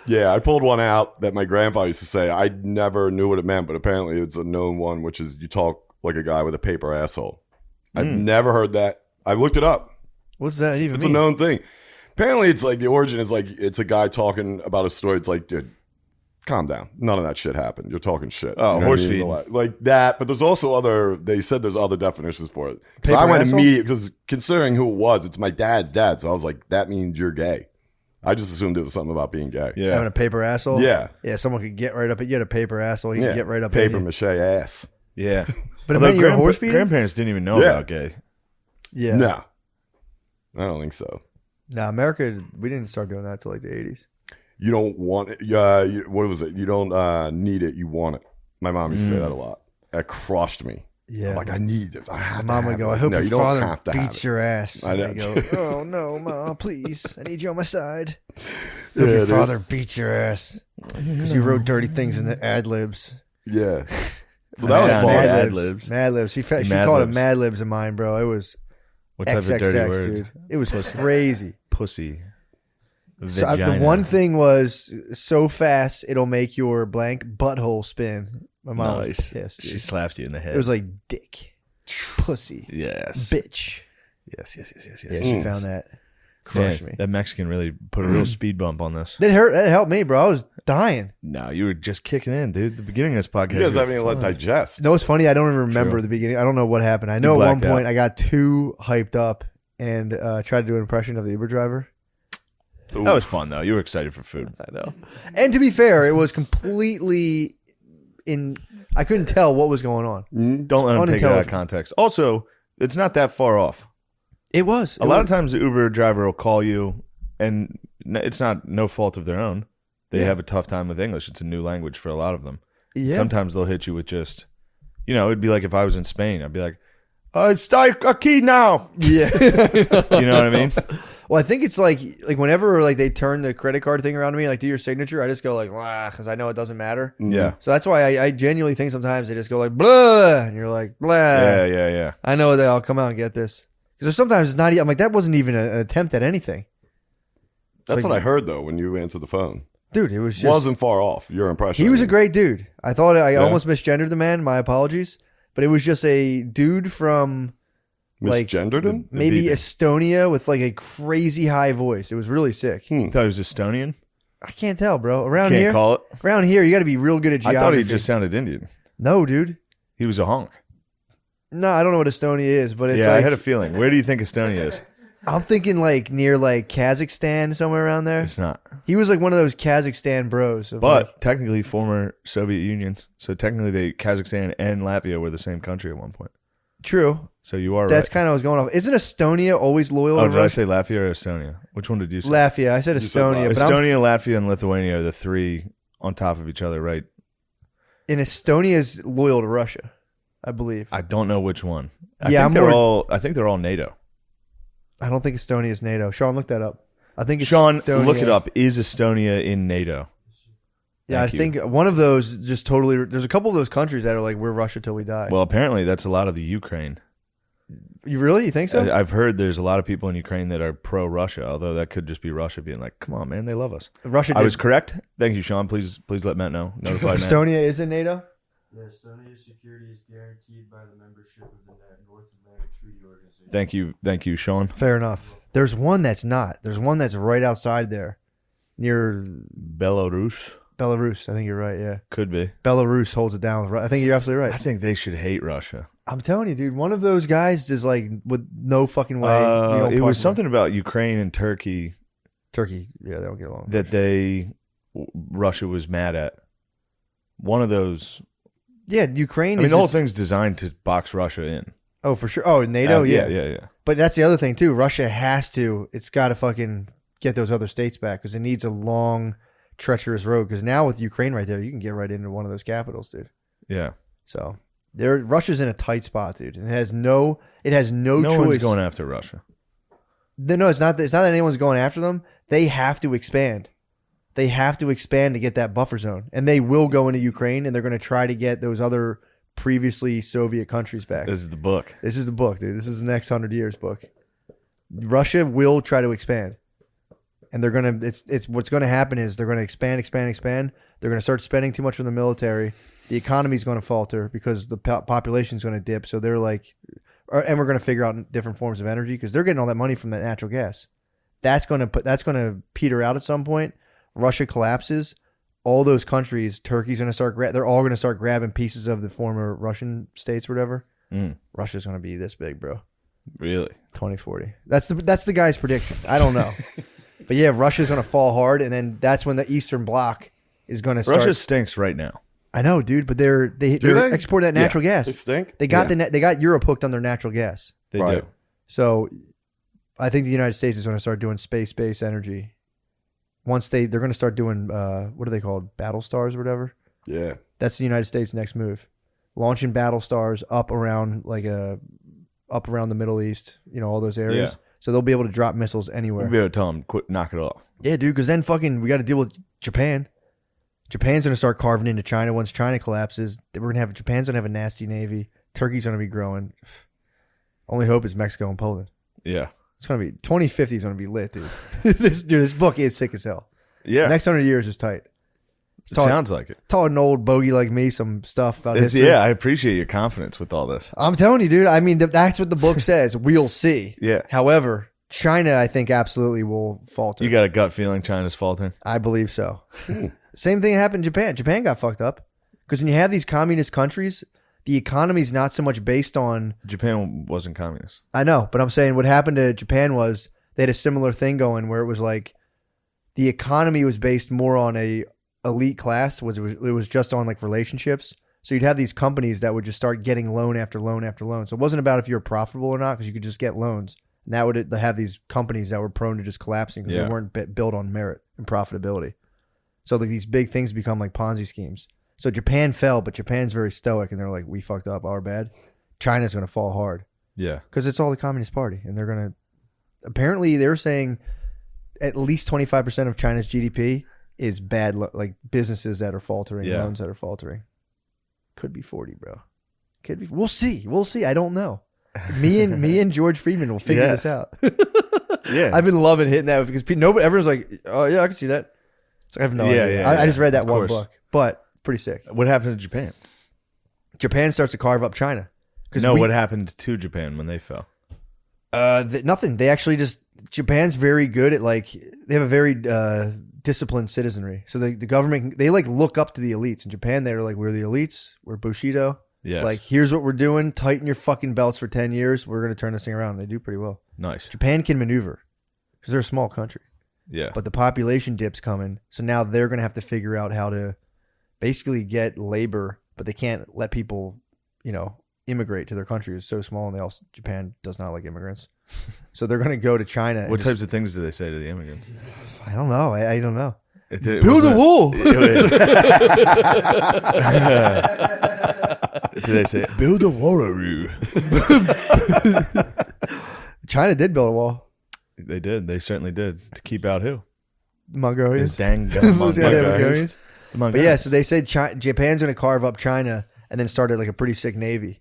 Yeah, I pulled one out that my grandfather used to say. I never knew what it meant, but apparently it's a known one, which is you talk like a guy with a paper asshole. I've never heard that. I looked it up. What's that even It's mean? a known thing. Apparently, it's like the origin is like it's a guy talking about a story. It's like, dude, calm down. None of that shit happened. You're talking shit. Oh, You know what horse I mean? feeding. Like that. But there's also other. They said there's other definitions for it. Because Paper I went asshole? immediate because considering who it was, it's my dad's dad. So I was like, that means you're gay. I just assumed it was something about being gay. Yeah. Having a paper asshole? Yeah. Yeah, someone could get right up at you. Had a paper asshole. You Yeah. can get right up Paper at you. mache ass. Yeah. But it Although meant you were horse feeding? grandparents didn't even know Yeah. about gay. Yeah. No, I don't think so. Nah, America, we didn't start doing that till like the 80s. You don't want it. What was it? You don't need it. You want it. My mom used to say that a lot. That crushed me. Yeah. I'm like, I need this. I have Mom to would have go, it. I hope No, your you don't father have to have beats it. your ass. I And know. I go, oh no, Mom, please. I need you on my side. Yeah, Hope your dude. father beats your ass. Because you wrote dirty things in the ad libs. Yeah. So that was Yeah, fun. man. Mad Ad libs. libs. Mad libs. She Mad called it libs. Mad libs of mine, bro. It was What type of dirty XXX, word? dude. It was crazy. Pussy. So, the Vagina. one thing was so fast it'll make your blank butthole spin. My mom was Nice. pissed. Dude. She slapped you in the head. It was like dick, pussy, yes. bitch. Yes, yes, yes, yes, yes. Yeah, she found that. Crushed Man, me. that Mexican really put a real speed bump on this. That hurt. That helped me, bro. I was dying. No, you were just kicking in, dude. The beginning of this podcast. You guys you were haven't even let fine. digest. You know what's funny? I don't even remember True. the beginning. I don't know what happened. I know at one blacked out. point I got too hyped up and tried to do an impression of the Uber driver. That was fun, though. You were excited for food. I know. And to be fair, it was completely in. I couldn't tell what was going on. Don't let them take it out of Unintelligent. context. Also, it's not that far off. It was. A lot of times the Uber driver will call you, and it's not no fault of their own. They Yeah. have a tough time with English. It's a new language for a lot of them. Yeah. Sometimes they'll hit you with just, it'd be like if I was in Spain, I'd be like, "Está aquí now." Yeah. You know what I mean? Well, I think it's like whenever like they turn the credit card thing around to me, like do your signature, I just go like, because I know it doesn't matter. Yeah. So that's why I genuinely think sometimes they just go like, blah, and you're like, blah. Yeah. I know they all come out and get this. Because sometimes it's not, I'm like, that wasn't even an attempt at anything. That's Like- what I heard though when you answered the phone. Dude, it was just. Wasn't far off your impression. He was I a mean. great dude. I thought I Yeah. almost misgendered the man. My apologies. But it was just a dude from like Misgendered him? maybe beeping. Estonia with like a crazy high voice. It was really sick. I thought he was Estonian. I can't tell, bro. Around Can't here, call it. around here, you got to be real good at I geography. thought he just sounded Indian. No, dude. He was a honk. No, I don't know what Estonia is, but it's Yeah, I like had a feeling. Where do you think Estonia is? I'm thinking like near like Kazakhstan, somewhere around there. It's not. He was like one of those Kazakhstan bros. Of But like, technically former Soviet unions. So technically Kazakhstan and Latvia were the same country at one point. true. So you are That's right. kind of what's going on. Isn't Estonia always loyal Oh, to did I Russia? say Latvia or Estonia? Which one did you say? Latvia. I said You said Estonia, but I'm Estonia, Latvia, and Lithuania are the three on top of each other, right? and Estonia is loyal to Russia, I believe. I don't know which one. I Yeah, think I'm they're more- all. I think they're all NATO. I don't think Estonia is NATO. Sean, look that up. I think it's Sean, Estonia. look it up. Is Estonia in NATO? Yeah, Thank I you. think one of those just totally. There's a couple of those countries that are like, we're Russia till we die. Well, apparently that's a lot of the Ukraine. You really? You think so? I've heard there's a lot of people in Ukraine that are pro-Russia, although that could just be Russia being like, "Come on, man, they love us." Russia. I did- was correct. Thank you, Sean. Please let Matt know. Notify Matt. Estonia is in NATO. Yeah, Estonia's security is guaranteed by the membership of the North Atlantic Treaty Organization. Thank you, Sean. Fair enough. There's one that's not. There's one that's right outside there, near Belarus Belarus. I think you're right. Yeah, could be. Belarus holds it down. I think you're absolutely I right. think they should hate Russia. I'm telling you, dude. One of those guys is like, with no fucking way. we don't It partner. was something about Ukraine and Turkey Turkey. Yeah, they don't get along. that Russia was mad at. One of those. Yeah, Ukraine. I mean, is the whole just- thing's designed to box Russia in. Oh, for sure. Oh, NATO. Yeah. yeah. But that's the other thing too. Russia has to. It's got to fucking get those other states back because it needs a long, treacherous road. Because now with Ukraine right there, you can get right into one of those capitals, dude. Yeah. So Russia's in a tight spot, dude, and it has no No choice. one's going after Russia. No, it's not. It's not that anyone's going after them. They have to expand. They have to expand to get that buffer zone, and they will go into Ukraine, and they're going to try to get those other previously Soviet countries back. This is the book. This is the book, dude. This is the next 100 years book. Russia will try to expand, and they're gonna. It's what's going to happen is they're going to expand. They're going to start spending too much on the military. The economy's going to falter because the population's going to dip. So they're like, and we're going to figure out different forms of energy because they're getting all that money from that natural gas. That's going to peter out at some point. Russia collapses. All those countries, Turkey's going to start. They're all going to start grabbing pieces of the former Russian states, or whatever. Russia's going to be this big, bro. Really? 2040. That's the guy's prediction. I don't know, but yeah, Russia's going to fall hard, and then that's when the Eastern Bloc is going to start. Russia stinks right now. I know, dude, but they're they? exporting that natural gas. They stink? They got they got Europe hooked on their natural gas. They Right. do. So I think the United States is going to start doing space-based energy. Once they're going to start doing what are they called? Battle stars or whatever. Yeah. That's the United States' next move. Launching battle stars up around the Middle East, all those areas. Yeah. So they'll be able to drop missiles anywhere. We'll be able to tell them, quit, knock it off. Yeah, dude, because then we got to deal with Japan. Japan's going to start carving into China once China collapses. Japan's going to have a nasty navy. Turkey's going to be growing. Only hope is Mexico and Poland. Yeah. It's going to be 2050 is going to be lit, dude. This book is sick as hell. Yeah. The next 100 years is tight. It sounds like it. Taught an old bogey like me some stuff about history. Yeah, I appreciate your confidence with all this. I'm telling you, dude. I mean, that's what the book says. We'll see. Yeah. However, China, I think, absolutely will falter. You got a gut feeling China's faltering? I believe so. Same thing happened in Japan. Japan got fucked up because when you have these communist countries, the economy's not so much based on. Japan wasn't communist. I know, but I'm saying what happened to Japan was they had a similar thing going where it was like the economy was based more on a elite class. It was just on like relationships. So you'd have these companies that would just start getting loan after loan after loan. So it wasn't about if you were profitable or not because you could just get loans. And that would have these companies that were prone to just collapsing because they weren't built on merit and profitability. So like these big things become like Ponzi schemes. So Japan fell, but Japan's very stoic, and they're like, we fucked up, our bad. China's going to fall hard Yeah. because it's all the Communist Party, and they're going to. Apparently, they're saying at least 25% of China's GDP is bad, like businesses that are faltering, Yeah. loans that are faltering. Could be 40, bro. Could be. We'll see. We'll see. I don't know. Me and George Friedman will figure Yes. this out. Yeah. I've been loving hitting that because everyone's like, oh yeah, I can see that. So I have no Yeah, idea. yeah, I just read that of one course. book, but pretty sick. What happened to Japan? Japan starts to carve up China. No, what happened to Japan when they fell? Nothing. They actually Japan's very good at they have a very disciplined citizenry. So the government, they like look up to the elites. In Japan, they're like, we're the elites. We're Bushido. Yes. Like, here's what we're doing. Tighten your fucking belts for 10 years. We're going to turn this thing around. They do pretty well. Nice. Japan can maneuver because they're a small country. Yeah. But the population dip's coming. So now they're going to have to figure out how to basically get labor, but they can't let people, immigrate to their country. It's so small, and Japan does not like immigrants. So they're going to go to China. What types of things do they say to the immigrants? I don't know. I don't know. It Build a wall. Do they say, build a wararoo? China did build a wall. They did. They certainly did. To keep out who? Mongolians. Dang Mongolians. Mongolians. But yeah, so they said Japan's going to carve up China and then started like a pretty sick navy.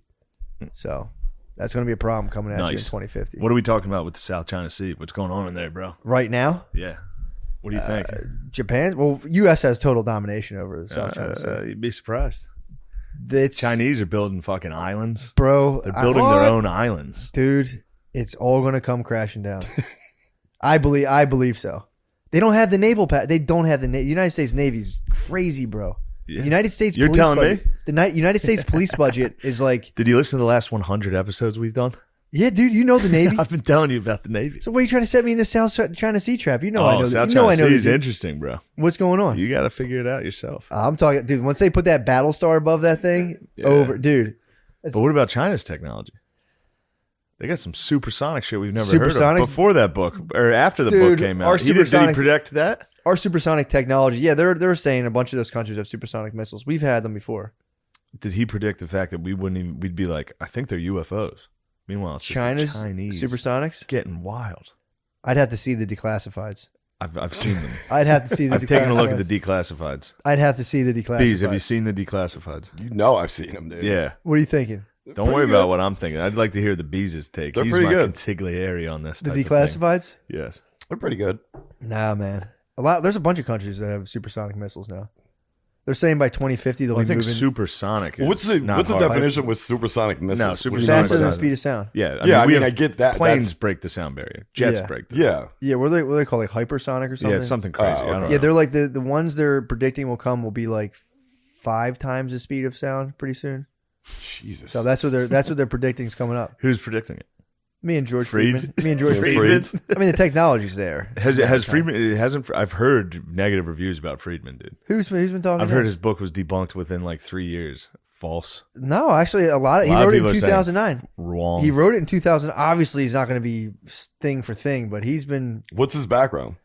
So that's going to be a problem coming at you in 2050. What are we talking about with the South China Sea? What's going on in there, bro? Right now? Yeah. What do you think? Japan? Well, U.S. has total domination over the South China Sea. You'd be surprised. It's, Chinese are building fucking islands. bro. They're building their own islands. Dude, it's all going to come crashing down. I believe so. They don't have the naval They don't have the United States Navy's crazy, bro. Yeah. The United States You're police telling budget, me? the United States police budget is like, Did you listen to the last 100 episodes we've done? yeah, dude, you know the Navy. I've been telling you about the Navy. So what are you trying to set me in the South China Sea trap? I know. South you know China I know Sea these- is interesting, bro. What's going on? You got to figure it out yourself. I'm talking, dude. Once they put that battle star above that thing, Yeah. over, dude. But what about China's technology? They got some supersonic shit we've never heard Supersonics? of before that book or after the Dude, book came our out. Did he supersonic- predict that? Our supersonic technology, yeah, they're saying a bunch of those countries have supersonic missiles. We've had them before. Did he predict the fact that we'd be like, I think they're UFOs. Meanwhile, it's just China's the Chinese supersonics. getting wild. I'd have to see the declassifieds. I've seen them. I'd have to see the. I've taken a look at declassifieds. the declassifieds. I'd have to see the declassifieds. Bees, have you seen the declassifieds? You know I've seen them, dude. Yeah. What are you thinking? They're Don't pretty worry good. about what I'm thinking. I'd like to hear the Bees' take. They're He's pretty my good. consigliere on this. The type of thing. declassifieds? Yes. They're pretty good. Nah, man. There's a bunch of countries that have supersonic missiles now. They're saying by 2050 they'll Well, I be think moving supersonic. Is What's the not hard. definition with supersonic missiles? No, What do you supersonic mean faster by than the that? speed of sound. Yeah, Yeah, I we mean, have I get that. Planes That's- break the sound barrier. Jets Yeah. break. Yeah. Yeah, what do they call like hypersonic or something? Yeah, it's something crazy. Oh, I don't okay. know. Yeah, they're like the ones they're predicting will be like 5 times the speed of sound pretty soon. Jesus. So that's what they're predicting is coming up. Who's predicting it? Me and George Freed? Friedman. Me and George Freed? Friedman. I mean, the technology's there. Has Friedman? It hasn't. I've heard negative reviews about Friedman, dude. Who's been talking? I've heard else? his book was debunked within like 3 years. False. No, actually, a lot. He A lot of wrote it in people are saying 2009. Wrong. He wrote it in 2000. Obviously, he's not going to be thing for thing, but he What's his background?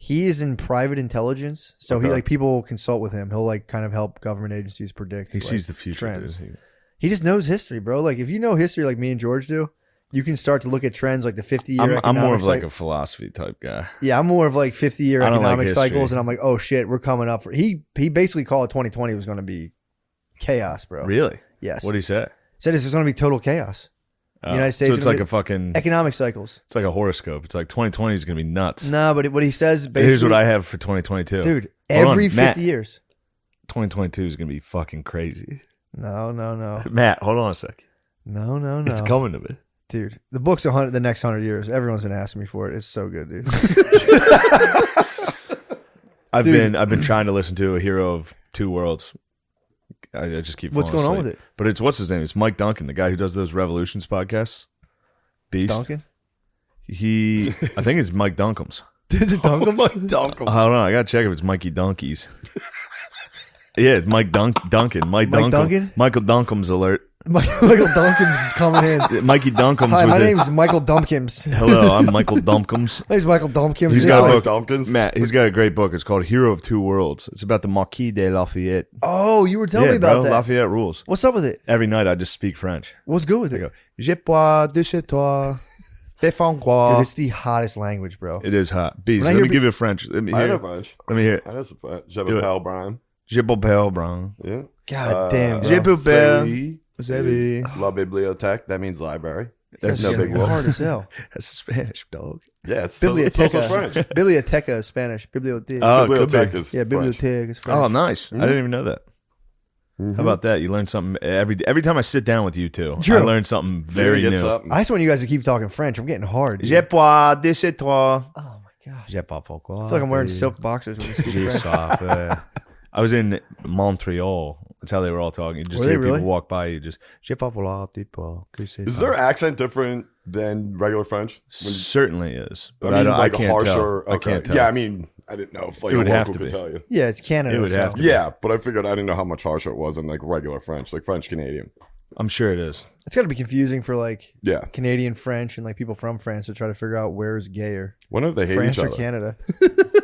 is in private intelligence. So Okay. he like people consult with him. He'll like kind of help government agencies predict. He like, sees the future. trends. Dude. He just knows history, bro. Like if you know history, like me and George do, you can start to look at trends like the 50-year. I'm more of economic like cycle. a philosophy type guy. Yeah, I'm more of like 50-year I don't like economic history. cycles, and I'm like, oh shit, we're coming up for. He basically called 2020 was going to be chaos, bro. Really? Yes. What do you say? Said it's going to be total chaos. United States So it's are like gonna a fucking. Economic cycles. It's like a horoscope. It's like 2020 is gonna be nuts. No, but what he says basically. Here's what I have for 2022. Dude, Hold on, every 50 Matt. years. 2022 is gonna be fucking crazy. No. Matt, hold on a sec. No. It's coming to me. Dude, the book's the next 100 years. Everyone's been asking me for it. It's so good, dude. I've Dude. been trying to listen to A Hero of Two Worlds. I just keep. What's falling going on asleep. with it? But it's what's his name? It's Mike Duncan, the guy who does those Revolutions podcasts. Beast. Duncan? I think it's Mike Dunkums. Is it Duncan? Duncan. I don't know. I gotta check if it's Mikey Donkeys. Yeah, Mike Duncan. Mike Duncan? Michael Duncan's alert. Michael Dumpkins is coming in. Mikey Duncan's Hi, with my it. name's Michael Dumpkins. Hello, I'm Michael Dumpkins. My name's Michael Dumpkins. He's This got a way. book. Dumpkins. Matt, he's got a great book. It's called Hero of Two Worlds. It's about the Marquis de Lafayette. Oh, you were telling me about bro, that. Lafayette rules. What's up with it? Every night I just speak French. What's good with I it? go, Je bois de chez toi, de francois. Dude, it's the hottest language, bro. It is hot. Bees, When I let hear me be- give you a French. Let me I hear know it. French. Let me hear it. I know some French. Do it. J'appelle Brian. Je m'appelle Brown. Yeah. God damn, bro. Je m'appelle Oui. Zebi. La bibliothèque. That means library. That's no It's big getting whoop. hard as hell. That's Spanish, dog. Yeah, it's also Biblioteca. French. Biblioteca is Spanish. Biblioteca. Oh, it could Bibliothèque be. is Yeah, French. biblioteca is French. Oh, nice. I didn't even know that. Mhm. How about that? You learn something every time I sit down with you two. True. I learn something very You're gonna new. get something. I just want you guys to keep talking French. I'm getting hard. dude. Je bois de chez toi. Oh my gosh. Je pas pourquoi. I feel like I'm wearing silk boxers when you speak Je French. soif. I was in Montreal. That's how they were all talking. Just Were they hear really? people walk by you. Just je pas vouloir de toi. Que c'est Is ça. their accent different than regular French? Certainly is, but I mean, I like can't harsher. tell. I Okay. can't tell. Yeah, I mean, I didn't know if like It would a have local to could be. tell you. Yeah, it's Canada. It would have so. to be. Yeah, but I figured I didn't know how much harsher it was than like regular French, like French Canadian. I'm sure it is. It's got to be confusing for like Yeah. Canadian French and like people from France to try to figure out where's gayer, When have they hate France each or other? Canada.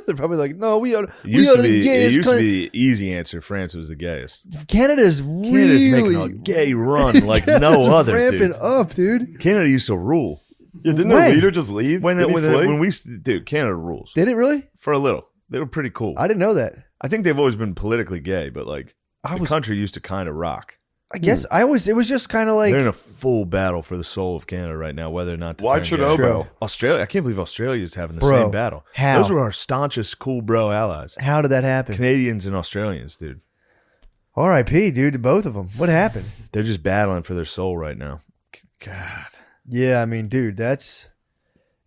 They're probably like, no, we are. It We used are to the be. It gayest used to country. be the easy answer. France was the gayest. Canada's Canada's making a really gay run like Canada's no other. ramping Dude. up, dude. Canada used to rule. Yeah, didn't When? their leader just leave? When Did he flee? when we dude, Canada rules Did it really? for a little. They were pretty cool. I didn't know that. I think they've always been politically gay, but like I the was. country used to kind of rock. I guess I was. It was just kind of like. They're in a full battle for the soul of Canada right now, whether or not to Why turn gay. Chernobyl? True. Australia. I can't believe Australia is having the Bro, same battle. how? Those were our staunchest cool bro allies. How did that happen? Canadians and Australians, dude. R.I.P. Dude, to both of them. What happened? They're just battling for their soul right now. God. Yeah, I mean, dude, that's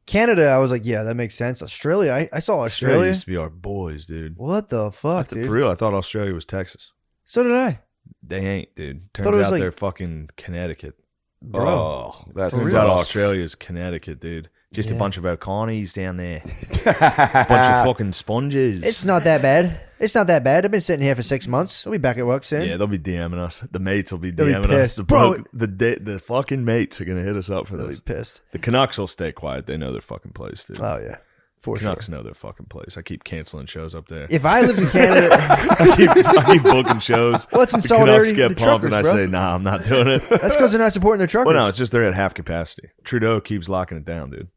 Canada. I was like, yeah, that makes sense. Australia. I saw Australia Australia. used to be our boys, dude. What the fuck, dude? For real, I thought Australia was Texas. So did I, They ain't, dude. Thought Turns it was out like- they're fucking Connecticut. bro. Oh, that's Turns real? out Australia's Connecticut, dude. Just a Yeah. bunch of O'Connies down there. Bunch of fucking sponges. It's not that bad. It's not that bad. I've been sitting here for 6 months. I'll be back at work soon. Yeah, they'll be DMing us. The mates will be They'll be DMing us. pissed. The, Bro. the fucking mates are gonna hit us up for They'll this. be pissed. The Canucks will stay quiet. They know their fucking place, dude. Oh yeah, for Canucks sure. know their fucking place. I keep canceling shows up there. If I lived in Canada, I keep booking shows. well, it's in The solidarity Canucks with get the pumped, truckers, and I bro. say, "Nah, I'm not doing it." That's because they're not supporting their truckers. Well, no, it's just they're at half capacity. Trudeau keeps locking it down, dude.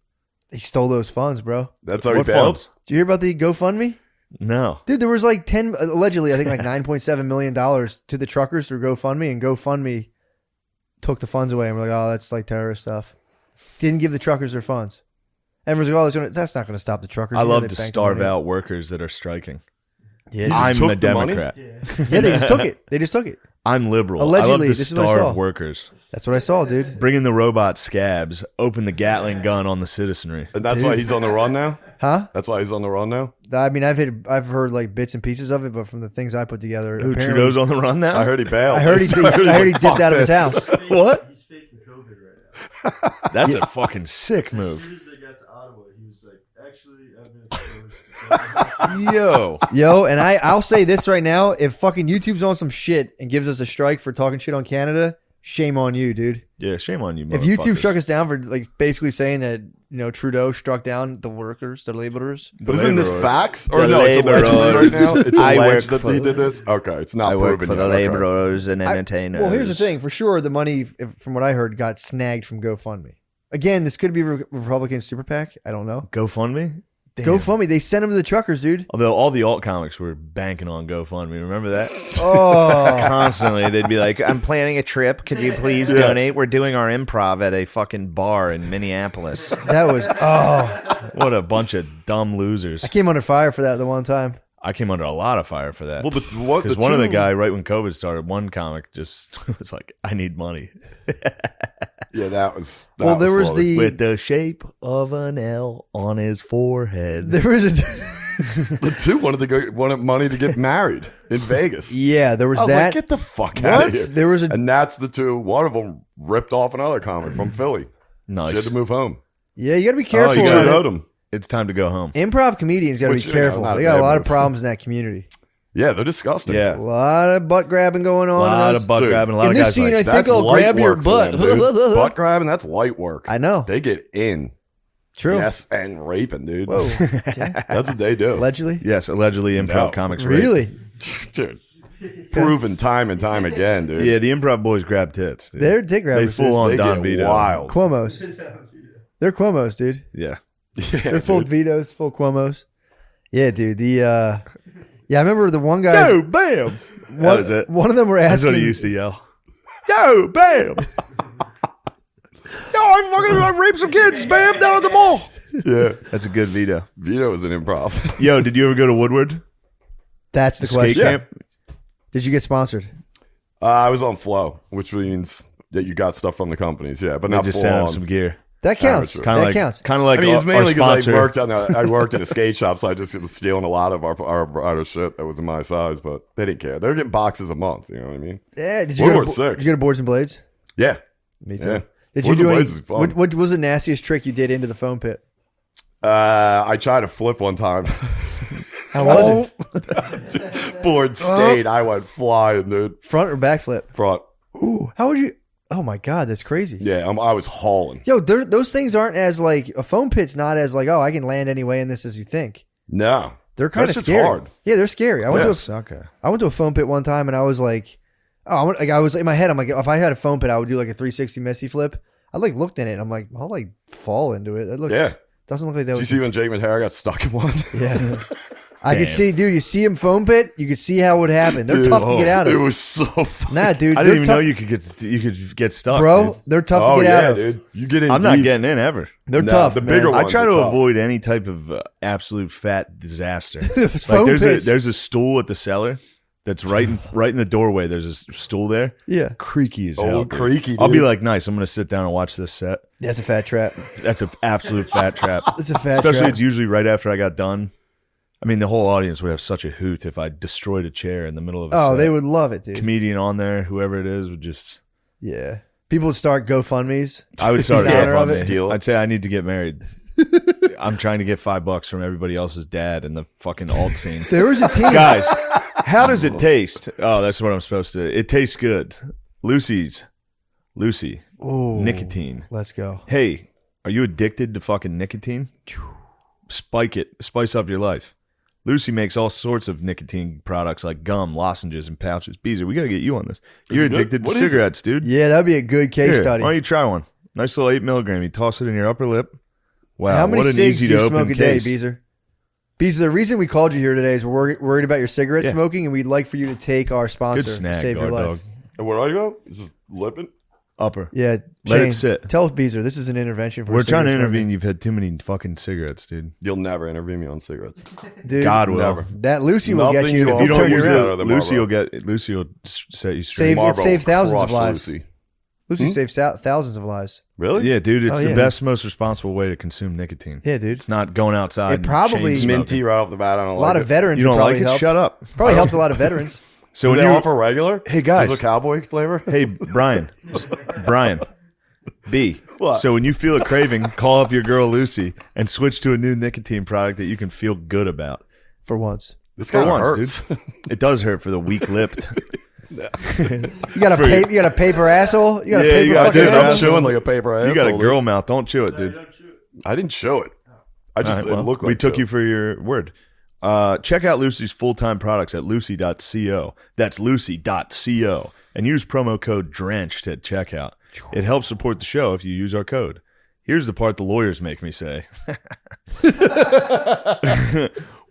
He stole those funds, bro. That's how he What failed. funds? Did you hear about the GoFundMe? No. Dude, there was like allegedly, I think like $9.7 million to the truckers through GoFundMe, and GoFundMe took the funds away, and we're like, oh, that's like terrorist stuff. Didn't give the truckers their funds. Everyone's like, oh, that's not going to stop the truckers. I You know love they to banked starve money. out workers that are striking. Yeah, just I'm took a the money? Democrat. yeah, they just took it. They just took it. I'm liberal. Allegedly, I love to this is what I saw. starve workers. That's what I saw, dude. Bring in the robot scabs. Open the Gatling gun on the citizenry. And that's Dude. why he's on the run now? Huh? That's why he's on the run now? I mean, I've heard like bits and pieces of it, but from the things I put together, Who, apparently- Trudeau's on the run now? I heard he bailed. I heard he dipped out of his house. What? He's faking COVID right now. That's a fucking sick As move. soon as they got to Ottawa, he was like, actually, I've been exposed to COVID. Yo. Yo, and I'll say this right now: if fucking YouTube's on some shit and gives us a strike for talking shit on Canada, shame on you, dude. Yeah, shame on you, If YouTube motherfuckers. struck us down for like basically saying that Trudeau struck down the workers, the laborers. But isn't this laborers. facts? Or The no, it's allegedly right laborers. now? It's I work alleged that for- he did this? Okay, it's not I work proven for the yet. Okay. laborers and entertainers. Well, here's the thing: for sure, the money, from what I heard, got snagged from GoFundMe. Again, this could be Republican super PAC. I don't know. GoFundMe? Damn. GoFundMe, they sent them to the truckers, dude. Although all the alt comics were banking on GoFundMe. Remember that? Oh, Constantly, they'd be like, I'm planning a trip. Could you please donate? We're doing our improv at a fucking bar in Minneapolis. that was What a bunch of dumb losers. I came under fire for that the one time. I came under a lot of fire for that. Well, Because one of the guy, right when COVID started, one comic just was like, I need money. Yeah, that was. Well, there was slaughter. the With the shape of an L on his forehead. there was a The two wanted money to get married in Vegas. yeah there was I was that. like, get the fuck out of here. There was a And that's the two. One of them ripped off another comic from Philly. She Nice. had to move home. yeah. You got to be careful. you She gotta with owed it. him. It's time to go home. Improv comedians got to be Which, you know, careful. not a They got a bad lot of move. problems in that community. Yeah, they're disgusting. Yeah. A lot of butt grabbing going on. A lot in of those. butt Dude, grabbing. A lot in of this guys scene, like, I think That's I'll light grab your work for butt. them, dude. Butt grabbing, that's light work. I know. They get in. True. Yes, and raping, dude. Whoa. Okay. That's what they do. Allegedly. yes, allegedly improv No. comics. rape. Really? Dude. Proven time and time again, dude. Yeah, the improv boys grab tits. Dude. They're dick They grabbers. full on They Don get Vito. wild. Cuomo's. They're Cuomo's, dude. Yeah. Yeah, They're full dude. Vitos, full Cuomo's. Yeah, dude. Yeah, I remember the one guy. Yo, bam. That was it. One of them were That's asking. what he used to yell. Yo, bam. Yo, I raped some kids, bam, down at the mall. Yeah. That's a good Vito. Vito was an improv. Yo, did you ever go to Woodward? That's the Skate question. camp? Did you get sponsored? I was on Flow, which means that you got stuff from the companies. Yeah, but They not just full sent him on. some gear. That counts. Amateur. Kind of That like, counts. kind of like I mean, it's our mainly because sponsor. I worked at a skate shop, so I just was stealing a lot of our shit that was in my size, but they didn't care. They were getting boxes a month. You know what I mean? Yeah. Did you Woodward's go to, sick. did you go to Boards and Blades? Yeah. Me too. Yeah. Did you Boards do and any? Blades is fun. What was the nastiest trick you did into the foam pit? I tried to flip one time. How was it? Board stayed. I went flying, dude. Front or back flip? Front. Ooh, how would you? Oh my god, that's crazy. Yeah, I was hauling. Yo, those things aren't as like a foam pit's not as like, oh, I can land any way in this as you think. No. They're kind of That shit's scary. hard. Yeah, they're scary. I went Yeah. to a foam pit one time and I was like, oh, I was in my head. I'm like, if I had a foam pit, I would do like a 360 messy flip. I like looked in it. And I'm like, I'll like fall into it. That looks. Yeah. Doesn't look like that. Did you Was, see when Jake Matera got stuck in one? yeah. I could Damn. see, dude. You see him foam pit. You could see how it would happen. They're Dude, tough to get out It of. was so fun. Nah, dude. I they're didn't even tough, know you could get stuck, bro. dude. They're tough Oh, to get yeah, out of. dude. You get in I'm not deep. getting in ever. They're No, tough. the man. bigger I ones try are to tough. avoid any type of absolute fat disaster. Like Foam pits. there's a stool at the cellar that's right in the doorway. There's a stool there. Yeah, Creaky as Oh, hell. dude. creaky, I'll be dude. like, nice. I'm gonna sit down and watch this set. that's a fat trap. That's an absolute fat trap. It's a fat Especially trap. it's usually right after I got done. I mean, the whole audience would have such a hoot if I destroyed a chair in the middle of a Oh, set. they would love it, dude. Comedian on there, whoever it is, would just. Yeah. People would start GoFundMe's. I would start In honor of GoFundMe. it. Steal it. I'd say I need to get married. I'm trying to get $5 from everybody else's dad in the fucking alt scene. There was a team. Guys, how does it taste? Oh, that's what I'm supposed to. It tastes good. Lucy, Ooh, nicotine. Let's go. Hey, are you addicted to fucking nicotine? Spike it. Spice up your life. Lucy makes all sorts of nicotine products like gum, lozenges, and pouches. Beezer, we got to get you on this. You're it good? addicted to What is it? cigarettes, dude. Yeah, that'd be a good case Here, study. why don't you try one? Nice little 8 milligram. You toss it in your upper lip. Wow, How many what an cigs easy do to you open smoke a day, case. Beezer? Beezer, the reason we called you here today is we're worried about your cigarette Yeah. smoking, and we'd like for you to take our sponsor, Good snack, Save Your guard Life. dog. And where do I go? Just lipping? Upper. Yeah, Let it Shane, sit. Tell Beezer this is an intervention for We're trying to cigarette intervene. You've had too many fucking cigarettes, dude. You'll never interview me on cigarettes. smoking. Dude, God will. Never. that Lucy will Nothing get you you if won't you If you turn don't you use around. around. it, Lucy will set you straight. Save- Marlboro saved thousands of crushed lives. Lucy. Lucy saves thousands of lives. Really? Yeah, dude, it's Oh, the yeah. best, most responsible way to consume nicotine. Yeah, dude. It's not going outside. It and probably- chain smoking. Minty right off the bat. I don't A lot of veterans You don't probably like it? helped. Shut up. Probably helped a lot of veterans. So Do when they you offer regular? Hey, guys. Is it cowboy flavor? Hey, Brian, B. What? So when you feel a craving, call up your girl Lucy and switch to a new nicotine product that you can feel good about. For once. This For kind of once, hurts. dude. It does hurt for the weak-lipped. You got a paper asshole. You got a Yeah, paper you got a fucking paper I'm asshole. asshole. chewing like a paper asshole. You got a dude. girl mouth. Don't chew it, dude. I didn't show it. I just All right, well, it looked like we took chew. you for your word. Check out Lucy's full-time products at lucy.co. That's lucy.co. And use promo code DRENCHED at checkout. It helps support the show if you use our code. Here's the part the lawyers make me say.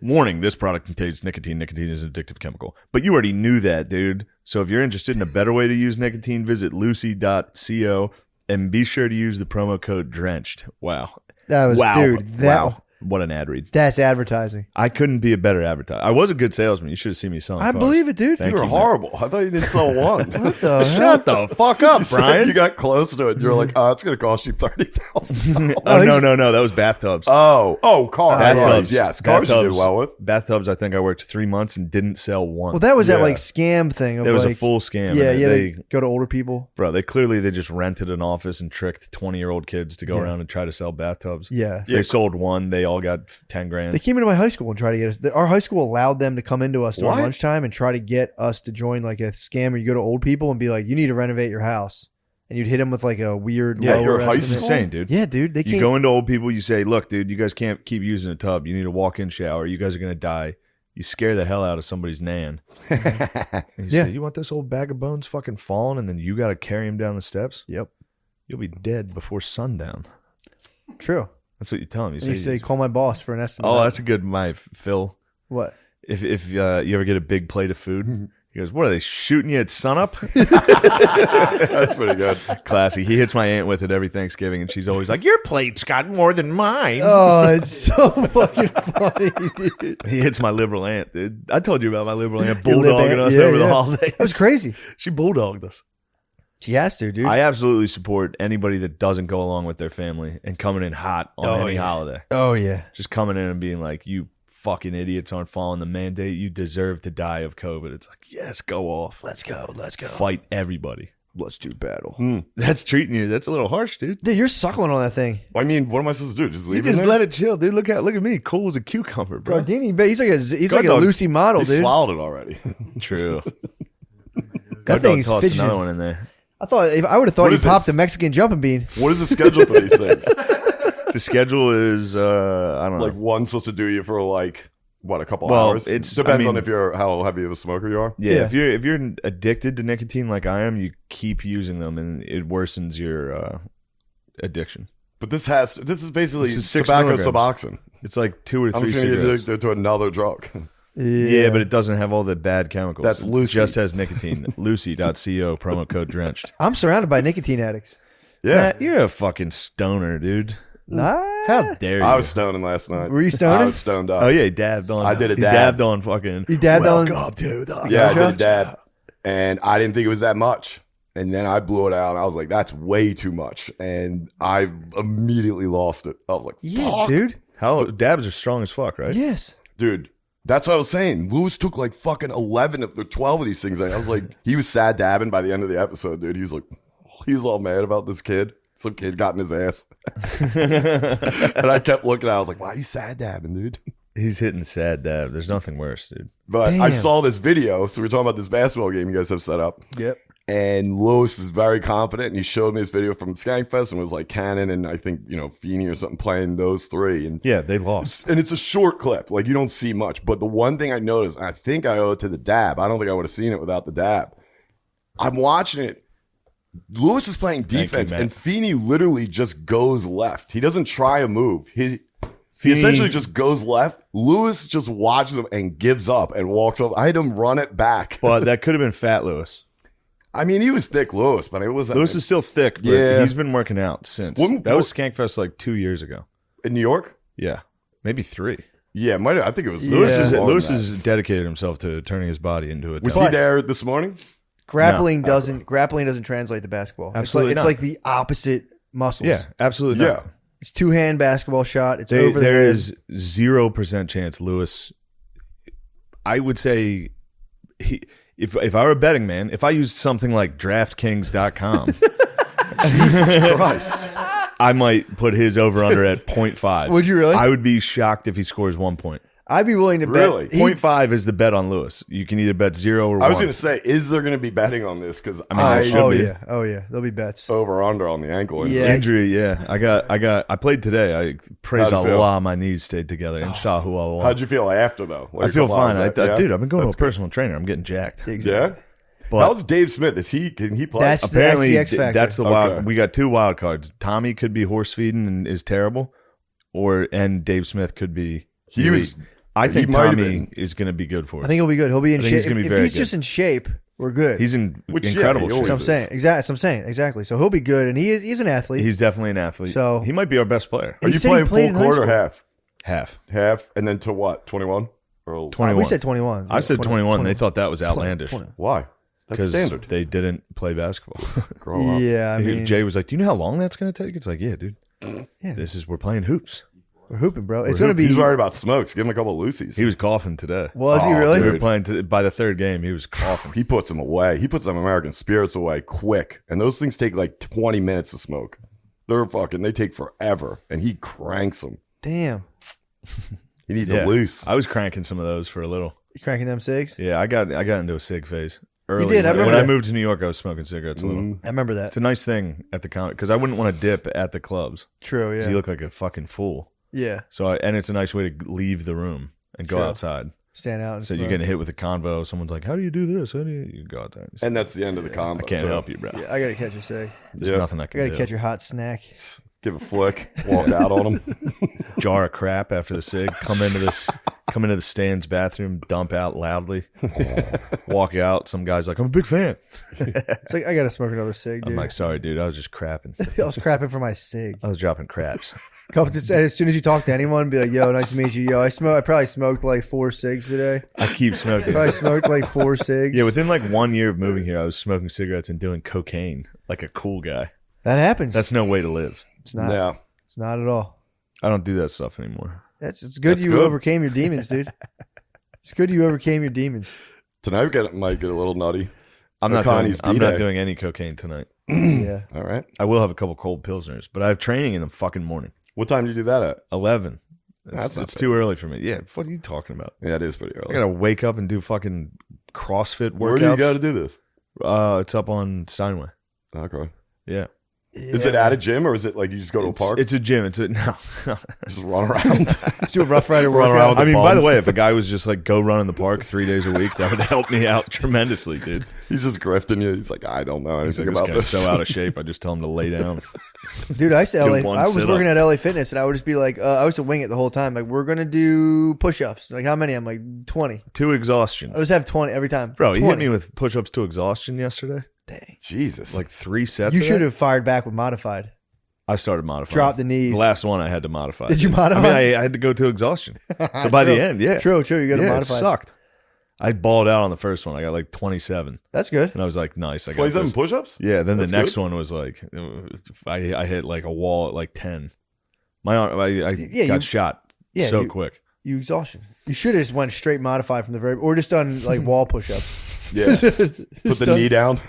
Warning, this product contains nicotine. Nicotine is an addictive chemical. But you already knew that, dude. So if you're interested in a better way to use nicotine, visit lucy.co and be sure to use the promo code DRENCHED. Wow. That was, Wow. dude. Wow. What an ad read. That's advertising. I couldn't be a better advertiser. I was a good salesman. You should have seen me selling I cars. believe it, dude. Thank You were you, man. horrible. I thought you didn't sell one. What the hell? Shut the fuck up, You said Brian. you got close to it. You're like, oh, it's going to cost you $30,000. Oh, no. That was bathtubs. Oh, cars. Bathtubs. Yes, cars you did well with. Bathtubs, I think I worked 3 months and didn't sell one. Well, that was that Yeah. like scam thing. Of It was like, a full scam. Yeah, and yeah. They, They go to older people. bro, they just rented an office and tricked 20-year-old kids to go Yeah. around and try to sell bathtubs. Yeah. If they sold one, they all got 10 grand. They came into my high school and tried to get us. Our high school allowed them to come into us during What? lunchtime and try to get us to join like a scam where you go to old people and be like, you need to renovate your house. And you'd hit them with like a weird Yeah, lower you're a high It's estimate. insane, dude. Yeah, dude. They You came. go into old people, you say, look, dude, you guys can't keep using a tub. You need a walk-in shower. You guys are going to die. You scare the hell out of somebody's nan. And you Yeah. say, you want this old bag of bones fucking falling, and then you got to carry him down the steps? Yep. You'll be dead before sundown. True. That's what you tell him. And you say, call my boss for an estimate. oh, that's a good Phil. What? If you ever get a big plate of food, he goes, what are they, shooting you at sunup? That's pretty good. Classy. He hits my aunt with it every Thanksgiving, and she's always like, your plate's got more than mine. Oh, it's so fucking funny, dude. He hits my liberal aunt, dude. I told you about my liberal aunt Your lib bulldogging aunt? us Yeah, over the yeah. holidays. That was crazy. She bulldogged us. She has to, dude. I absolutely support anybody that doesn't go along with their family and coming in hot on any holiday. oh, yeah. Just coming in and being like, you fucking idiots aren't following the mandate. You deserve to die of COVID. It's like, yes, go off. Let's go. Let's go. Fight everybody. Let's do battle. That's treating you. That's a little harsh, dude. Dude, you're suckling on that thing. I mean, what am I supposed to do? Just You leave just it? let it chill, dude. Look at me, cool as a cucumber, bro. Gardini, but he's like Guard a dog. Lucy model, He dude. swallowed it already. True. That Guard dog thing's tossed fidgeting. another one in there. I would have What thought you is popped this? a Mexican jumping bean. What is the schedule for these things? The schedule is, I don't know. Like one's supposed to do you for like what, a couple Well, hours? it's- Depends I on mean- if you're how heavy of a smoker you are. Yeah, Yeah. if you're addicted to nicotine like I am, you keep using them, and it worsens your addiction. But this is basically This is 6 tobacco milligrams. Suboxone. It's like 2 or I'm 3 just gonna get cigarettes. addicted to another drug. Yeah, but it doesn't have all the bad chemicals. That's It Lucy. just has nicotine. Lucy.co, promo code drenched. I'm surrounded by nicotine addicts. Yeah, Matt, you're a fucking stoner, dude. Nah. How dare you? I was stoning last night. Were you I stoning? was stoned up. Oh yeah, he dabbed on. I did a he dab. dabbed on fucking. You dabbed on. Welcome to the Yeah, I Gotcha. did a dab, and I didn't think it was that much. And then I blew it out, and I was like, "That's way too much." And I immediately lost it. I was like, Yeah, "Fuck." dude. How dabs are strong as fuck, right? Yes. Dude, that's what I was saying. Lewis took like fucking 11 of the 12 of these things. I was like, he was sad dabbing by the end of the episode, dude. He was like, he was all mad about this kid. Some kid got in his ass. And I kept looking at it. I was like, why are you sad dabbing, dude? He's hitting sad dab. There's nothing worse, dude. But I Damn. saw this video. So we're talking about this basketball game you guys have set up. Yep. And Lewis is very confident. And he showed me this video from Skankfest. And it was like Cannon and I think, Feeney or something playing those three. And Yeah, they lost. And it's a short clip. Like, you don't see much. But the one thing I noticed, and I think I owe it to the dab. I don't think I would have seen it without the dab. I'm watching it. Lewis is playing Thank you, defense, Matt. and Feeney literally just goes left. He doesn't try a move. He Feeney- essentially just goes left. Lewis just watches him and gives up and walks over. I had him run it back. But that could have been Fat Lewis. I mean, he was thick Lewis, but it wasn't. Lewis is still thick, but Yeah. he's been working out since. Wouldn't- That was Skankfest like 2 years ago. in New York. Yeah, maybe 3. Yeah, I think it was. Lewis Yeah. is longer Lewis than has dedicated himself to turning his body into a. that. Was talent. he there this morning? Grappling doesn't translate to basketball. Absolutely it's not. like the opposite muscles. Yeah, absolutely. Yeah. Not. It's two-hand basketball shot. It's over the There head. is 0% chance Lewis. I would say, if I were a betting man, if I used something like DraftKings.com, Jesus Christ! I might put his over under at 0.5. Would you really? I would be shocked if he scores 1 point. I'd be willing to Really? bet. 0.5 is the bet on Lewis. You can either bet 0 or 1. I was going to say, is there going to be betting on this? Because I mean, there should be. Oh yeah. There'll be bets. over under on the ankle. injury. Yeah. Injury, yeah. I played today. I praise How'd you feel? Allah, my knees stayed together. Inshallah Allah. How'd you feel after though? Like I a feel couple hours fine. after, yeah? Dude, I've been going to a That's good. personal trainer. I'm getting jacked. Yeah. But How's Dave Smith? Can he play? That's apparently the X factor. that's the Okay. wild. We got 2 wild cards. Tommy could be horse feeding and is terrible, and Dave Smith could be. He was- I he think might have Tommy been. is going to be good for us. I think he'll be good. He'll be in I think shape. he's gonna be If very he's good. just in shape, we're good. He's in Which, yeah, incredible he shape. always That's what I'm is. saying. That's what I'm saying. Exactly. So he'll be good, and he's an athlete. He's definitely an athlete. So- he might be our best player. Are He you said he playing played full in high court or school. half? Half And then to what? 21 or 21. we said 21. I said 21. They thought that was outlandish 20. why? That's because standard. they didn't play basketball. Grow up. Yeah, I mean, Jay was like, "Do you know how long that's going to take?" It's like, "Yeah, dude. Yeah. We're playing hoops." we're hooping, bro. It's gonna be. He's worried about smokes. Give him a couple of Lucy's. He was coughing today. Was he Oh, really? We dude. were playing by the third game. He was coughing. He puts them away. He puts them American spirits away quick. And those things take like 20 minutes to smoke. They take forever. And he cranks them. Damn. He needs Yeah. a loose. I was cranking some of those for a little. You cranking them cigs? Yeah, I got into a cig phase early. did, I When remember I that. moved to New York, I was smoking cigarettes a little. I remember that. It's a nice thing at the counter because I wouldn't want to dip at the clubs. True. 'Cause Yeah. you look like a fucking fool. Yeah. So and it's a nice way to leave the room and go True. outside. Stand out. And So you're smoke. getting hit with a convo. Someone's like, "How do you do this? How do you go out there?" And that's the end of the combo. I can't too. help you, bro. Yeah, I gotta catch a cig. There's Yeah. nothing I I can gotta do. catch your hot snack. Give a flick, walk out on him. Jar of crap after the cig. Come into the stands bathroom, dump out loudly, walk out. Some guy's like, "I'm a big fan." It's like I gotta smoke another cig, dude. I'm like, "Sorry, dude. I was just crapping. I was crapping for my cig. I was dropping craps." As soon as you talk to anyone, be like, "Yo, nice to meet you." Yo, I probably smoked like 4 cigs today. I keep smoking. Probably smoked like 4 cigs. Yeah, within like 1 year of moving here, I was smoking cigarettes and doing cocaine like a cool guy. that happens. That's no way to live. It's not. Yeah. It's not at all. I don't do that stuff anymore. It's good That's you good. overcame your demons, dude. It's good you overcame your demons. Tonight might get a little nutty. I'm Connie's I'm not B-Day. doing any cocaine tonight. Yeah. All right. I will have a couple cold pilsners, but I have training in the fucking morning. What time do you do that at? 11. That's It's, not it's bad. too early for me. Yeah, what are you talking about? Yeah, it is pretty I early. gotta wake up and do fucking CrossFit Where do you workouts. got to do this? It's up on Steinway. Okay. Yeah, Is it at a gym or is it like you just go to a park? It's a gym. It's a no. just run around. Let's do a Rough Rider Run around workout. with I mean, by the bums. way, if a guy was just like go run in the park 3 days a week, that would help me out tremendously, dude. He's just grifting you. He's like, I don't know He's anything like, about this guy's this. so out of shape. I just tell him to lay down. Dude, I used to Do LA. one I was sit-up. working at LA Fitness, and I would just be like, I used to wing it the whole time. Like, we're gonna do push-ups. Like, how many? I'm like 20. To exhaustion, I always have 20 every time. bro. He 20. hit me with push-ups to exhaustion yesterday. Dang. Jesus. Like 3 sets. You of should that? have fired back with modified. I started modifying. Drop the knees. The last one I had to modify. Did you modify? I mean, I had to go to exhaustion. So by the True. end, yeah, True. You got to yeah, it modify. sucked. I balled out on the first one. I got like 27, That's good. and I was like, "Nice, I got 27 this." push-ups? Yeah. Then That's the next good. one was like, I hit like a wall at like 10. My arm, I Yeah, got you- shot yeah, so you- quick. You exhaustion. You should have just went straight modified from the very, or just done like wall push-ups. Yeah. Put the knee down.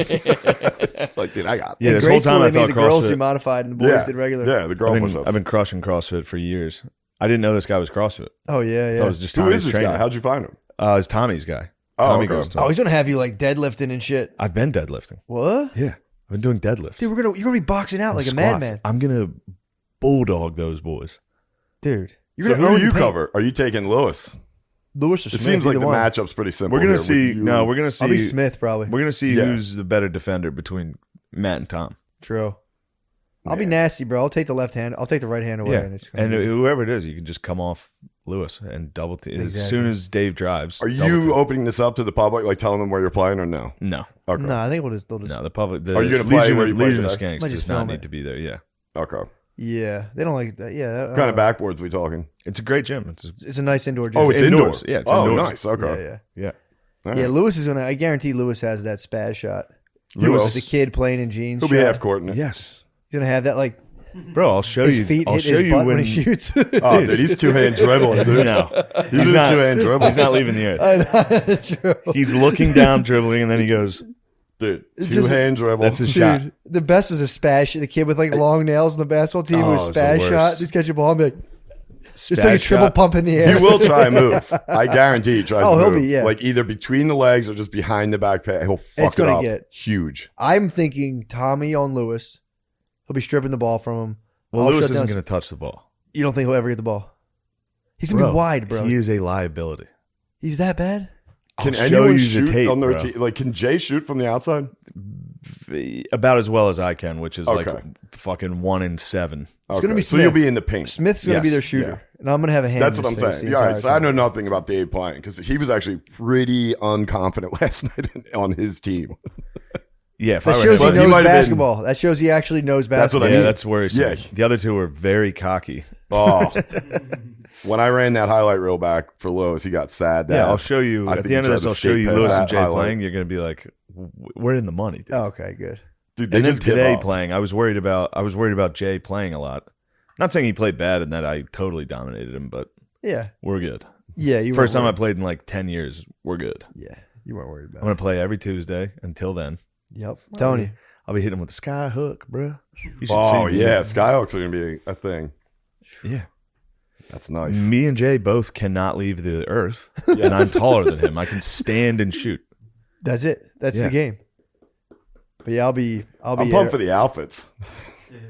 It's like, dude, I got Yeah, In this grade whole school, time I they made thought the girls CrossFit- do modified and the boys yeah. did regular. Yeah, the girl push-ups. I've been crushing CrossFit for years. I didn't know this guy was CrossFit. Oh yeah, I thought yeah. it was just Who Tommy's is this trainer. guy? How'd you find him? It's Tommy's guy. Oh, Tommy okay. goes to Oh, him. he's gonna have you like deadlifting and shit. I've been deadlifting. What? Yeah, I've been doing deadlifts. Dude, you're gonna be boxing out like a Squats. madman, I'm gonna bulldog those boys. dude. You're So gonna who own do you the paint. cover? Are you taking Lewis? Lewis or It Smith? seems like either the one. matchup's pretty simple. We're gonna here. see. You- No, we're gonna see. I'll be Smith probably. We're gonna see Yeah. who's the better defender between Matt and Tom. True. I'll be nasty, bro. I'll take the left hand. I'll take the right hand away. Yeah, And, it's gonna and be- whoever it is, you can just come off Lewis and double team as Exactly. soon as Dave drives. Are double team. you opening this up to the public, like telling them where you're playing, or no? No, Okay. no, I think they'll just. no. The public. The Are you gonna play Legion, where you played Legion of today? Skanks Might does just not film need it. to be there. Yeah, Okay. Yeah, they don't like that. Yeah, What kind of backboards we talking? it's a great gym. It's a nice indoor gym. Oh, it's indoors. indoor. Yeah, it's oh, indoors. nice. Okay. yeah. yeah. All right. Yeah, Lewis is gonna. I guarantee Lewis has that spaz shot. You will. The kid playing in jeans. He'll be shot. half courting it. Yes, He's gonna have that like bro. I'll show his you. feet I'll hit show his you butt when when he shoots. Oh, dude, he's two-hand dribbling, dude. No, He's not. a two-hand dribble. He's not leaving the earth. I know, true. He's looking down, dribbling, and then he goes. Dude, It's just- two-hand dribble. That's his shot. Dude, the best was a spaz shot. The kid with like long nails on the basketball team Oh, was it's the spaz worst. shot. Just catch a ball and be like, just Spaz take a triple shot. pump in the air. He will try and move. I guarantee he tries Oh, to he'll move. be, yeah. Like either between the legs or just behind the back pad. He'll fuck It's gonna it up. get- Huge. I'm thinking Tommy on Lewis. He'll be stripping the ball from him. Well, I'll Lewis shut down- isn't going to touch the ball. You don't think he'll ever get the ball? He's gonna be wide, bro. He is a liability. He's that bad? Can I'll show anyone you the shoot tape, on their bro. team? Like, can Jay shoot from the outside? About as well as I can, which is Okay. like fucking 1 in 7. It's gonna be So you'll Smith. be in the paint. Smith's gonna be Yes, their shooter, yeah. and I'm gonna have a hand. That's in what his I'm face saying. the Yeah, all right. entire So I know time. nothing about Dave playing because he was actually pretty unconfident last night on his team. Yeah, if That I were shows him- he But he knows might have been- basketball. That shows he actually knows That's what basketball. I yeah, mean. that's worrisome. Yeah. The other two were very cocky. Oh, when I ran that highlight reel back for Lewis, he got sad. Yeah, Dad. I'll show you. I At think the end he of this, tried to I'll show skate you past Lewis and that Jay highlight. playing. You're going to be like, we're in the money. Dude. Oh, okay, good. Dude, they And then just give today up. playing, I was worried about Jay playing a lot. Not saying he played bad and that I totally dominated him, but Yeah, we're good. yeah. You First time I weren't played in like 10 years. We're good. worried. Yeah, you weren't worried I'm about. going to play every Tuesday until then. Yep, telling you. I'll be hitting him with the sky hook, bro. You should Oh see me. yeah, Skyhooks are gonna be a thing. Yeah. That's nice. Me and Jay both cannot leave the earth, and I'm taller than him. I can stand and shoot. That's it. That's Yeah. the game. But yeah, I'm pumped for the outfits.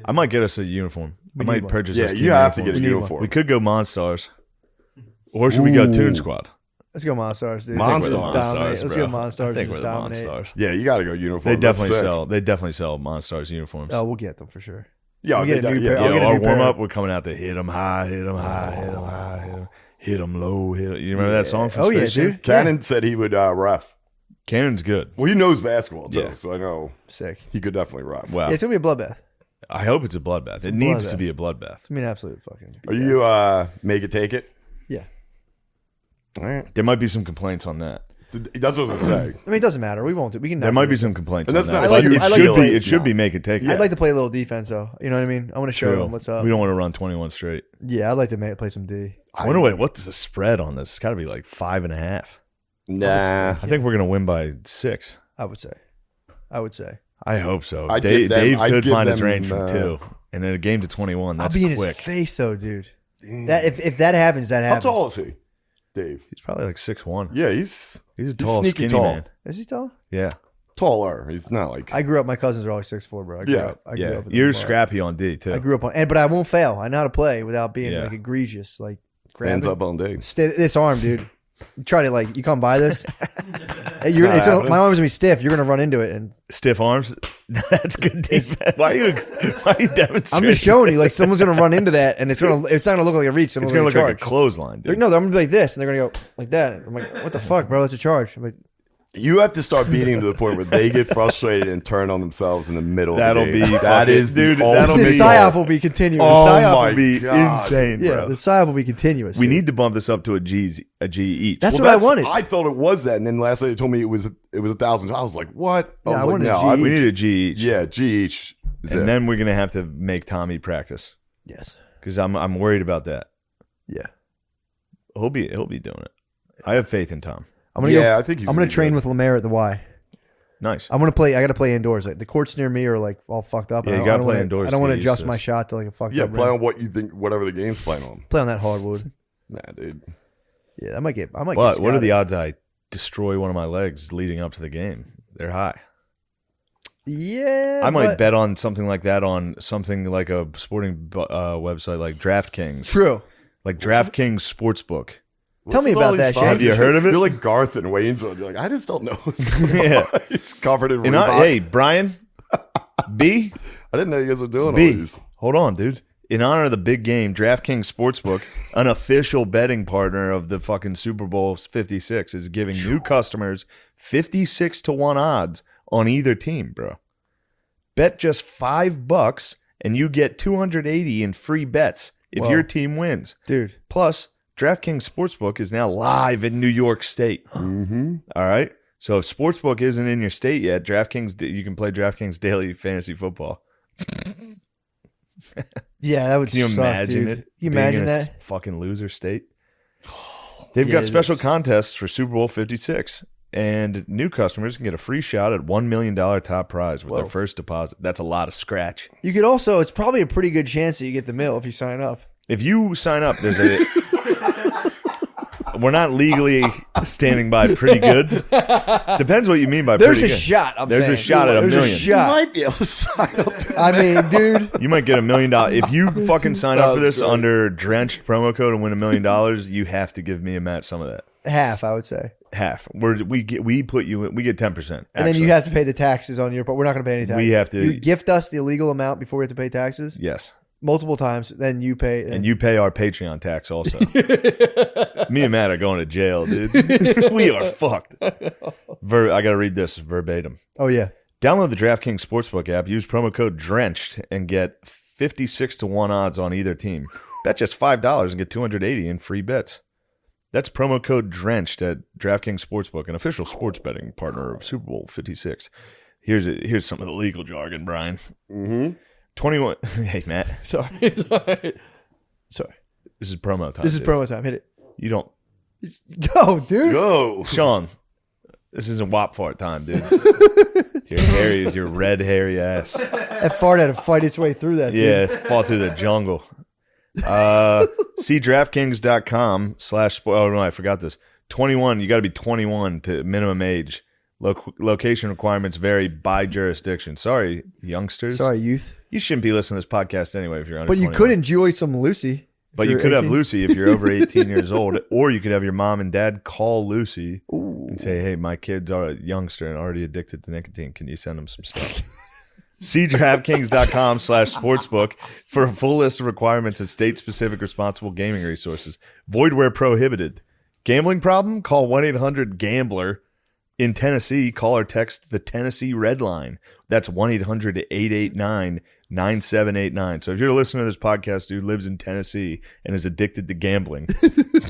I might get us a uniform. I need might one. purchase Yeah, us you team have to uniforms. get a We need one. uniform. We could go Monstars, or should we go Toon Ooh. Squad? Let's go Monstars, dude. Monstars. Let's dominate. Monstars, Let's bro. go Monstars. I think and we're just the dominate. Monstars. Yeah, you got to go uniform. They That's definitely sick. sell. They definitely sell Monstars uniforms. Oh, we'll get them for sure. Yeah, We get they a new do- pair. yeah. I'll Yo, get a our new pair. warm up, we're coming out to hit them high, hit them high, hit them high, hit them low. Hit 'em. You remember that song from Oh, yeah, Space Jam? dude. Cannon said he would ref. Cannon's good. Well, he knows basketball too, Yeah. so I know Sick. he could definitely ref. Wow. Yeah, it's gonna be a bloodbath. I hope it's a bloodbath. It a needs bloodbath. to be a bloodbath. It's gonna be an absolute fucking. Are you make it take it? Yeah. All right. There might be some complaints on that. That's what I was gonna say. I mean, it doesn't matter. We won't do. We can. There not might do be it. some complaints And on that's that. not- But I like it to- I like should to be. play- It should be make it take. I'd like to play a little defense though. You know what I mean? I want to show True. them what's up. We don't want to run 21 straight. Yeah, I'd like to play some D. I wonder what's the spread on this? It's got to be like 5.5. Nah. I think we're gonna win by 6. I would say. I would say. I hope so. I'd Dave, give them- Dave I'd could give find his them, range from 2, and then a game to 21. That's I'll be in quick. his face though, dude. That if that happens, that How happens. tall is he, Dave? He's probably like 6'1". Yeah, he's He's a tall, sneaky skinny tall. man. Is he tall? Yeah, taller. He's not like. I grew up. My cousins are all 6'4", bro. I grew Yeah, up. I grew yeah. up in You're the bar. scrappy on D too. I grew up on, but I won't fail. I know how to play without being Yeah. like egregious. Like Hands grabbing. up on Dave. This arm, dude. You try to like. You come by this. It's not happening. my arm's gonna be stiff. You're gonna run into it, and Stiff arms. That's good defense. Why are you demonstrating? I'm just showing you. Like someone's gonna run into that, and it's not gonna look like a reach. It's gonna look like a clothesline, dude. No, I'm gonna be like this, and they're gonna go like that. I'm like, what the fuck, bro? That's a charge. I'm like, You have to start beating them to the point where they get frustrated and turn on themselves in the middle. That'll of the be game. That fucking- is dude, the that'll the be- psyop will be continuous. Oh The psyop my will be God. insane, Yeah, bro. the psyop will be continuous. We dude. need to bump this up to a G each. That's Well, what I wanted. I thought it was that, and then last night they told me it was 1,000. I was like, what? Yeah, I was like, wanted a no, G. We need a G each. yeah, G each. is it. And then we're gonna have to make Tommy practice Yes. because I'm worried about that. Yeah. He'll be doing it. I have faith in Tom. I'm gonna yeah, go. I think he's I'm gonna be train good. with Lemaire at the Y. Nice. I'm gonna play. I gotta play indoors. Like the courts near me are like all fucked up. Yeah, I you don't- gotta I don't play wanna- indoors I don't to want to get used adjust to my this. shot to like a fucked Yeah, up. play rim. on what you think, whatever the game's playing on. Play on that hardwood. Nah, dude. Yeah, I might get. But get what are scouted. the odds I destroy one of my legs leading up to the game? They're high. Yeah, I might but- bet on something like that on something like a sporting website like DraftKings. True. Like DraftKings Sportsbook. Tell me with all about that, these Shane. Have you heard of it? You're like Garth and Waynesville. You're like, I just don't know. What's going Yeah. on. It's covered in And Reebok. hey, Brian, B, I didn't know you guys were doing all B. these. Hold on, dude. In honor of the big game, DraftKings Sportsbook, an official betting partner of the fucking Super Bowl 56, is giving new customers 56-1 odds on either team, bro. Bet just $5 and you get 280 in free bets if Whoa. your team wins. Dude. Plus, DraftKings Sportsbook is now live in New York State. Mm-hmm. All right. So if Sportsbook isn't in your state yet, you can play DraftKings Daily Fantasy Football. Yeah, that would. Can you suck, imagine dude. it? Can you being imagine in a that? fucking loser state? They've Yeah, got it special is. contests for Super Bowl 56, and new customers can get a free shot at $1 million top prize with their Whoa. first deposit. That's a lot of scratch. You could also. It's probably a pretty good chance that you get the mill if you sign up. If you sign up, there's a. We're not legally standing by pretty good. Depends what you mean by There's pretty a good. shot. I'm There's saying. a shot at a There's million. A shot. You might be able to sign up. I mean, dude. You might get $1 million. If you fucking sign up for That's this great. under drenched promo code and win $1 million, you have to give me and Matt some of that. Half, I would say. Half. We get 10%. And then you have to pay the taxes on your. But we're not going to pay any taxes. We have to- You gift us the illegal amount before we have to pay taxes Yes. multiple times. Then you pay. And you pay our Patreon tax also. Me and Matt are going to jail, dude. We are fucked. I got to read this verbatim. Oh yeah. Download the DraftKings Sportsbook app, use promo code DRENCHED, and get 56-1 odds on either team. Bet just $5 and get 280 in free bets. That's promo code DRENCHED at DraftKings Sportsbook, an official sports betting partner of Super Bowl 56. Here's some of the legal jargon, Brian. Mm-hmm. 21. Hey, Matt. Sorry. Sorry. This is promo time. This is dude. promo time. Hit it. You don't. Go, dude. Go. Sean, this isn't WAP fart time, dude. Your red, hairy ass. That fart had to fight its way through that. Yeah, Dude. fall through the jungle. See DraftKings.com / oh no, I forgot this. 21. You got to be 21 to minimum age. Location requirements vary by jurisdiction. Sorry, youngsters. Sorry, youth. You shouldn't be listening to this podcast anyway if you're under But you 21. could enjoy some Lucy. But you could have Lucy if you're over 18 years old, or you could have your mom and dad call Lucy and say, "Hey, my kids are a youngster and already addicted to nicotine. Can you send them some stuff?" See DraftKings.com / sportsbook for a full list of requirements and state-specific responsible gaming resources. Void where prohibited. Gambling problem? Call 1-800-GAMBLER. In Tennessee, call or text the Tennessee Red Line. That's 1-800-889-9789. So if you're a listener to this podcast who lives in Tennessee and is addicted to gambling,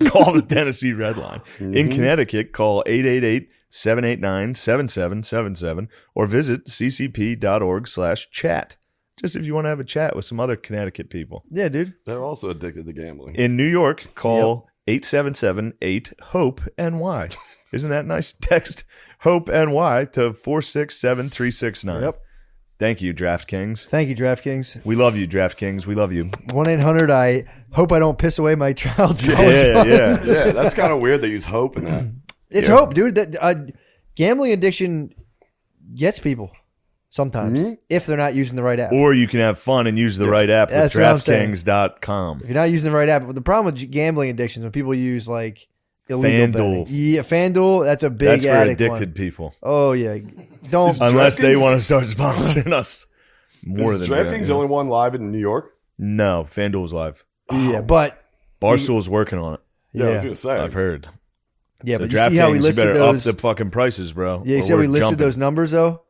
call the Tennessee Red Line. In Connecticut, call 888-789-7777 or visit ccp.org/chat. Just if you want to have a chat with some other Connecticut people. Yeah, dude. They're also addicted to gambling. In New York, call 877-8-HOPE-NY. Isn't that nice? Text HOPE-NY to 467-369. Yep. Thank you, DraftKings. Thank you, DraftKings. We love you, DraftKings. We love you. 1-800. I hope I don't piss away my child's college Yeah, fund. yeah. Yeah, that's kind of weird they use hope in that. It's Yeah. hope, dude. That gambling addiction gets people sometimes if they're not using the right app. Or you can have fun and use the right app with That's what I'm saying. DraftKings.com. If you're not using the right app, but the problem with gambling addictions when people use like illegal FanDuel. betting. Yeah, FanDuel. That's a big That's for addict addicted one. people. Oh yeah, don't. Unless they want to start sponsoring us more Is than DraftKings that. the only one live in New York? No, FanDuel's live. Yeah, but Barstool's working on it. Yeah, I was yeah, gonna say. I've heard. yeah. So But you see how we DraftKings, you listed better those? up the fucking prices, bro. Yeah, you or see how we we're listed jumping. those numbers though.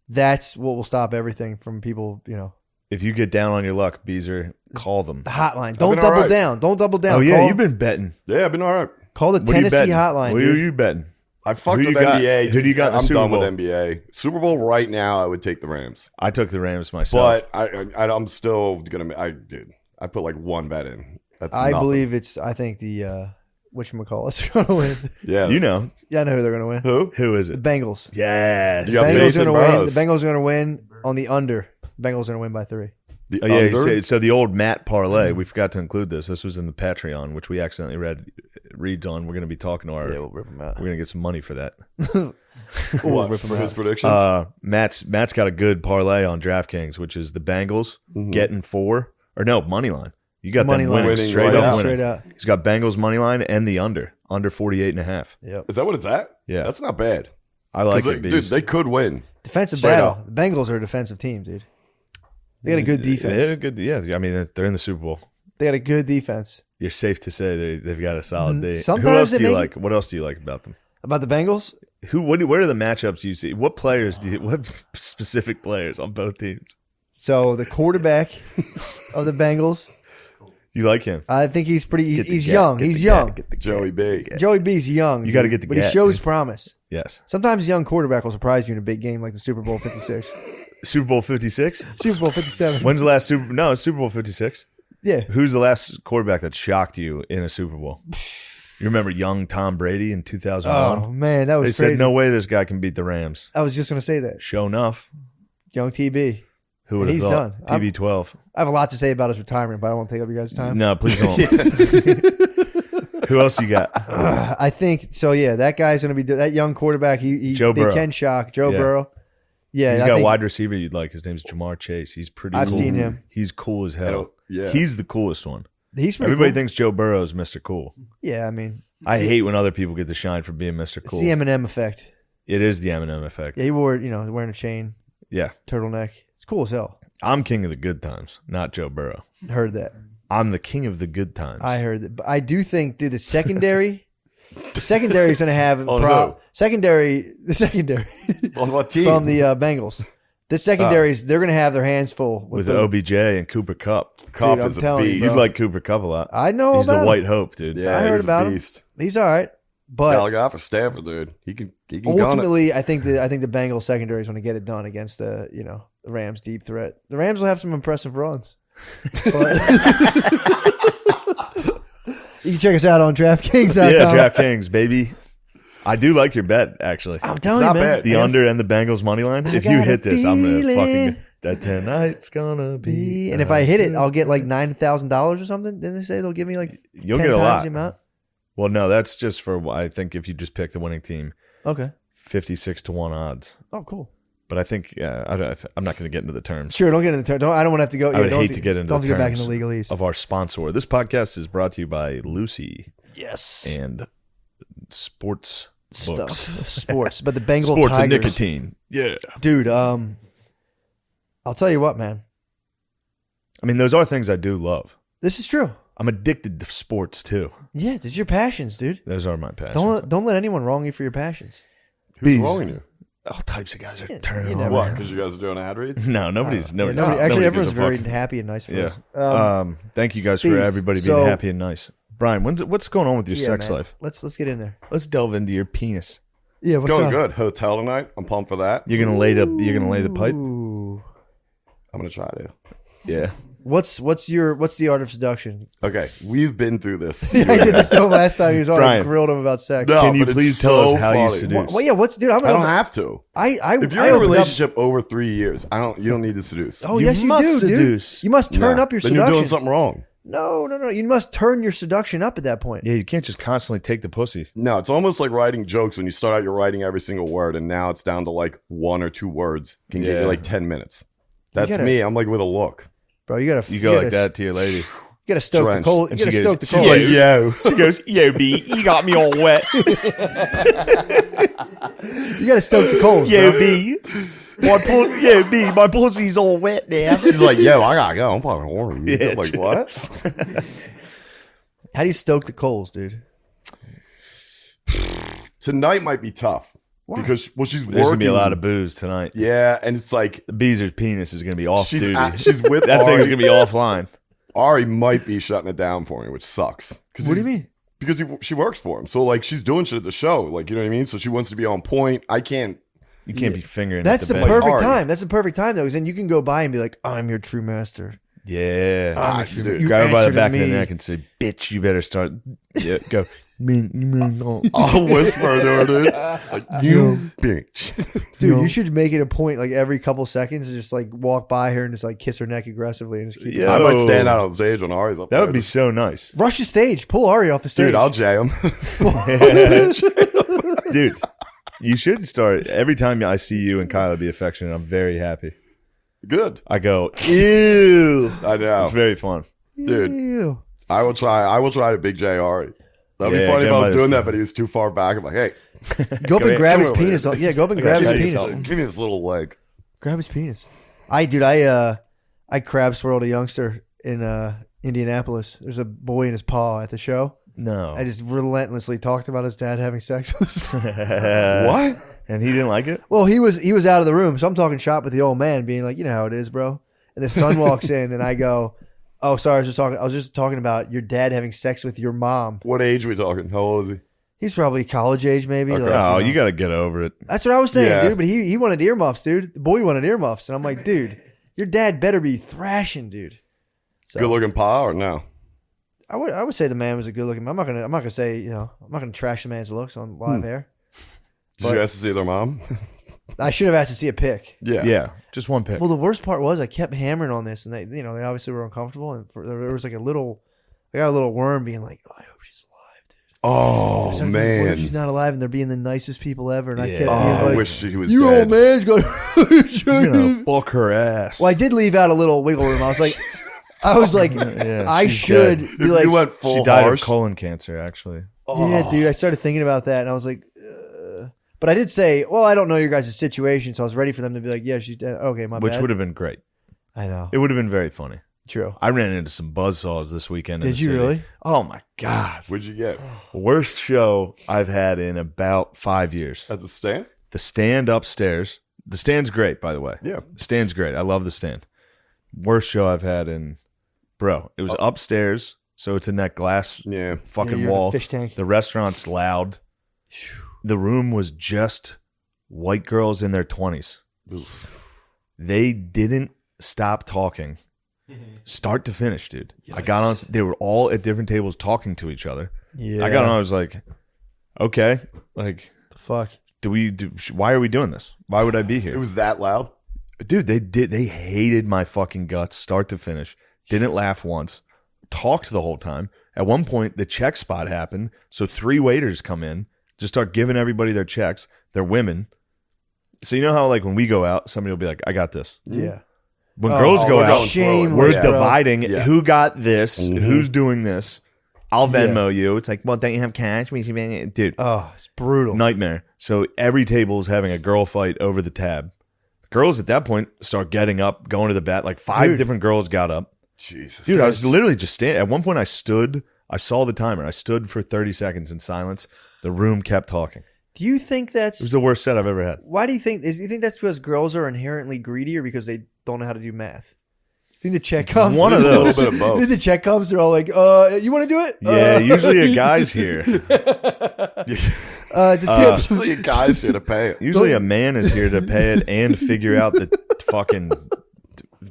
That's what will stop everything from people. You know, If you get down on your luck, Beezer, call them. the hotline. Don't been double alright. down. Don't double down. Oh, yeah, call, you've been betting. Yeah, I've been all right. call the What are you Tennessee betting? hotline. What Dude. are you betting? I fucked Who with you got- NBA. who do you got in the I'm Super done Bowl? with NBA. Super Bowl right now, I would take the Rams. I took the Rams myself. But I'm still gonna. I put like one bet in. That's I nothing. believe it's. I think the whatchamacallit's going to win. Yeah, You know. Yeah, I know who they're going to win. Who is The it? Bengals. Yes. You got Bengals faith are in going to win. Burrows. The Bengals are going to win on the under. Bengals are going to win by 3. The Oh, yeah. you under? say- So the old Matt parlay, we forgot to include this. This was in the Patreon, which we accidentally reads on. We're going to be talking to our. Yeah, we'll rip them out. We're going to get some money for that. What, rip 'em for his out. predictions. Matt's got a good parlay on DraftKings, which is the Bengals getting 4 or no money line. You got Money them line. winning Winning straight right up out. winning. Straight out. He's got Bengals money line and the under 48.5. Yep. Is that what it's at? Yeah. That's not bad. I like 'Cause it, dude, Bees. they could win. Defensive Straight battle. up. The Bengals are a defensive team, dude. They got a good defense. Yeah, good. Yeah, I mean they're in the Super Bowl. They got a good defense. You're safe to say they've got a solid day. Who Sometimes else they do you make like? What else do you like about them? About the Bengals, What are the matchups you see? What players do you? What specific players on both teams? so the quarterback of the Bengals, You like him? I think he's pretty. Get the He's gat, young. get He's the young. gat, get the Joey B. Joey B's young. You gotta dude, get the but he gat, shows dude. promise. Yes. Sometimes a young quarterback will surprise you in a big game like the Super Bowl 56, Super Bowl 56. Super Bowl 57. When's the last Super? No, it's Super Bowl 56. Yeah, Who's the last quarterback that shocked you in a Super Bowl? You remember young Tom Brady in 2001? oh man, that They was crazy. said no way this guy can beat the Rams. I was just gonna say that. Show enough. Young TB. Who would have He's thought? done. TB12. I have a lot to say about his retirement, but I won't take up you guys' time. No, please don't. Who else you got? I think so. Yeah, that guy's gonna be that young quarterback. Joe they Burrow. can shock Joe Yeah. Burrow. Yeah, He's I got a think wide receiver you'd like. His name's Jamar Chase. He's pretty I've cool. seen him. He's cool as I hell. don't- yeah. He's the coolest one. he's pretty Everybody cool. thinks Joe Burrow is Mr. Cool. Yeah, I mean, I hate when other people get the shine for being Mr. it's Cool. the Eminem effect. It is the Eminem effect. Yeah, he wore wearing a chain, Yeah. turtleneck. It's cool as hell. I'm king of the good times, not Joe Burrow. Heard that. I'm the king of the good times. I heard that. But I do think, dude, the secondary is going to have On the who? secondary On what team? from the Bengals. The secondaries, they're going to have their hands full with the, OBJ and Cooper Kupp. Cup Dude, I'm is a telling you, beast. bro. You like Cooper Kupp a lot. I know He's about the him. white hope, dude. Yeah, I heard he's about a him. beast. He's all right, but Got a guy for Stanford, dude. He can go on it. ultimately, I think the Bengals secondary is going to get it done against the the Rams deep threat. The Rams will have some impressive runs. But you can check us out on DraftKings.com. Yeah, DraftKings, baby. I do like your bet, actually. I'm telling not you, man. bad. The under and the Bengals money line. I If you got hit a this, I'm gonna feeling fucking. That tonight's gonna be. And if I hit it, I'll get like $9,000 or something. Didn't they say they'll give me like You'll 10 get a times lot. the amount? Well, no, that's just for I think if you just pick the winning team, Okay. 56-1 odds. Oh, cool. But I think I'm not going to get into the terms Sure, don't get into the I don't want to have to go. I would don't hate have to get into Don't the have to get back terms into legalese. of our sponsor. This podcast is brought to you by Lucy Yes. and Sports Books. Stuff. Sports. But the Bengal Sports and Tigers. nicotine. Yeah. Dude, I'll tell you what, man. I mean, those are things I do love. This is true. I'm addicted to sports too. Yeah, these are your passions, dude. Those are my passions. Don't let anyone wrong you for your passions. Who's Bees. wrong you? All types of guys are Yeah, turning you on. never What? know. Because you guys are doing ad reads? No, nobody's. Yeah, Nobody's. actually, nobody everyone's gives a very fuck. happy and nice for Yeah. us. Thank you guys for Bees. everybody being So- happy and nice. Brian, what's going on with your Yeah, sex man. life? Let's get in there. Let's delve into your penis. Yeah, It's going good. Hotel tonight. I'm pumped for that. You're gonna lay the pipe. Ooh. I'm going to try to. Yeah. What's the art of seduction? Okay, we've been through this. I did this to him last time. He was on Brian. and grilled him about sex. No, Can you but it's please tell so us how you funny. seduce? Well, yeah. Dude? I don't have to. I If you're I in a opened up- relationship over 3 years, you don't need to seduce. Oh You yes, you must do, seduce. dude. You must turn Nah, up your then seduction. you're doing something wrong. No. You must turn your seduction up at that point. Yeah, you can't just constantly take the pussies. No, it's almost like writing jokes. When you start out, you're writing every single word, and now it's down to like 1 or 2 words. Can get Yeah. you like 10 minutes. That's gotta- me. I'm like with a look. Bro, you gotta You go like that to your lady. You gotta stoke the Drenched. coal. You And gotta she stoke goes- the she's coal. like, yo. She goes, "Yo, B, you got me all wet. You gotta stoke the coals. Yo, bro. B, my pussy's all wet now." She's like, yo, I gotta go. I'm fucking horny. Yeah, I'm like, true. what? How do you stoke the coals, dude? Tonight might be tough. Why? Because, she's working. There's gonna be a lot of booze tonight. Yeah, and it's like, The Beezer's penis is gonna be off duty. she's with That Ari. thing's gonna be offline. Ari might be shutting it down for me, which sucks. What do you mean? Because she works for him. So, like, she's doing shit at the show. Like, you know what I mean? So she wants to be on point. I can't. You can't be fingering. That's at the the bed. perfect Ari. time. That's the perfect time, though, because then you can go by and be like, "I'm your true master." Yeah. Dude. You Grab her by the answer to back of the me. neck and say, "Bitch, you better start." Yeah, go. No. I'll whisper to her, dude. Like, you bitch. Dude, you should make it a point, like every couple seconds, to just like walk by her and just like kiss her neck aggressively and just keep. Yeah. I might stand out on stage when Ari's up That there. would be so nice, Rush the stage. Pull Ari off the stage. Dude, I'll jam. dude. You should start every time I see you and Kyla be affectionate. I'm very happy. Good. I go, ew. I know. It's very fun. Dude. Ew. I will try to big J Ari. That'd be Yeah, funny get if I him was by doing the- that, but he was too far back. I'm like, hey, Go up and here. grab his Come over penis. here. Yeah, go up and grab got his you. penis. give me this little leg. Grab his penis. I crab swirled a youngster in Indianapolis. There's a boy in his paw at the show. No. I just relentlessly talked about his dad having sex with his What? And he didn't like it? Well, he was out of the room, so I'm talking shop with the old man, being like, you know how it is, bro. And the son walks in, and I go, "Oh, sorry, I was just talking about your dad having sex with your mom." What age are we talking? How old is he? He's probably college age, maybe. Okay. like, Oh, know. you got to get over it. That's what I was saying, Yeah. dude. But he wanted earmuffs, dude. The boy wanted earmuffs, and I'm like, dude, your dad better be thrashing, dude. So, Good looking pa or no? I would say the man was a good looking. I'm not gonna say I'm not gonna trash the man's looks on live air. Did you ask to see their mom? I should have asked to see a pic. Yeah. Just one pick. Well, the worst part was I kept hammering on this, and they obviously were uncomfortable, and there was like I got a little worm being like, oh, I hope she's alive, dude. Oh, I started thinking, what if man. she's not alive, and they're being the nicest people ever, and I Yeah. kept Oh, being I like, wish she was you dead. old man's going. You're going to fuck her ass. Well, I did leave out a little wiggle room. I was like, Yeah, I she's should dead. be like, you went full She died harsh. of colon cancer, actually. yeah, dude. I started thinking about that, and I was like, but I did say, well, I don't know your guys' situation, so I was ready for them to be like, yeah, she's dead. Okay, my Which bad. would have been great. I know. It would have been very funny. True. I ran into some buzzsaws this weekend. in Did the you city. really? Oh, my God. What'd you get? Worst show I've had in about 5 years. At the stand? The stand upstairs. The stand's great, by the way. Yeah. The stand's great. I love the stand. Worst show I've had in, bro. It was upstairs, so it's in that glass Yeah. fucking You're in a wall. fish tank. The restaurant's loud. The room was just white girls in their 20s. They didn't stop talking, start to finish, dude. I got on. They were all at different tables talking to each other. Yeah. I got on. I was like, okay, like, The fuck. why are we doing this? Why would I be It here? was that loud? Dude, they hated my fucking guts, start to finish. Didn't laugh once. Talked the whole time. At one point, the check spot happened. So 3 waiters come in, just start giving everybody their checks. They're women. So you know how like when we go out, somebody will be like, I got this. Yeah. When girls go we're out, going Shame. we're Yeah. dividing Yeah. who got this, who's doing this. I'll Yeah. Venmo you. It's like, well, don't you have cash? Dude, Oh, it's brutal. nightmare. So every table is having a girl fight over the tab. Girls at that point start getting up, going to the bat. Like 5 Dude. different girls got up. Jesus. Dude, I was literally just standing. At one point, I stood. I saw the timer. I stood for 30 seconds in silence. The room kept talking. Do you think that's It was the worst set I've ever had. why do you think? Do you think that's because girls are inherently greedy, or because they don't know how to do math? I think the check comes. One of There's a little those. bit of both. Think the check comes. They're all like, you want to do it? Yeah, usually a guy's here. The tips. Usually a guy's here to pay it. Usually a man is here to pay it and figure out the fucking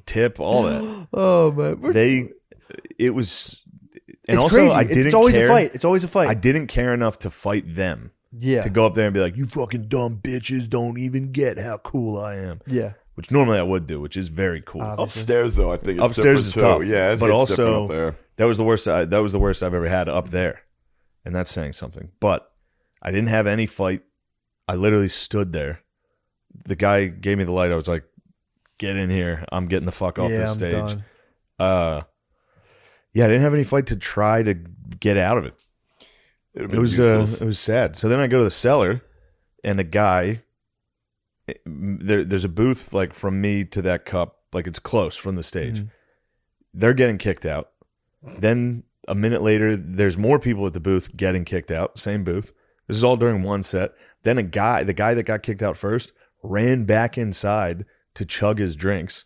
tip, all that. Oh man, It was, and it's also crazy. I didn't It's always care. a fight. It's always a fight. I didn't care enough to fight them. Yeah. To go up there and be like, you fucking dumb bitches don't even get how cool I am. Yeah. Which normally I would do, which is very cool. Upstairs, though, I think it's Upstairs is different, tough. too. Yeah, but it's different also up there. that was the worst. That was the worst I've ever had up there, and that's saying something. But I didn't have any fight. I literally stood there. The guy gave me the light. I was like, "Get in here! I'm getting the fuck off Yeah, this I'm stage." done. Yeah, I didn't have any fight to try to get out of it. It'd It was sad. So then I go to the cellar, and a guy. There's a booth like from me to that cup, like it's close from the stage. Mhm. They're getting kicked out. Then a minute later, there's more people at the booth getting kicked out. Same booth. This is all during one set. Then the guy that got kicked out first, ran back inside to chug his drinks.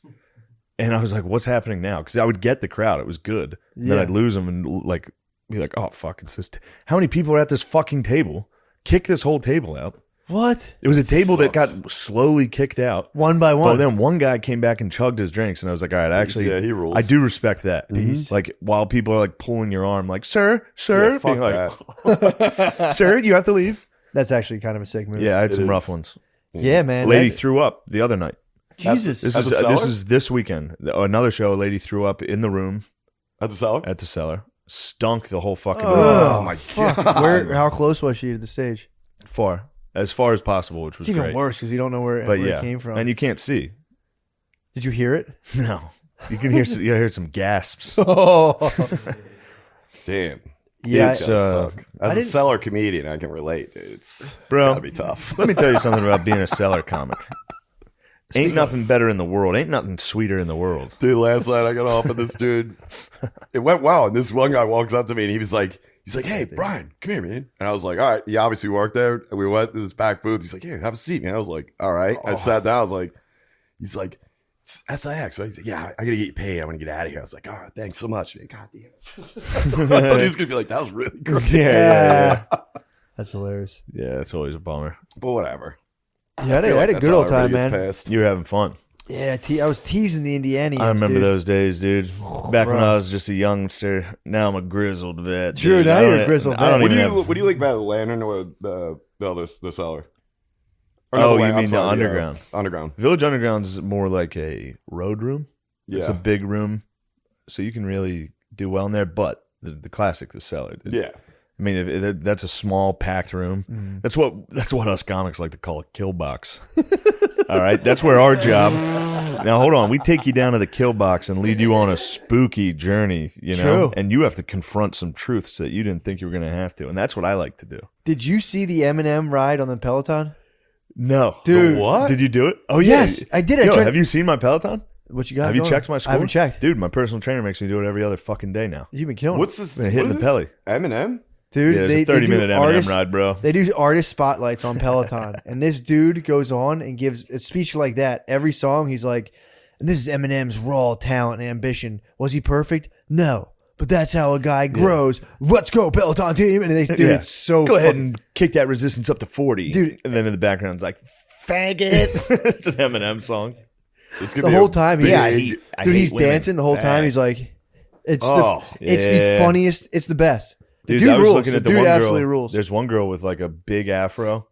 And I was like, what's happening now? Because I would get the crowd. It was good. And then Yeah. I'd lose them and like be like, oh, fuck, it's this. How many people are at this fucking table? Kick this whole table out. What? It was a table that got slowly kicked out. One by But one. then one guy came back and chugged his drinks. And I was like, all right, actually, Yeah, he rules. I do respect that. Peace. Like while people are like pulling your arm, like, sir, Yeah, fuck being like, that. sir, you have to leave. That's actually kind of a sick move. Yeah, I had It some is. rough ones. Yeah, man. A lady that- threw up the other night. Jesus. This At is the cellar? this weekend. Another show. A lady threw up in the room At the cellar? at the cellar. Stunk the whole fucking room. Oh, my fuck. God. How close was she to the stage? As far as possible, which was It's even great. worse because you don't know where But it yeah, came from. and you can't see. Did you hear it? No, you can hear you heard some gasps. Oh, Damn. yeah. It's, As a didn't- cellar comedian, I can relate. It's Bro. gotta be tough. Let me tell you something about being a cellar comic. Ain't nothing better in the world. Ain't nothing sweeter in the world. Dude, last night I got off and this dude, it went well. And this one guy walks up to me and he's like, hey, Brian, come here, man. And I was like, all right. He obviously worked there. And we went to this back booth. He's like, here, have a seat, man. I was like, all right. I sat down. I was like, he's like, it's SIX. Right? He's like, yeah, I gotta get paid. I'm gonna get out of here. I was like, all right, thanks so much, man. God damn it. I thought he was gonna be like, that was really great. Yeah. That's hilarious. Yeah, it's always a I But whatever. Yeah, I had a good old time, man. You were having fun. Yeah, I was teasing the Indianians. I remember dude. those days, dude. Back when bro. I was just a youngster. Now I'm a grizzled vet. True, dude. now I you're don't- a grizzled I vet. don't What do even you have- what do you like about the lantern or the cellar? Or not Oh, the you lantern, I'm mean the sorry, underground? Underground. Village Underground's more like a road room. Yeah. It's a big room, so you can really do well in there. But the classic, the cellar. Dude. Yeah. I mean, that's a small, packed room. Mm. That's what us comics like to call a kill box. All right, that's where our job. Now, hold on. We take you down to the kill box and lead you on a spooky journey. You know, True. and you have to confront some truths that you didn't think you were going to have to, and that's what I like to do. Did you see the Eminem ride on the Peloton? No, Dude. The what? Did you do it? Oh yeah. Yes, I did. I Yo, tried- have you seen my Peloton? What you got? Have you going? checked my score? I haven't checked. Dude, my personal trainer makes me do it every other fucking day now. You've been killing What's it. this? Been hitting what the is it? pelly. Eminem? Dude. Yeah, it's they, a 30-minute do M&M artist, ride, bro. They do artist spotlights on Peloton, and this dude goes on and gives a speech like that every song. He's like, "And this is Eminem's raw talent and ambition. Was he perfect? No, but that's how a guy grows. Let's go, Peloton team!" And they do Yeah. it's so Go ahead fucking- and kick that resistance up to 40. Dude. And then in the background, it's like, faggot. It's an Eminem song. It's gonna the be whole a time. big- Yeah, I dude, hate he's women. dancing the whole time. Fag. He's like, it's Oh, it's the yeah. funniest. It's the best. The Dude, dude I was rules. looking The at the dude one absolutely girl. rules. There's one girl with like a big afro.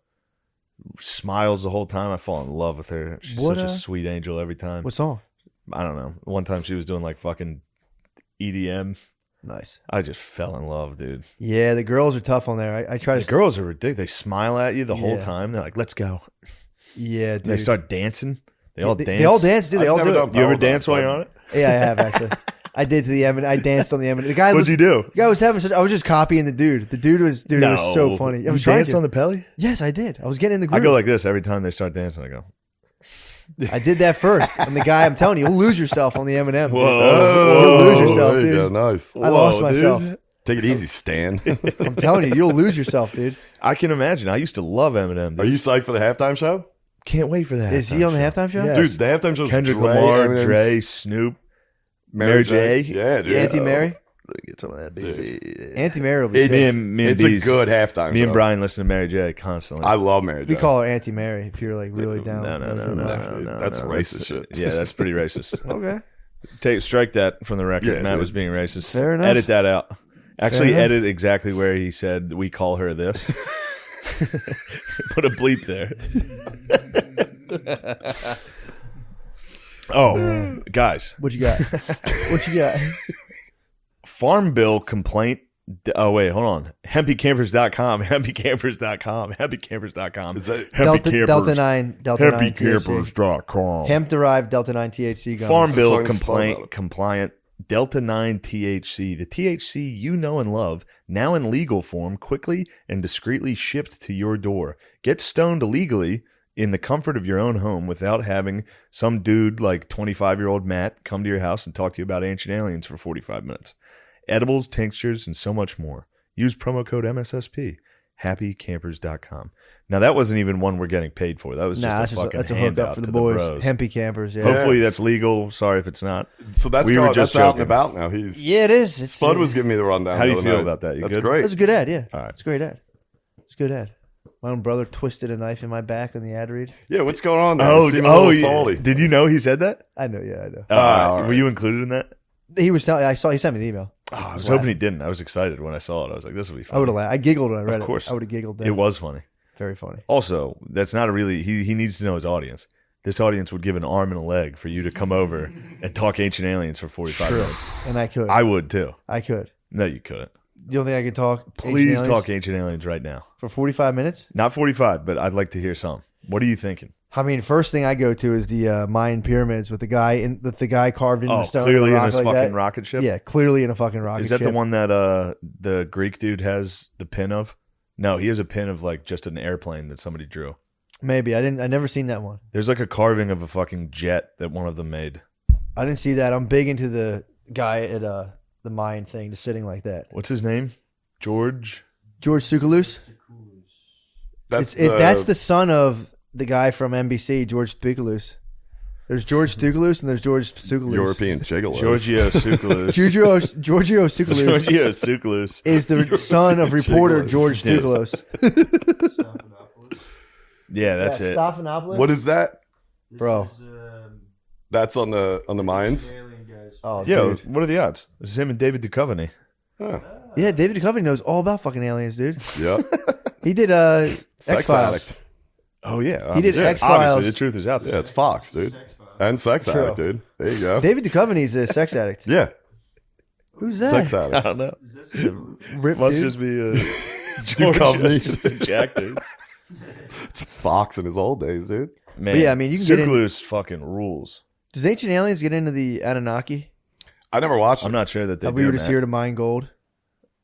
Smiles the whole time. I fall in love with her. She's What, such a sweet angel every time. What song? I don't know. One time she was doing like fucking EDM. Nice. I just fell in love, dude. Yeah, the girls are tough on there. I try The to. girls are ridiculous. They smile at you the whole Yeah. time. They're like, "Let's go." Yeah, dude. They start dancing. They all dance. They all dance, dude. They I've all never do done it. You ever power dance while dance. you're on it? Yeah, I have actually. I did to the Eminem. I danced on the Eminem. The guy What'd was. you do? The guy was having such. I was just copying the dude. The dude was. Dude, it was so funny. I You was trying danced to. on the pelly? Yes, I did. I was getting in the I groove. go like this every time they start dancing. I go, I did that first. And the guy, I'm telling you, you'll lose yourself on the Eminem. dude. Whoa. You'll lose yourself, there you dude. go. Nice. I lost Whoa, dude. myself. Take it easy, Stan. I'm telling you, you'll lose yourself, dude. I can imagine. I used to love Eminem. Are you psyched for the halftime show? Can't wait for that. Is he on the halftime show? Yes. Dude, the halftime show's Kendrick Dre, Lamar, Eminem's- Dre, Snoop, Mary J. Yeah, dude. Auntie Mary? Get some of that Dude. BZ. Auntie Mary will be It's, sick. Me and it's a Bees- good halftime Me show. and Brian listen to Mary J constantly. I love Mary J. We call her Auntie Mary if you're like really down. No. That's racist shit. Yeah, that's pretty racist. Okay. Strike that from the record. Yeah, Matt dude. was being racist. Fair enough. Edit that out. Actually, enough. edit exactly where he said we call her this. Put a bleep there. Oh, guys, What you got? What you got? Farm Bill complaint. Oh wait, hold on. Hempycampers.com. Hempycampers.com. Hempycampers.com. Is that- Delta 9 THC. Hempycampers.com. Hemp derived Delta 9 THC gummies. Farm Bill Song's spelled out. compliant Delta 9 THC. The THC you know and love, now in legal form, quickly and discreetly shipped to your door. Get stoned illegally in the comfort of your own home without having some dude like 25-year-old Matt come to your house and talk to you about ancient aliens for 45 minutes. Edibles, tinctures, and so much more. Use promo code MSSP. HappyCampers.com. Now that wasn't even one we're getting paid for. That was just a fucking that's a handout hookup for to the boys. bros. Hempy campers, yeah. Hopefully that's legal. Sorry if it's not. So that's We were going, just that's out joking. and about now. He's Yeah, it is. It's Spud was giving me the rundown. How do the you other feel night. about that? You That's good? great. That's a good ad, yeah. All right. It's a great ad. It's a good ad. My own brother twisted a knife in my back on the ad read. Yeah, what's going on there? You seem a little salty. Did you know he said that? I know, yeah, I know. All all Were right. you included in that? He was telling. I saw. He sent me the email. Oh, I was hoping he didn't. I was excited when I saw it. I was like, this will be I would fun. have laughed. I giggled when I read it. Of course. I would have giggled. Then. It was funny. very funny. Also, that's not a really, he needs to know his audience. This audience would give an arm and a leg for you to come over and talk ancient aliens for 45 True. minutes. And I could. I would too. I could. No, you couldn't. You don't think I could talk? Please ancient talk aliens ancient aliens right now. for 45 minutes. Not 45, but I'd like to hear some. What are you thinking? I mean, first thing I go to is the Mayan pyramids with the guy carved into the Oh, stone. clearly of the in rock his like fucking that. rocket ship? Yeah, clearly in a fucking rocket Is that ship. the one that the Greek dude has the pin of? No, he has a pin of like just an airplane that somebody drew. Maybe I never seen that one. There's like a carving of a fucking jet that one of them made. I didn't see that. I'm big into the guy at the Mayan thing, just sitting like that. What's his name? George Tsoukalos. That's That's the son of the guy from NBC, George Tsoukalos. There's George Tsoukalos and there's George Tsoukalos. European gigolo. Giorgio Tsoukalos. Giorgio Tsoukalos Giorgio Tsoukalos. is the son of reporter Tsoukalos. George Dude. Tsoukalos. Yeah, that's it. Stephanopoulos? What is that? Bro. That's on the Mayans. Alien guys. Oh, Yeah, dude. what are the odds? This is him and David Duchovny. Huh. Yeah, David Duchovny knows all about fucking aliens, dude. Yeah. He did Sex X-Files. addict. Oh yeah, He did yeah, X-Files. Obviously, the truth is out Yeah, there. it's Fox, dude. Sex Files. And sex True. addict, dude. There you go. David Duchovny's a sex addict. Yeah. Who's that? Sex I addict. don't know. Is this Rip, Must dude. just be a Duchovny. just a jack dude. It's Fox in his old days, dude. Man, yeah, I mean, you can get in- Tsoukalos fucking rules. Does Ancient Aliens get into the Anunnaki? I never watched it. I'm not sure that they We do were just that. here to mine gold.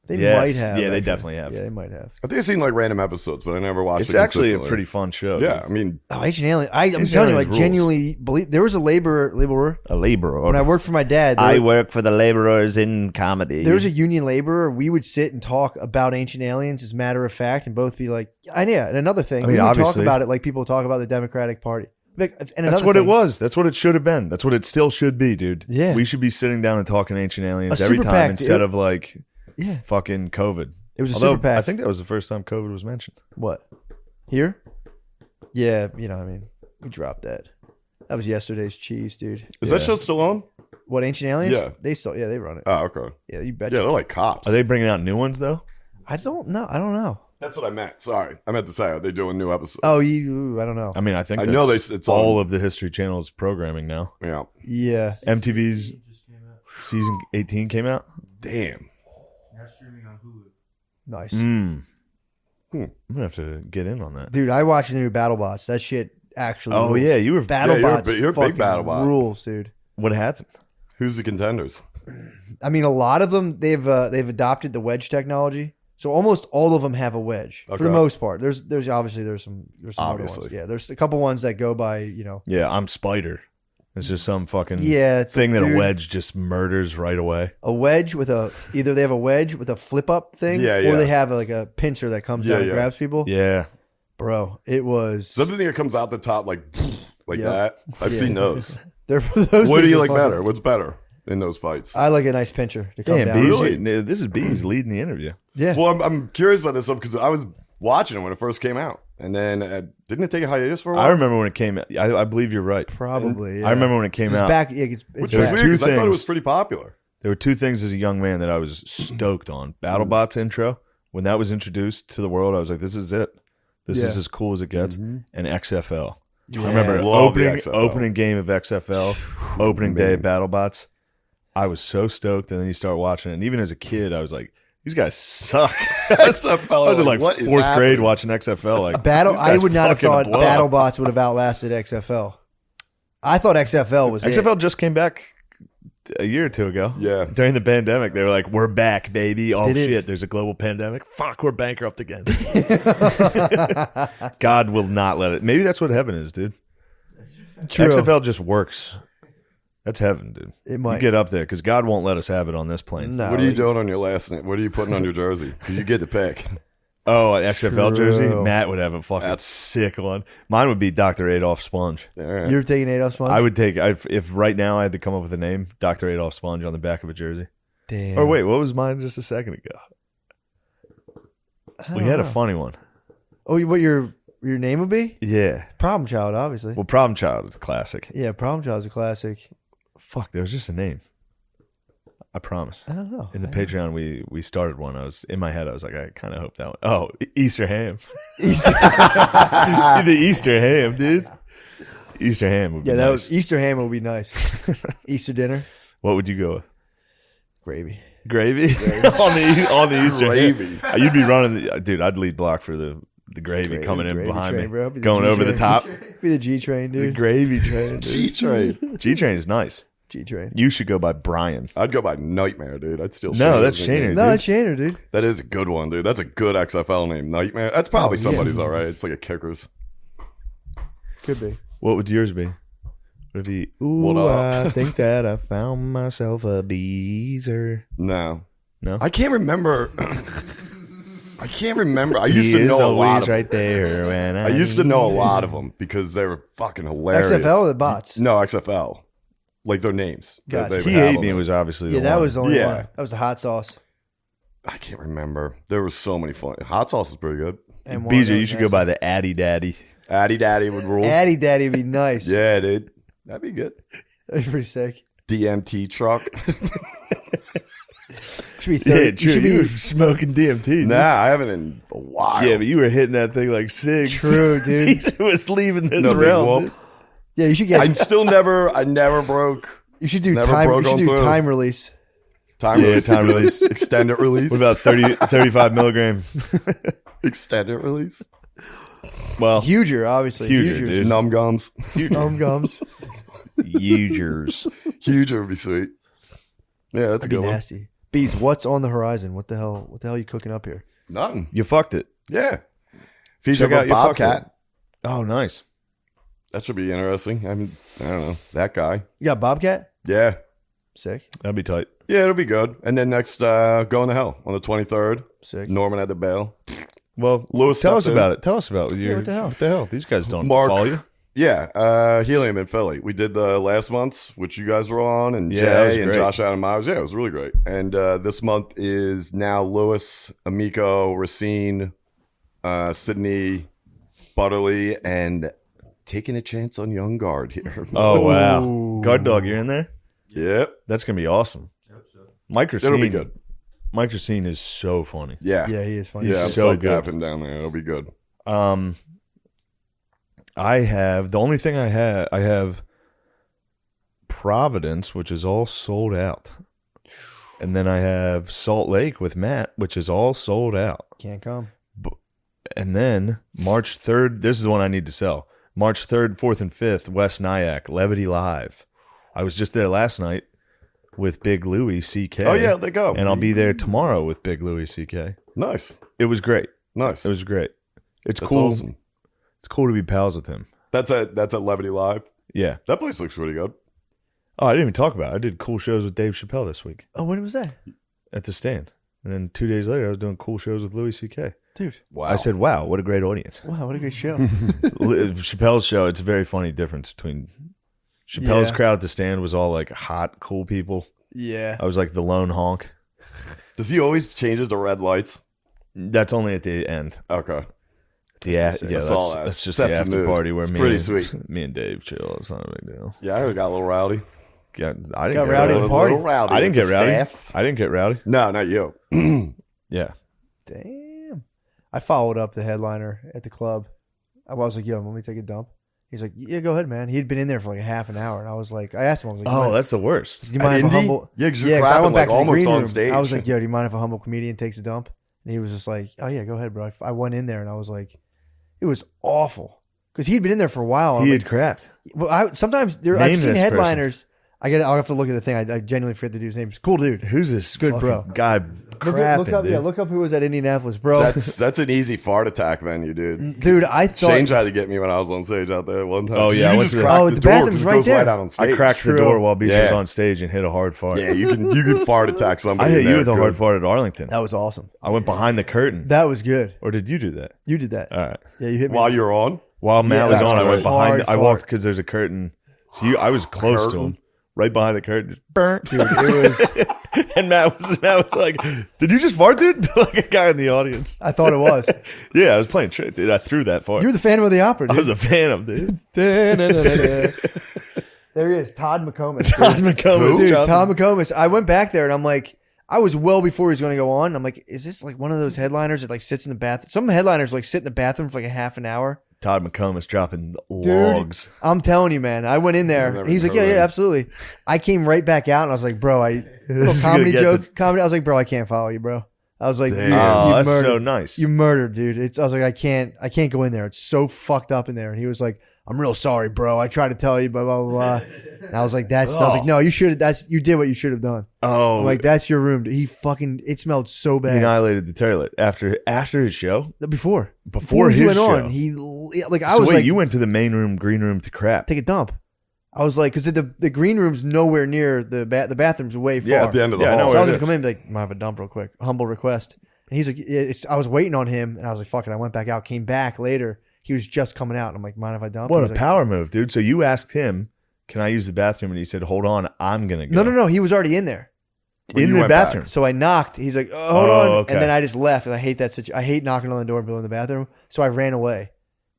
They Yes. might have. Yeah, they actually. definitely have. Yeah, they might have. I think I've seen like random episodes, but I never watched It's it. actually a consistently. pretty fun show. Yeah, dude. I mean, Oh, Ancient Aliens. I'm Ancient telling you, I Aliens rules. genuinely believe there was a laborer. A laborer. When I worked for my dad, work for the laborers in comedy. there was a union laborer. We would sit and talk about Ancient Aliens as a matter of fact, and both be like, yeah. And another thing, I mean, we would talk obviously- about it like people talk about the Democratic Party. Like, and That's another what thing, it was. That's what it should have been. That's what it still should be, dude. Yeah. We should be sitting down and talking ancient aliens A every super time PAC, instead dude. of like Yeah, fucking COVID. it was a Although, super PAC. I think that was the first time COVID was mentioned. What? Here? Yeah, I mean, we dropped that. That was yesterday's cheese, dude. is Yeah. that show still on? What, Ancient Aliens? Yeah. They run it. Oh, okay. Yeah, you bet. Yeah, they're like cops. Are they bringing out new ones though? I don't know. That's what I meant. Sorry, I meant to say they're doing new episodes. Oh, I don't know. I mean, I think I that's know it's all on. of the History Channel's programming now. Yeah. Yeah. MTV's Just came out. season 18 came out. Damn. Now streaming on Hulu. Nice. I'm gonna have to get in on that. Dude, I watched the new BattleBots. That shit actually Oh rules. yeah, you were. BattleBots you're a big fucking BattleBot. rules, dude. What happened? Who's the contenders? I mean, a lot of them they've adopted the wedge technology, so almost all of them have a wedge for the Okay. most part. There's obviously there's some other Obviously. ones. Yeah, there's a couple ones that go by Yeah, I'm Spider. It's just some fucking thing that a wedge just murders right away. A wedge with either they have a wedge with a flip up thing, Yeah, or yeah. they have like a pincer that comes Yeah, out and yeah. grabs people. Yeah, Bro, it was. Something that comes out the top like Yep. that. I've Yeah. seen those. Those What things do you are like fucking- better? What's better in those fights? I like a nice pincher to come damn, down. Bees. Really? This is Bees leading the interview. Yeah. Well, I'm curious about this stuff because I was watching it when it first came out, and then didn't it take a hiatus for a while? I remember when it came out. I believe you're right. Probably. Yeah. I remember when it came It's out. back. Yeah, it's Which There was were weird two because I thought it was things. pretty popular. There were two things as a young man that I was stoked on. BattleBots intro, when that was introduced to the world, I was like, this is it. This is Yeah. as cool as it gets. And XFL. Yeah. I remember Love the XFL. opening game of XFL, opening day of Man. BattleBots. I was so stoked, and then you start watching it. And even as a kid, I was like, these guys suck. XFL, I was in like what is fourth grade happening? watching XFL. Like Battle. these I guys would not have fucking thought blow up. BattleBots would have outlasted XFL. I thought XFL was XFL it. just came back a year or two ago. Yeah. During the pandemic, they were like, we're back, baby. Oh, They did. shit, there's a global pandemic. Fuck, we're bankrupt again. God will not let it. Maybe that's what heaven is, dude. True. XFL just works. That's heaven, dude. It might. You get up there because God won't let us have it on this plane. No. What are you doing on your last name? What are you putting on your jersey? Because you get to pick. Oh, an XFL jersey? True. Matt would have a fucking sick one. Mine would be Dr. Adolf Sponge. All right. You're taking Adolf Sponge? I would take, if right now I had to come up with a name, Dr. Adolf Sponge on the back of a jersey. Damn. Or wait, what was mine just a second ago? I We don't had a know. funny one. Oh, what your name would be? Yeah. Problem Child, obviously. Well, Problem Child is a classic. Yeah, Problem Child's a classic. Fuck, there was just a name. I promise. I don't know. In the Patreon, we started one. I was in my head. I was like, I kind of hope that one. Oh, Easter ham. The Easter ham, dude. Easter ham would be Yeah, that nice. was Easter ham would be nice. Easter dinner, What would you go with? gravy. Gravy on the Easter Gravy. ham. You'd be running, dude. I'd lead block for the gravy coming in Gravy behind train, me, bro. Be the going over the G-train. top. Be the G train, The dude. gravy train, dude. G-Train. G train is nice. G train. You should go by Brian. I'd go by Nightmare, dude. I'd still No, Shaner that's as a name. Shaner. No, dude. that's Shaner, dude. That is a good one, dude. That's a good XFL name. Nightmare. That's probably Oh, yeah. somebody's all right. It's like a kicker's. Could be. What would yours be? Would it be, ooh, What up? I think that I found myself a beezer. No. No? I can't remember. I can't remember. I used He to is know a lot always of right there when I used to know a lot of them because they were fucking hilarious. XFL or the bots? No, XFL. Like their names. that Gotcha. they would He have Ate on Me there. was obviously Yeah, the that one. was the only Yeah. one. That was the hot sauce. I can't remember. There were so many fun. Hot sauce is pretty good. And one Beezer, that you was should go nasty. by the Addy Daddy. Addy Daddy would rule. Addy Daddy would be nice. Yeah, dude. That'd be good. That'd be pretty sick. DMT truck. Should be 30. Yeah, you true. should You were be smoking DMT. dude. Nah, I haven't in a while. Yeah, but you were hitting that thing like six. true, dude. He was leaving this No big realm. whoop. dude. Yeah, you should I get. still never. I never broke You should do never time. broke You should on do through. time release. time Yeah, release. time release. Extended release. What about 35 milligram? extended release? Well, Huger, obviously. Huger, Hugers. dude. Numb gums. Gums. Hugers. Huge would be sweet. Yeah, that's a That'd be good one. nasty. Bees, what's on the horizon? What the hell? What the hell are you cooking up here? Nothing. You fucked it. Yeah. Feature Check out of your Bobcat. Oh, nice. That should be interesting. I mean, I don't know. That guy. You got Bobcat? Yeah. Sick. That'd be tight. Yeah, it'll be good. And then next, Going to Hell on the 23rd. Sick. Norman at the bail. Well, Lewis tell us stepped in. about it. Tell us about your. what the hell? What the hell? These guys don't Mark. follow you. Yeah, Helium in Philly. We did the last month's, which you guys were on, and Yeah, that was Jay and great. Josh Adam Myers. Yeah, it was really great. And this month is now Lewis, Amico, Racine, Sydney, Butterly, and taking a chance on Young Guard here. Oh, wow. Ooh. Guard Dog, you're in there? Yep. That's going to be awesome. Mike It'll be Racine good. Mike Racine is so funny. Yeah. Yeah, he is funny. Yeah, I'm so psyched to have good. him down there. It'll be good. I have the only thing I have Providence, which is all sold out, and then I have Salt Lake with Matt, which is all sold out. Can't come. And then March 3rd, this is the one I need to sell. March 3rd, 4th, and 5th, West Nyack, Levity Live. I was just there last night with Big Louie C.K. Oh, yeah, they go. And I'll be there tomorrow with Big Louie C.K. Nice. It was great. Nice. It was great. It's That's cool. awesome. It's cool to be pals with him. That's at Levity Live. Yeah. That place looks pretty good. Oh, I didn't even talk about it. I did cool shows with Dave Chappelle this week Oh, when was that? at the Stand. And then 2 days later, I was doing cool shows with Louis C.K. Dude. Wow. I said, wow, what a great audience. Wow, what a great show. Chappelle's show, it's a very funny difference between Chappelle's Yeah. crowd at the Stand was all like hot, cool people. Yeah. I was like the lone honk. Does he always changes the red lights? That's only at the end. Okay. Yeah, I yeah, saw that. that's just Sets the the after mood. party where It's me pretty and, sweet. me and Dave chill. It's not a big deal. Yeah, I got a little rowdy. I didn't Got get rowdy at the party. Little rowdy I didn't with get the rowdy. staff. I didn't get rowdy. No, not you. Yeah. Damn. I followed up the headliner at the club. I was like, yo, let me take a dump. He's like, yeah, go ahead, man. He had been in there for like a half an hour. And I was like, I asked him, I was like, Oh, that's the worst. do you mind if a Indy? humble? Yeah, 'cause you're 'cause I crapping, went back like, to the almost green on room. stage. I was like, yo, do you mind if a humble comedian takes a dump? And he was just like, oh, yeah, go ahead, bro. I went in there and I was like, it was awful. Because he'd been in there for a while. He I'm had like, crapped. well, sometimes I've Name seen this headliners. I'll have to look at the thing. I genuinely forget the dude's name. He's a cool dude. Who's this Good fucking bro. guy Look crapping, up, dude? yeah, look up who was at Indianapolis, bro. That's an easy fart attack venue, dude. Dude, I thought. Shane tried to get me when I was on stage out there one time. Oh, yeah, I you went just to the- cracked Oh, the the door bathroom's 'cause it right goes there. out on stage. I cracked the True. door while Beast was Yeah. on stage and hit a hard fart. Yeah, you can fart attack somebody. I hit in you there, with a good. hard fart at Arlington. That was awesome. I went behind the curtain. That was good. Or did you do that? You did that. All right. Yeah, you hit me. While you're on. While Matt Yeah, was that's on, I went great. behind. Hard I walked fart. because there's a curtain. So I was close to him, right behind the curtain. Just burnt, Dude, it was. and Matt was like, "Did you just fart, dude?" Like a guy in the audience. I thought it was. Yeah, I was playing trick, dude. I threw that fart. You were the Phantom of the Opera, I dude. was a fan of dude. There he is, Todd McComas. Todd McComas. Dude, dropping- Todd McComas. I went back there and I'm like, I was well before he was going to go on. I'm like, is this like one of those headliners that like sits in the bathroom? Some headliners like sit in the bathroom for like a half an hour. Todd McComas dropping logs. I'm telling you, man. I went in there. never He's like, heard yeah, of yeah, him. absolutely. I came right back out and I was like, bro, little is comedy gonna get joke, comedy. I was like, bro, I can't follow you, bro. I was like, Damn. you Oh, that's murdered. so nice. You murdered, dude. I was like, I can't go in there. It's so fucked up in there. And he was like, I'm real sorry, bro. I tried to tell you, blah blah blah. blah. And I was like, I was like, no, you should have. You did what you should have done. Oh, I'm like, that's your room. Dude. It smelled so he bad. annihilated the toilet after his show. Before Before he his went show. on, he like I So was wait, like, you went to the main room, green room to crap. take a dump. I was like, because the green room's nowhere near the bathroom's way far. Yeah, at the end of the Yeah, I know hall. So I where was it gonna is. come in and be like, "Might have a dump real quick, humble request." And he's like, I was waiting on him, and I was like, "Fuck it." I went back out, came back later. He was just coming out, and I'm like, "Mind if I dump?" What He a was like, power move, dude. So you asked him, "Can I use the bathroom?" And he said, "Hold on, I'm gonna go." No. He was already in there. When In you the went bathroom. So I knocked. He's like, oh, "Hold Oh, on," okay. and then I just left. I hate that situation. I hate knocking on the door and being in the bathroom. So I ran away,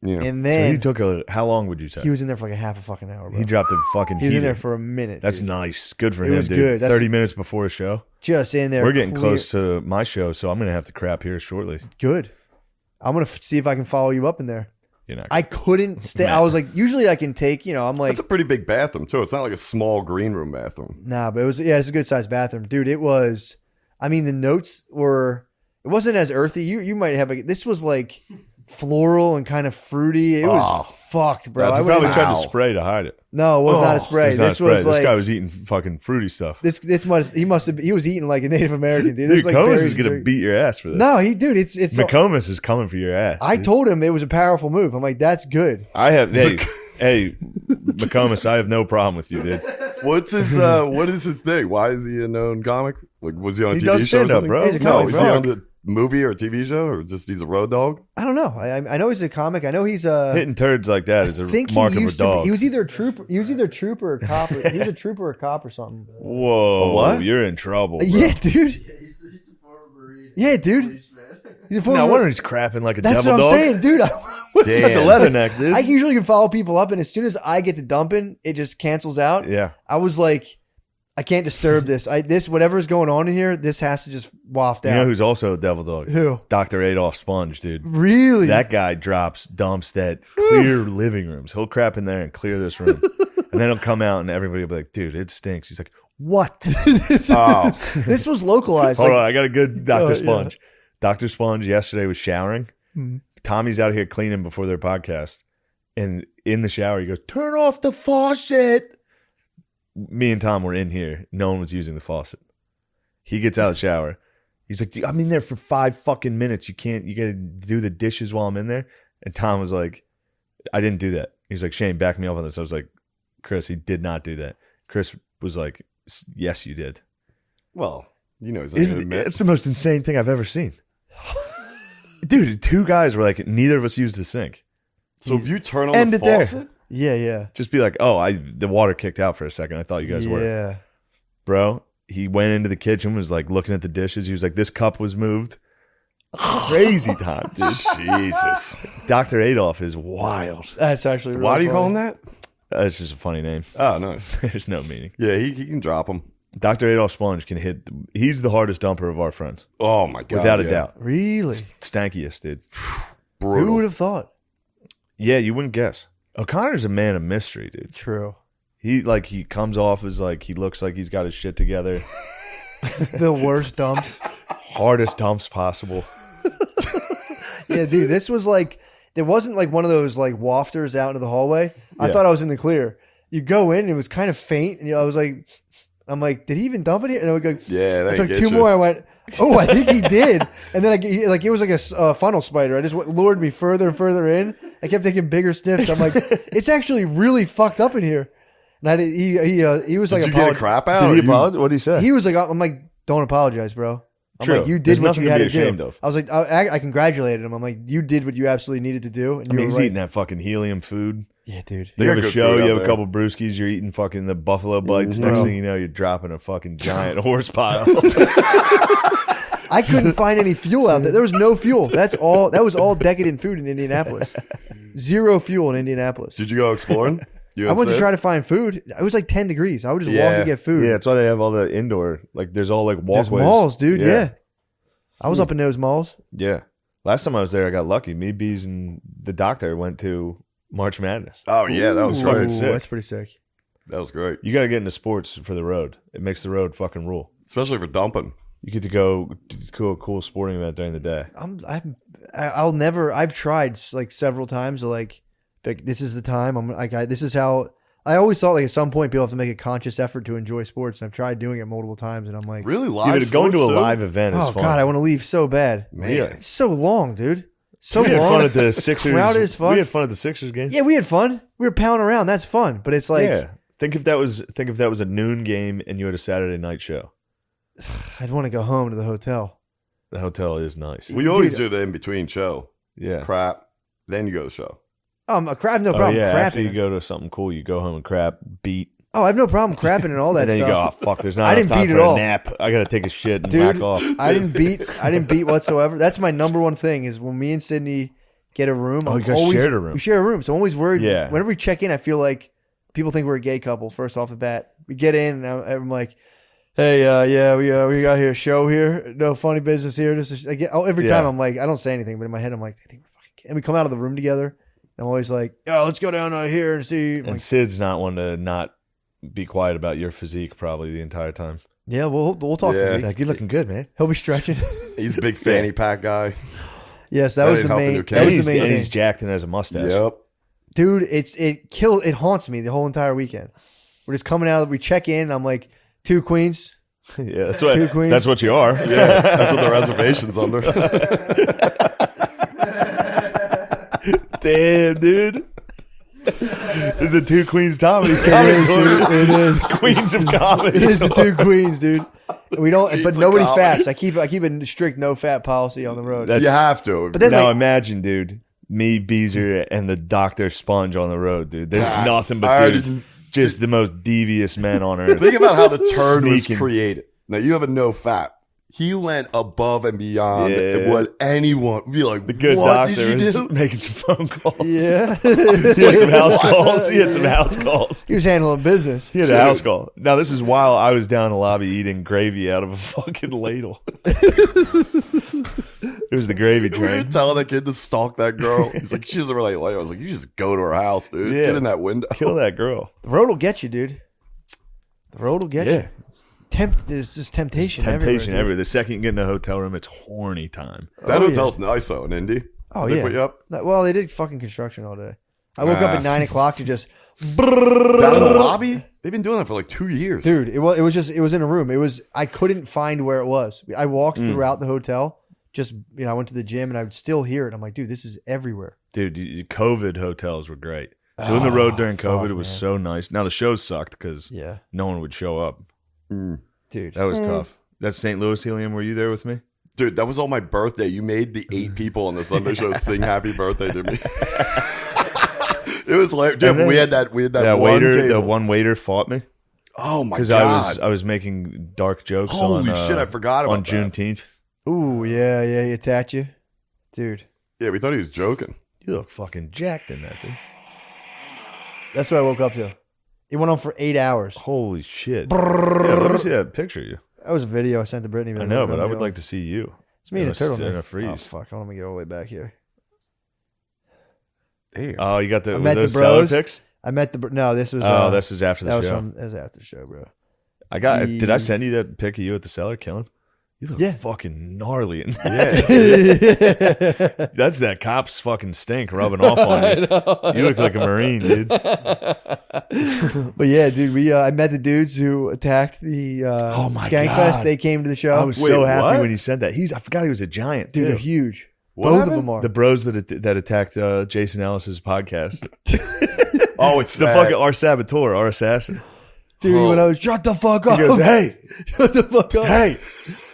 Yeah. and So then he took how long would you say? he was in there for like a half a fucking hour. Bro. He dropped a fucking He was in heater. there for a minute. That's dude. nice. Good for It him, was dude. good. That's- 30 minutes before a show. Just in there. We're getting clear. close to my show, so I'm gonna have to crap here shortly. Good. I'm gonna see if I can follow you up in there. You know, I couldn't stay. I was like, usually I can take, I'm like, That's a pretty big bathroom too. It's not like a small green room bathroom. nah, but it's a good sized bathroom, dude. It was, I mean, the notes were, it wasn't as earthy. You might have this was like floral and kind of fruity. It was fucked, bro. That's I he probably would've- tried to spray to hide it. No, it was not a It spray. was not a This spray. was like this guy was eating fucking fruity stuff. he was eating like a Native American dude. This Dude, was like Comas berries is gonna and- beat your ass for this. No, it's McComas is coming for your ass. I dude. told him it was a powerful move. I'm like, that's good. I have hey McComas, I have no problem with you, dude. What's his what is his thing? Why is he a known comic? Like was he on a He TV does show or stand-up, something? bro. He's a No, comic, is he bro. on the movie or a TV show or just he's a road dog? I don't know. I know he's a comic. I know he's Hitting turds like that is I a think mark he of a used to be, dog. he was either a trooper. He was either a trooper or a cop. He was a trooper or a cop or something. Whoa, A what? You're in trouble, bro. Yeah, dude. He's a former Marine. Yeah, dude. Policeman. He's a former. No wonder he's crapping like a That's devil what I'm dog. saying, dude. That's a leatherneck, dude. I usually can follow people up, and as soon as I get to dumping, it just cancels out. Yeah. I was like, I can't disturb this. This whatever's going on in here, this has to just waft You out. know who's also a devil dog? Who? Dr. Adolf Sponge, dude. Really? That guy drops dumps that clear living rooms. He'll crap in there and clear this room. And then he'll come out and everybody will be like, dude, it stinks. He's like, what? Oh, This was localized. Hold like, on, I got a good Dr. Yeah. Sponge. Dr. Sponge yesterday was showering. Tommy's out here cleaning before their podcast. And in the shower, he goes, turn off the faucet. Me and Tom were in here. No one was using the faucet. He gets out of the shower. He's like, I'm in there for 5 fucking minutes. You got to do the dishes while I'm in there. And Tom was like, I didn't do that. He's like, Shane, back me up on this. I was like, Chris, he did not do that. Chris was like, yes, you did. well, you know, he's not gonna admit. It's the most insane thing I've ever seen. Dude, 2 guys were like, neither of us used the sink. So if you turn on End the it there. faucet, yeah. Just be like, oh, the water kicked out for a second. I thought you guys were. Yeah. Bro, he went into the kitchen, was like looking at the dishes. He was like, this cup was moved. Crazy time, dude. Jesus. Dr. Adolf is wild. That's actually really Why do you call funny. him that? It's just a funny name. Oh, no. There's no meaning. Yeah, he can drop him. Dr. Adolf Sponge can hit. He's the hardest dumper of our friends. Oh, my God. Without a yeah. doubt. Really? Stankiest, dude. Brutal. Who would have thought? Yeah, you wouldn't guess. O'Connor's a man of mystery, dude. True. He comes off as like he looks like he's got his shit together. The worst dumps. Hardest dumps possible. Yeah, dude, this was like, it wasn't like one of those like wafters out into the hallway. I Yeah. thought I was in the clear. You go in and it was kind of faint. And I was like, I'm like, did he even dump it here? And I would go, Yeah, I they took get 2 you. more. I went, oh, I think he did. And then it was like a funnel spider. I just lured me further and further in. I kept taking bigger sniffs. I'm like, it's actually really fucked up in here. And he was like, Did you get a crap out? Did or he you- apologize? What did he say? he was like, I'm like, don't apologize, bro. I'm True. like, you There's did what nothing you to had be to do. ashamed of. I was like, I congratulated him. I'm like, you did what you absolutely needed to do. And I mean, you he's were right. eating that fucking helium food. Yeah, dude. They You got have a good show, food you out have a there. couple brewskis, you're eating fucking the buffalo bites. Mhm. Next Bro. thing you know, you're dropping a fucking giant horse pile. I couldn't find any fuel out there. There was no fuel. That was all decadent food in Indianapolis. Zero fuel in Indianapolis. Did you go exploring? I went to try to find food. It was like 10 degrees. I would just walk Yeah. to get food. Yeah, that's why they have all the indoor, like there's all like walkways. There's malls, dude. Yeah. I was up in those malls. Yeah. Last time I was there, I got lucky. Me, Bees, and the doctor went to March Madness. Oh, yeah, that was Ooh, fucking sick. That's pretty sick. That was great. You got to get into sports for the road. It makes the road fucking rule. Especially for dumping. You get to go to a cool sporting event during the day. I'll never. I've tried like several times to like this is the time. I'm like this is how. I always thought like at some point people have to make a conscious effort to enjoy sports. And I've tried doing it multiple times, and I'm like, Really? Yeah, Live but going to a sports, too? live event is oh fun. god, I want to leave so bad. Man. Yeah. It's so long, dude. So We had long. fun at the Sixers. Crowded as fuck. We had fun at the Sixers game. Yeah, we had fun. We were pounding around. That's fun. But it's like yeah. Think if that was a noon game and you had a Saturday night show. I'd want to go home to the hotel. The hotel is nice. We always Dude. do the in-between show. Yeah. Crap. Then you go to the show. A crap, no problem. Oh, yeah. After Crapping. you go to something cool, you go home and crap, beat. Oh, I have no problem crapping and all that And then stuff. you go, oh fuck, there's not I enough didn't time beat for it a all. nap. I gotta take a shit and Dude, back off. I didn't beat whatsoever. That's my number one thing is when me and Sydney get a room. Oh, I'm you guys always, shared a room. We share a room, so I'm always worried. Yeah. Whenever we check in, I feel like people think we're a gay couple. First off the bat, we get in, and I'm like, "Hey, we got here a show here. No funny business here." Every time Yeah. I'm like, I don't say anything, but in my head I'm like, I think we're fucking gay. And we come out of the room together. And I'm always like, "Oh, let's go down here and see." I'm And like, Sid's not one to not be quiet about your physique probably the entire time. yeah, we'll talk Yeah. physique. Like, you're looking good, man. He'll be stretching. He's a big fanny pack guy. Yes, that That was ain't the helping main. your That And was he's, the main and thing. he's jacked and has a mustache. Yep. Dude, it haunts me the whole entire weekend. We're just coming out, we check in, and I'm like, 2 queens. Yeah, that's Two queens. that's what you are. Yeah, that's what the reservation's under. Damn, dude. This is the 2 queens Tommy. It is. Queens of comedy. It is the 2 queens, dude. We don't, Queens but of nobody comedy. faps. I keep a strict no fap policy on the road. That's- You have to. But then Now like, imagine, dude, me, Beezer, and the Dr. Sponge on the road, dude. There's God, nothing I but already- dudes. Just the most devious men on earth. Think about how the turd was Sneaking. created. Now you have a no fat. He went above and beyond Yeah. what anyone would be like. The good what doctor did you was do? making some phone calls. Yeah. He had some house calls. He had some house calls. He was handling business. He had a house call. Now, this is while I was down in the lobby eating gravy out of a fucking ladle. It was the gravy We were train. telling that kid to stalk that girl. He's like, she doesn't really like. I was like, you just go to her house, dude. Yeah. Get in that window. Kill that girl. The road will get you, dude. The road will get Yeah. you. There's just temptation. Temptation everywhere. everywhere. The second you get in a hotel room, it's horny time. That Oh, hotel's nice though in Indy. Oh They yeah. put you up Well, they did fucking construction all day. I woke up at 9 o'clock to just, down in the lobby. They've been doing that for like 2 years. dude. It was in a room. I couldn't find where it was. I walked throughout the hotel. Just I went to the gym and I would still hear it. I'm like, dude, this is everywhere. Dude, COVID hotels were great. Doing the road during COVID, fuck, it was man. so nice. Now, the shows sucked because Yeah, no one would show up. dude. That was tough. That's St. Louis Helium. Were you there with me? Dude, that was on my birthday. You made the 8 people on the Sunday show sing happy birthday to me. It was like, dude, And then we had that one waiter, table. the one waiter fought me Oh my because god. I was making dark jokes Holy on shit, I forgot about on that. Juneteenth. Ooh, yeah, he attacked you, dude. Yeah, we thought he was joking. You look fucking jacked in that, dude. That's what I woke up to. It went on for 8 hours. Holy shit! Yeah, let me see that picture of you. That was a video I sent to Brittany. I know, but I would like to see you. It's me and a turtleneck. in a freeze. Oh fuck! Let me get all the way back here. Damn. Oh, you got I the met those the seller bros. pics? I met the. No, this was. Oh, this is after that the was show. that was after the show, bro. Did I send you that pic of you at the cellar killing? You look Yeah. fucking gnarly in that. That's that cop's fucking stink rubbing off on you. You look like a Marine, dude. But yeah, dude, I met the dudes who attacked the Oh my Skankfest. God. They came to the show. I was Wait, so happy what? when you said that. I forgot he was a giant, Dude, too. they're huge. What Both happened? of them are. The bros that attacked Jason Ellis's podcast. Oh, it's The fucking our saboteur, our assassin. Dude, when I was shut the fuck up. He goes, "Hey, shut the fuck up. hey,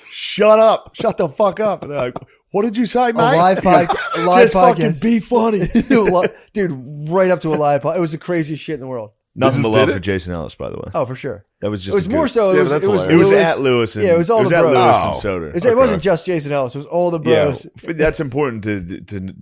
shut up, shut the fuck up." And they're like, "What did you say, mate?" A live, He goes, podcast. Just fucking be funny. Dude, right up to a live podcast. It was the craziest shit in the world. Nothing but just love did for it? Jason Ellis, by the way. Oh, for sure. That was just. It was a more good- so. Yeah, It was, but that's it was, hilarious. It was Lewis- at Lewis. And, Yeah, it was all the at bros. Lewis Oh. and Soder. It wasn't just Jason Ellis. It was all the bros. Yeah, that's important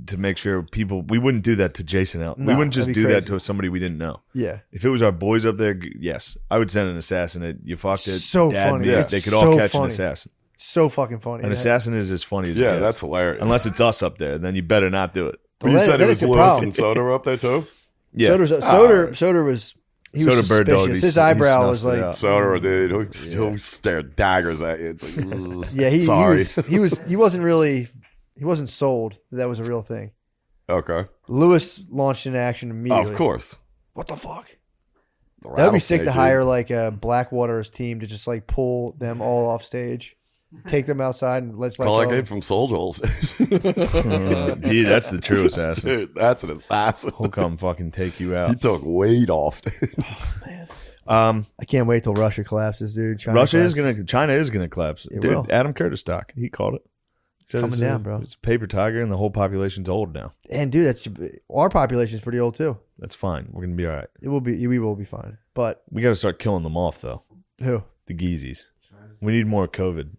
to make sure people. We wouldn't do that to Jason Ellis. We No, wouldn't just that'd be do that crazy. to somebody we didn't know. Yeah. If it was our boys up there, yes, I would send an assassin. You fucked it. So Dad, funny. me. Yeah. They could So all catch an funny. assassin. So fucking funny. An assassin is as funny as it Yeah, gets. that's hilarious. Unless it's us up there, then you better not do it. But you Then- said then it it's was a Lewis problem. and Soda were up there too. Yeah, Soder was. He was Soda bird dog. suspicious. he His s- he eyebrow was snuffed it like. out. Soda, dude, he'll stare daggers at you. It's like, ugh. Yeah, he sorry. he wasn't sold that that was a real thing. Okay. Lewis launched into action Oh, immediately. of course. What the fuck? The That would be sick to rattlesnake, hire like a Blackwater's team to just like pull them all off stage, take them outside, and let's dude. like Call that go. guy from Soul Joel's. Dude, that's the true assassin. Dude, that's an assassin. He'll come fucking take you He out. took weight off, dude. I can't wait till Russia collapses, dude. China China is collapses. gonna collapse. It Dude, will. Adam Curtis stock. He called it. He said Coming it's down, bro. It's a paper tiger, and the whole population's old now. And dude, that's our population is pretty old too. That's fine. We're gonna be all right. We will be fine. But We got to start killing them off, though. who? The geezies. We need more COVID.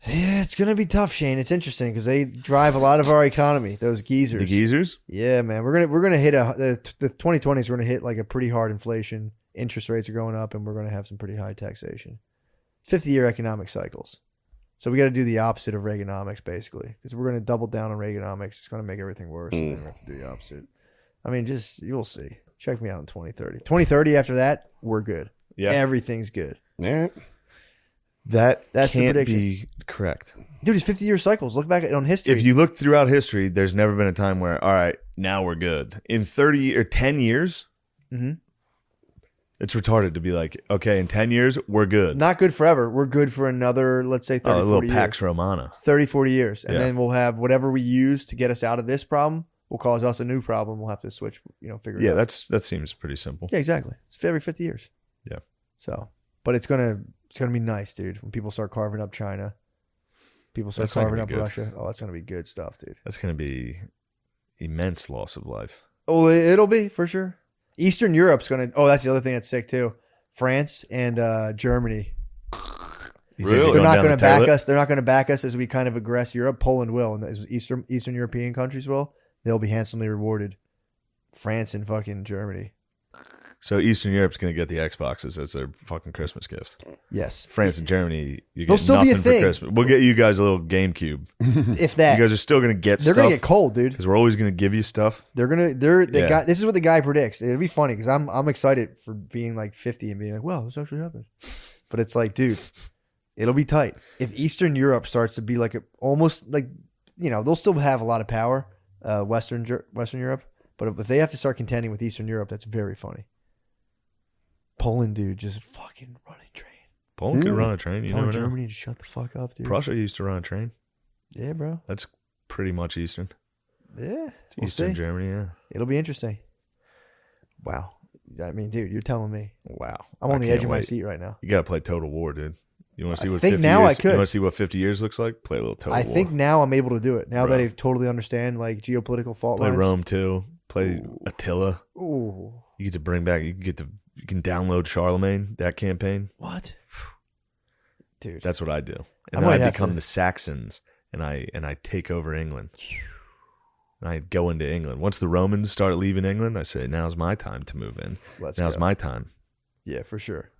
Yeah, it's gonna be tough, Shane. It's interesting because they drive a lot of our economy. Those geezers. The geezers. Yeah, man. We're gonna hit the 2020s. We're gonna hit like a pretty hard inflation. Interest rates are going up, and we're gonna have some pretty high taxation. 50-year economic cycles. So we got to do the opposite of Reaganomics, basically, because we're gonna double down on Reaganomics. It's gonna make everything worse. And then we have to do the opposite. I mean, just you'll see. Check me out in 2030. 2030. After that, we're good. Yeah. Everything's good, Yeah. That's the can't prediction. be correct. dude. It's 50-year cycles. Look back on history. If you look throughout history, there's never been a time where, all right, now we're good. In 30 or 10 years, Mhm. it's retarded to be like, okay, in 10 years, we're good. Not good forever. We're good for another, let's say, 30, a little 40 years. Pax Romana. 30, 40 years. And Yeah. then we'll have whatever we use to get us out of this problem will cause us a new problem. We'll have to switch, figure it Yeah, out. that seems pretty simple. Yeah, exactly. It's every 50 years. Yeah. So, but it's gonna be nice, dude. When people start carving up China, people start That's not carving gonna up be good. Russia. Oh, that's gonna be good stuff, dude. That's going to be immense loss of life. Oh, it'll be for sure. Eastern Europe's gonna. Oh, that's the other thing that's sick too. France and Germany. You think Really? they're They're not going going to down the back toilet? us. They're not going to back us as we kind of aggress Europe. Poland will, and as Eastern European countries will. They'll be handsomely rewarded. France and fucking Germany. So Eastern Europe's going to get the Xboxes as their fucking Christmas gifts. Yes. France and Germany, you They'll get still be a nothing for thing. Christmas. We'll get you guys a little GameCube. If that. You guys are still going to get They're stuff. going to get cold, dude. Because we're always going to give you stuff. The Yeah. guy. This is what the guy predicts. It'll be funny because I'm excited for being like 50 and being like, wow, this actually happened. But it's like, dude, it'll be tight. If Eastern Europe starts to be like almost like, they'll still have a lot of power, Western Europe. But if they have to start contending with Eastern Europe, that's very funny. Poland, dude, just fucking running train. Poland could run a train. You Tell never know. Germany to shut the fuck up, dude. Prussia used to run a train. Yeah, bro. That's pretty much Eastern. Yeah, It's we'll Eastern see. Germany, yeah. It'll be interesting. Wow. I mean, dude, you're telling me. Wow. I'm on I the can't edge of my wait. seat right now. You got to play Total War, dude. You want to see I what think 50 now years, I could. You want to see what 50 years looks like? Play a little Total War. I think now I'm able to do it. Now Bro. that I totally understand like geopolitical fault Play lines. Rome too. Play Attila. Ooh. You get to bring back. You can download Charlemagne, that campaign. What? Dude. That's what I do. I And might then I have become to- the Saxons, and I take over England. And I go into England. Once the Romans start leaving England, I say, now's my time to move in. Now's go. my time. Yeah, for sure.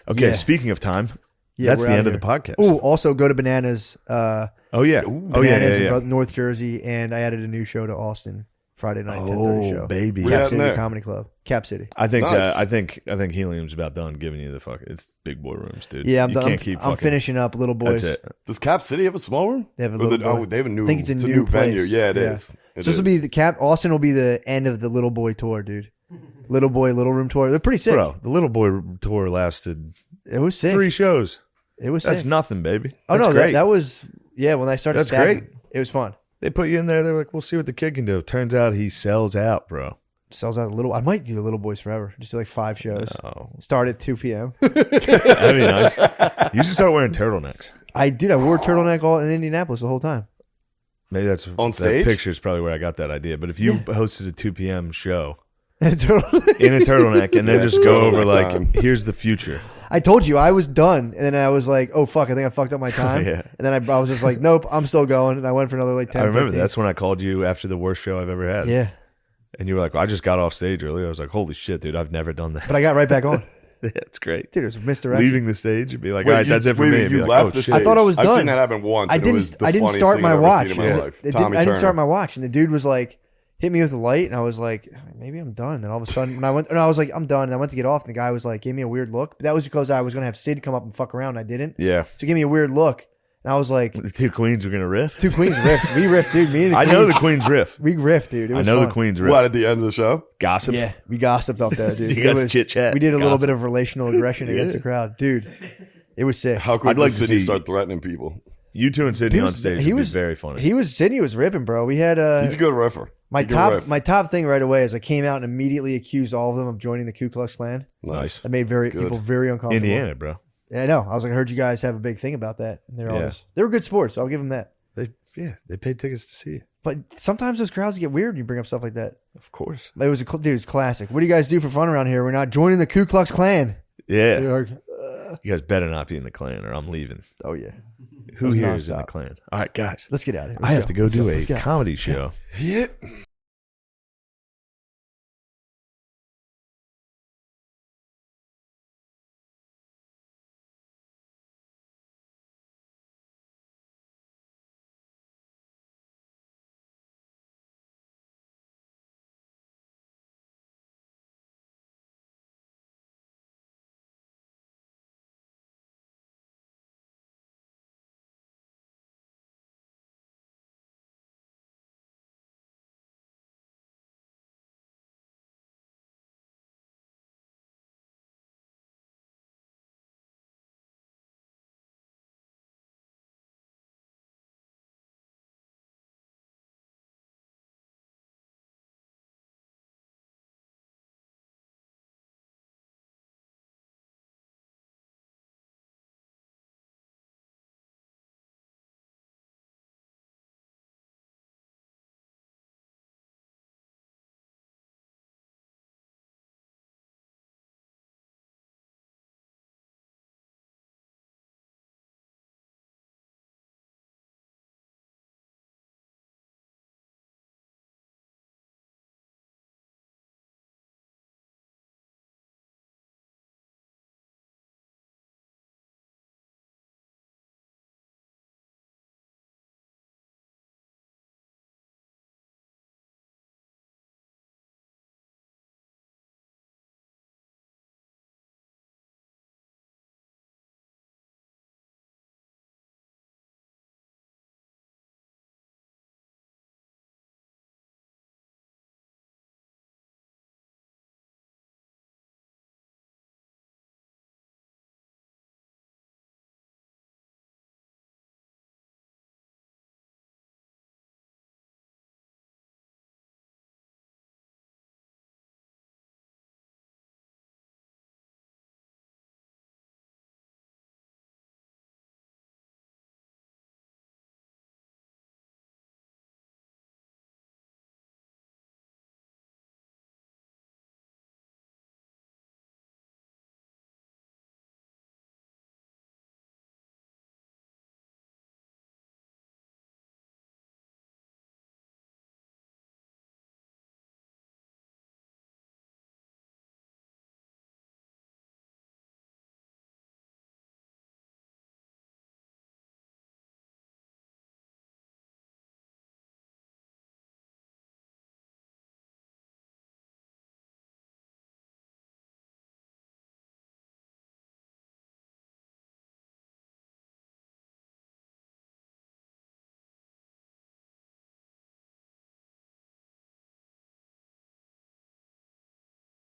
Okay, Yeah. speaking of time, Yeah, that's we're the out end of here. the podcast. Ooh, also go to Bananas. Oh, yeah. Oh, Bananas yeah. in North Jersey, and I added a new show to Austin Friday night, 10:30 show. Oh, baby. Where Cap at City there? Comedy Club. Cap City. I think Nice. I think Helium's about done giving you the fuck. It's big boy rooms, dude. Yeah, I'm you done. can't keep I'm fucking. finishing up Little Boys. That's it. Does Cap City have a small room? They have a Or Little the- Boy. they have a new. I think it's a a new venue. place. Yeah, it Yeah. is. It So this will is. be Austin will be the end of the Little Boy tour, dude. Little Boy, Little Room tour. They're pretty sick. Bro, the Little Boy tour lasted It was sick. 3 shows. It was That's sick. nothing, baby. Oh That's no, great. that was when I started. That's stacking, great. It was fun. They put you in there. They're like, we'll see what the kid can do. Turns out he sells out, bro. Sells out a little. I might do the Little Boys forever. Just do like 5 shows. Oh, Start at 2 p.m. that'd be nice. You should start wearing turtlenecks. I wore turtleneck all in Indianapolis the whole time. Maybe that's On that stage? picture is probably where I got that idea. But if you hosted a 2 p.m. show Turtleneck. in a turtleneck and then Yeah, just go over turtleneck like, time. here's the future. I told you I was done, and then I was like, "Oh fuck, I think I fucked up my time." Yeah. And then I was just like, "Nope, I'm still going." And I went for another like 10. I remember 15. that's when I called you after the worst show I've ever had. Yeah, And you were like, I just got off stage earlier. I was like, holy shit, dude, I've never done that. but I got right back on. That's great. Dude, it was misdirection. Leaving the stage and be like, Wait, all right, you- that's it for wait, me. wait, And be you like, left oh, the shit. I thought I was I've done. seen that happen once. I and it was didn't. the I didn't funniest start thing my I've ever watch. seen in my life. I Tommy didn't Turner. start my watch, and the dude was like, hit me with the light, and I was like, maybe I'm done. And all of a sudden, when I went, and I was like, I'm done. And I went to get off, and the guy was like, gave me a weird look. But that was because I was gonna have Sid come up and fuck around. And I didn't. Yeah. So he gave me a weird look, and I was like, The 2 queens are going to riff. 2 queens riffed. We riffed, dude. Me and the I queens, know the queens riff. we riffed, dude. It I was know fun. the queens riff. What, at the end of the show? Gossip. Yeah, we gossiped up there, dude. You It guys was- chit-chat. We did a little Gossip. bit of relational aggression against the crowd, dude. It was sick. How quick I'd like does to Sydney see- start threatening people? You 2 and Sydney He on was- stage he would was- be very funny. Sydney was ripping, bro. We had He's a good riffer. my He can top riff. my top thing right away is I came out and immediately accused all of them of joining the Ku Klux Klan. Nice. That made good. people very uncomfortable. Indiana, bro. Yeah, I know. I was like, I heard you guys have a big thing about that, and Yeah. they were good sports. I'll give them that. They paid tickets to see you. But sometimes those crowds get weird when you bring up stuff like that. Of course. It was it's classic. What do you guys do for fun around here? We're not joining the Ku Klux Klan. Yeah. They're like, You guys better not be in the Klan or I'm leaving. oh yeah. Who was here is in nonstop. the Klan? All right, guys. Let's get out of here. I have to go do a Let's go. comedy show. Yeah.